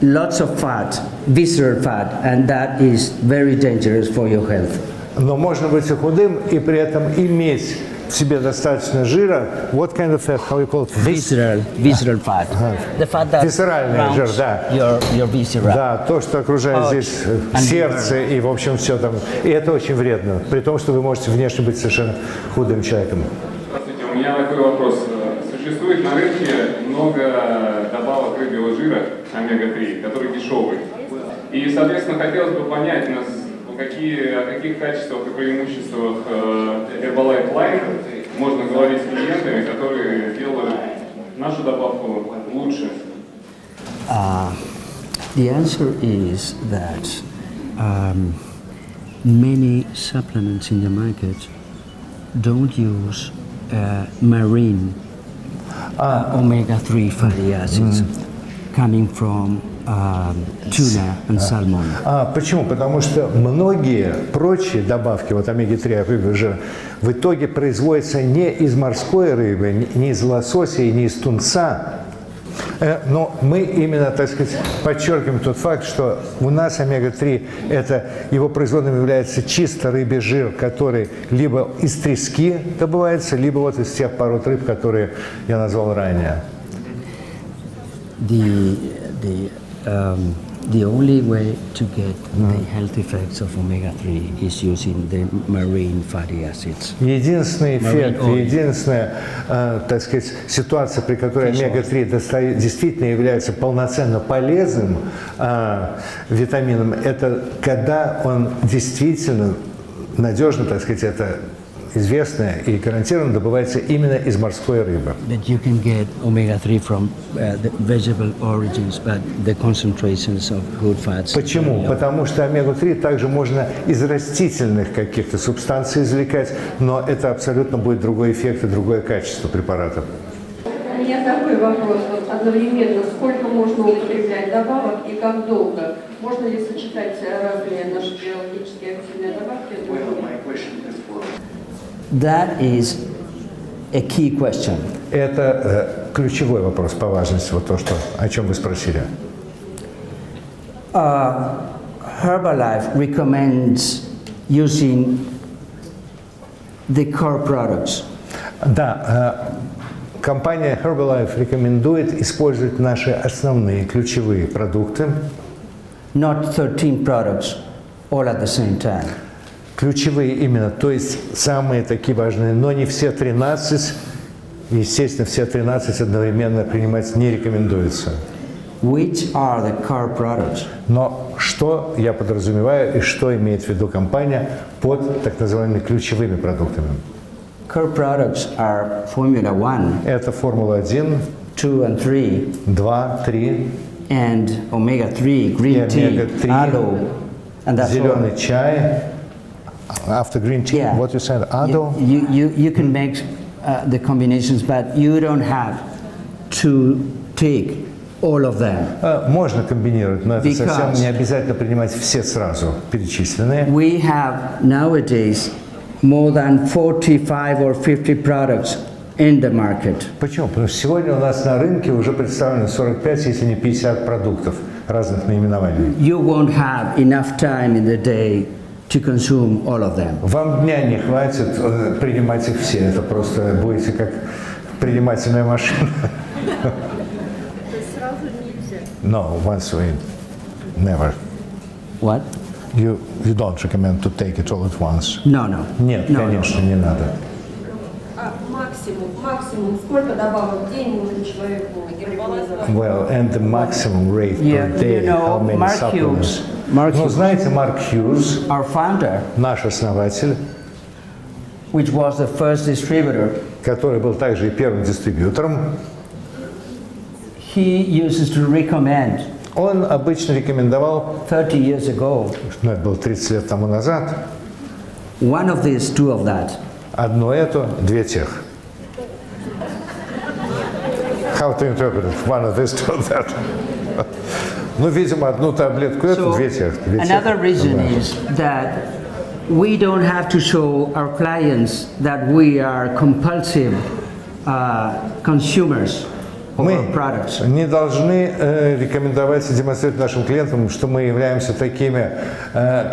lots of fat, visceral fat, and that is very dangerous for your health. Но можно быть и худым, и при этом иметь в себе достаточно жира. What kind of fat? How you call it? Visceral fat. The fat that Висцеральный жир, surrounds да. your viscera. Да, то, что окружает здесь сердце и, в общем, все там. И это очень вредно, при том, что вы можете внешне быть совершенно худым человеком. Здравствуйте, у меня такой вопрос. Существует на рынке много добавок рыбьего жира, омега-3, которые дешевые. И, соответственно, хотелось бы понять, о каких качествах и преимуществах Herbalife Line можно говорить с клиентами, которые делают нашу добавку лучше. The answer is that many supplements in the market don't use marine omega-3 fatty acids coming from tuna and salmon. Почему? Потому что многие прочие добавки, вот омега-3 рыбы жира, в итоге производятся не из морской рыбы, не из лосося и не из тунца. Но мы именно, так сказать, подчеркиваем тот факт, что у нас омега-3, это его производным является чисто рыбий жир, который либо из трески добывается, либо вот из тех пород рыб, которые я назвал ранее. The only way to get the health effects of omega-3 is using the marine fatty acids. Единственный эффект, единственная, так сказать, ситуация, при которой омега-3 действительно является полноценно полезным витамином, это когда он действительно надежно, так сказать, это известное и гарантированно добывается именно из морской рыбы. But you can get omega-3 from the vegetable origins, but the concentrations of good fats. Почему? Потому что омегу-3 также можно из растительных каких-то субстанций извлекать, но это абсолютно будет другой эффект и другое качество препарата. У меня такой вопрос. Вот одновременно, сколько можно употреблять добавок и как долго? Можно ли сочетать разные наши биологически активные добавки? That is a key question. Это ключевой вопрос по важности, вот то, что, о чем вы спросили. Herbalife recommends using the core products. Да, компания Herbalife рекомендует использовать наши основные ключевые продукты. Not 13 products all at the same time. Ключевые именно, то есть самые такие важные, но не все 13. Естественно, все 13 одновременно принимать не рекомендуется. Which are the core products? Но что я подразумеваю и что имеет в виду компания под так называемыми ключевыми продуктами? Core products are Formula 1, Это Формула-1, 2 and 3, 2, 3, and omega-3, green tea, omega-3, aloe, and that's all. зеленый чай. After green tea, Yeah. what you said, aloe? You can make the combinations, but you don't have to take all of them. Можно комбинировать, но это Because совсем не обязательно принимать все сразу перечисленные. We have nowadays more than 45 or 50 products in the market. Почему? Потому что сегодня у нас на рынке уже представлено 45, если не 50 продуктов разных наименований. You won't have enough time in the day to consume all of them. Вам дня не хватит принимать их все. Это просто будете как принимательная машина. No, once we never. What? You don't recommend to take it all at once. No, no. Нет, No, конечно, no. не надо. Максимум, сколько добавок в день нужно человеку? Well, and the maximum rate Yeah, per day, you know, how many Mark supplements? Mark Ну, Hughes, знаете, Марк Хьюз, our founder, наш основатель, which was the first distributor, который был также и первым дистрибьютором, he uses to recommend он обычно рекомендовал, 30 years ago, ну, это было 30 лет тому назад, one of these, two of that. одно это, две тех. How to interpret it? One of this, two of that. Ну, видимо, одну таблетку эту, So, две тех. another reason is that we don't have to show our clients that we are compulsive consumers of Мы our products. не должны рекомендовать и демонстрировать нашим клиентам, что мы являемся такими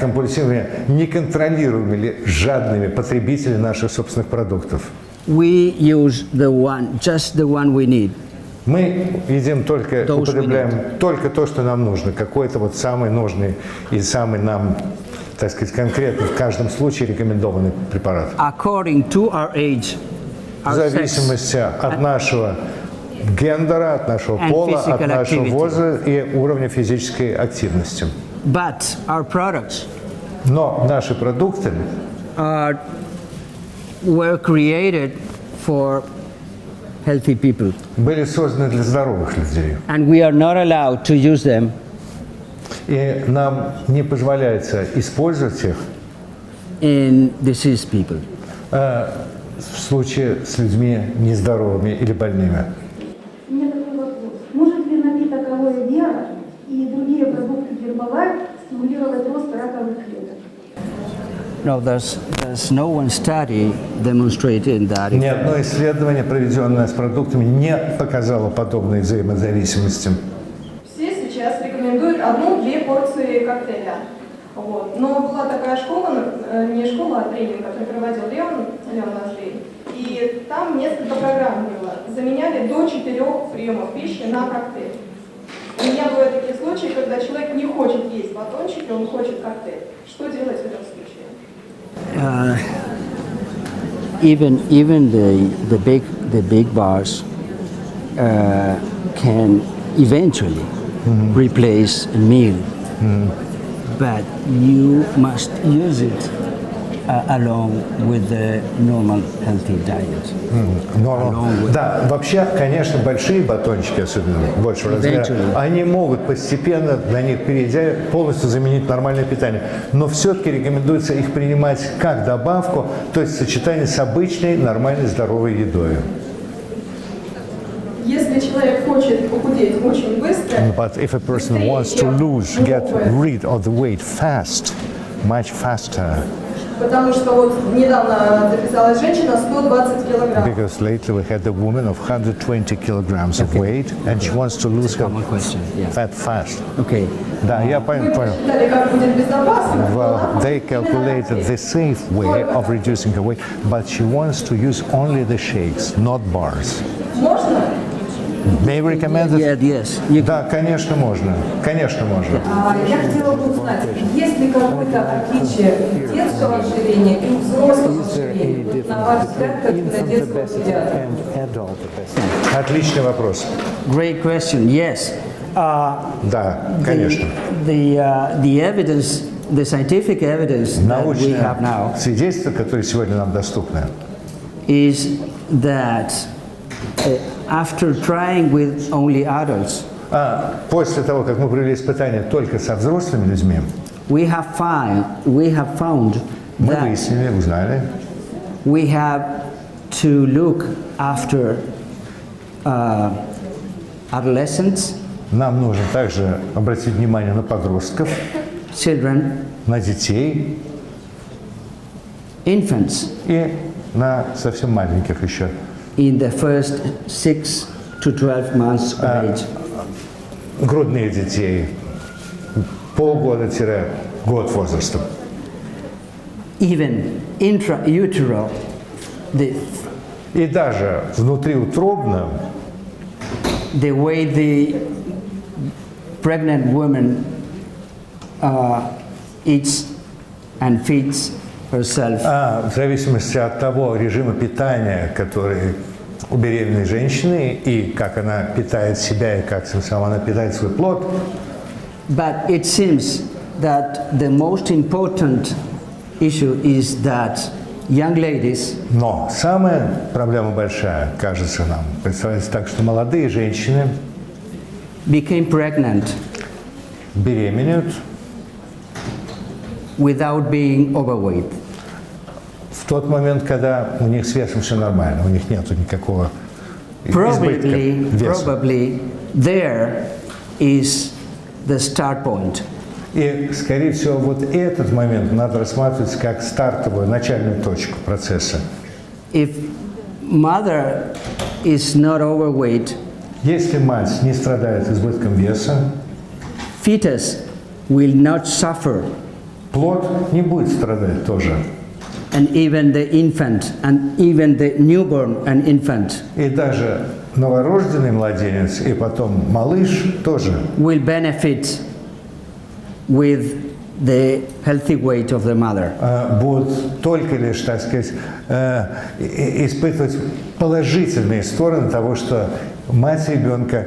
компульсивными, неконтролируемыми или жадными потребителями наших собственных продуктов. We use just the one we need. Мы едим только, Those употребляем только то, что нам нужно, какой-то вот самый нужный и самый нам, так сказать, конкретно в каждом случае рекомендованный препарат. According to our age, В our sex, зависимости от нашего гендера, от нашего And пола, от physical нашего activity. возраста и уровня физической активности. but our products Но наши продукты were created for healthy people, были созданы для здоровых людей. and we are not allowed to use them И нам не позволяется использовать их in diseased people. в случае с людьми нездоровыми или больными. У меня такой вопрос. Может ли напиток алоэ вера и другие продукты Гербалайф стимулировать рост раковых клеток? No, there's no one study demonstrating that. Ни одно исследование, проведенное с продуктами, не показало подобной взаимозависимости. Все сейчас рекомендуют 1-2 порции коктейля. Вот. Но была такая школа, не школа, а тренинг, который проводил Леон Ноздрей. И там несколько программ было. Заменяли до 4 приемов пищи на коктейль. У меня бывают такие случаи, когда человек не хочет есть батончики, он хочет коктейль. Что делать в этом случае? Even the big bars can eventually replace a meal, but you must use it along with the normal healthy diet. Да, вообще, конечно, большие батончики, особенно большего размера, они могут постепенно, на них перейдя, полностью заменить нормальное питание. Но все-таки рекомендуется их принимать как добавку, то есть в сочетании с обычной, нормальной, здоровой едой. Если человек хочет похудеть очень быстро, But if a person wants to get rid of the weight fast, much faster, потому что вот недавно записалась женщина 120 килограмм. because lately we had a woman of 120 kilograms of weight, and she wants to lose her Common question. Yeah. fat fast. Okay. Да, я понял. Посчитали, как будет безопасно. Well, they calculated the safe way of reducing her weight, but she wants to use only the shakes, not bars. Можно? May we recommend it? Yeah, yes. You Да, конечно, можно. Конечно, можно. Я хотела бы узнать, есть ли какое-то отличие детского ожирения и взрослого ожирения, вот, на ваш взгляд, как на детского педиатра? Отличный вопрос. Great question. Yes. Да, конечно. The evidence, the scientific evidence that we have now Научное свидетельство, которое сегодня нам доступно, is that after trying with only adults, после того, как мы провели испытания только со взрослыми людьми, we have found мы that выяснили, узнали, we have to look after adolescents, нам нужно также обратить внимание на подростков, children, на детей infants и на совсем маленьких еще. in the first 6 to 12 months of age. Грудных детей, полгода-год возраста. even intrautero, И даже внутриутробно, the way the pregnant woman eats and feeds herself, в зависимости от того режима питания, который у беременной женщины, и как она питает себя, и как сама она питает свой плод. but it seems that the most important issue is that young ladies Но самая проблема большая, кажется нам, представляется так, что молодые женщины became pregnant беременеют without being overweight. в тот момент, когда у них с весом все нормально, у них нет никакого избытка веса. Probably there is the start point. И, скорее всего, вот этот момент надо рассматривать как стартовую, начальную точку процесса. If mother is not overweight, Если мать не страдает избытком веса, fetus will not suffer, плод не будет страдать тоже. and even the infant and even the newborn and infant И даже новорожденный младенец и потом малыш тоже will benefit with the healthy weight of the mother. будут только лишь, так сказать, испытывать положительные стороны того, что мать ребенка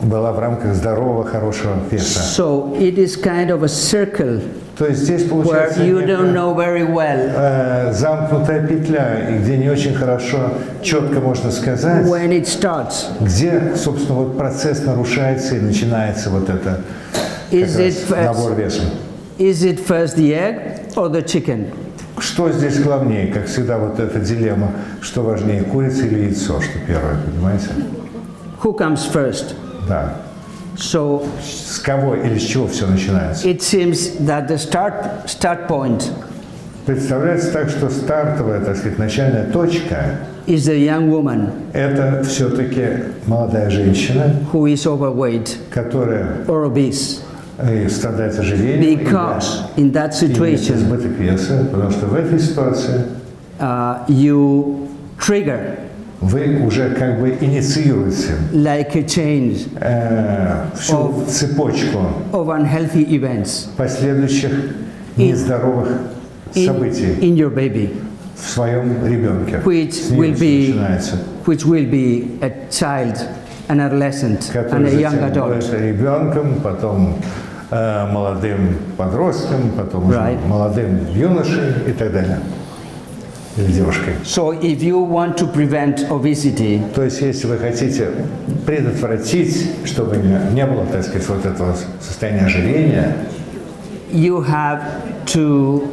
была в рамках здорового, хорошего веса. So it is kind of a circle То есть здесь where получается you don't некая, know very well замкнутая петля, и где не очень хорошо, четко можно сказать, when it starts. где, собственно, вот процесс нарушается и начинается вот это как Is it раз набор веса. Is it first the egg or the chicken? Что здесь главнее, как всегда, вот эта дилемма, что важнее, курица или яйцо, что первое, понимаете? Who comes first? Да. So С кого или с чего все начинается? it seems that the start point Представляется так, что стартовая, так сказать, начальная точка is a young woman – это все-таки молодая женщина, who is overweight которая or obese, страдает ожирением, because in that имеет situation избыток веса, потому что в этой ситуации you trigger вы уже как бы инициируете like a change всю цепочку of unhealthy events последующих нездоровых событий in your baby, в своем ребенке. which С ним will всё be начинается. a child, an adolescent, and Который a young затем adult. будет ребенком, потом молодым подростком, потом уже Right. молодым юношей и так далее. Или девушкой. So if you want to prevent obesity, То есть, если вы хотите предотвратить, чтобы не было, так сказать, вот этого состояния ожирения, you have to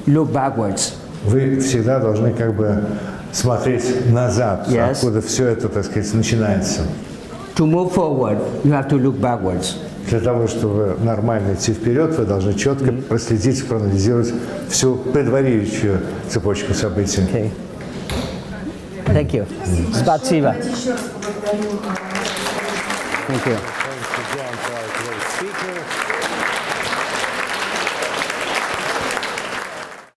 look backwards. вы всегда должны как бы смотреть назад, Yes. откуда все это, так сказать, начинается. To move forward, you have to look backwards. Для того, чтобы нормально идти вперед, вы должны четко проследить, проанализировать всю предваряющую цепочку событий. Okay. Thank you. Спасибо. Thank you.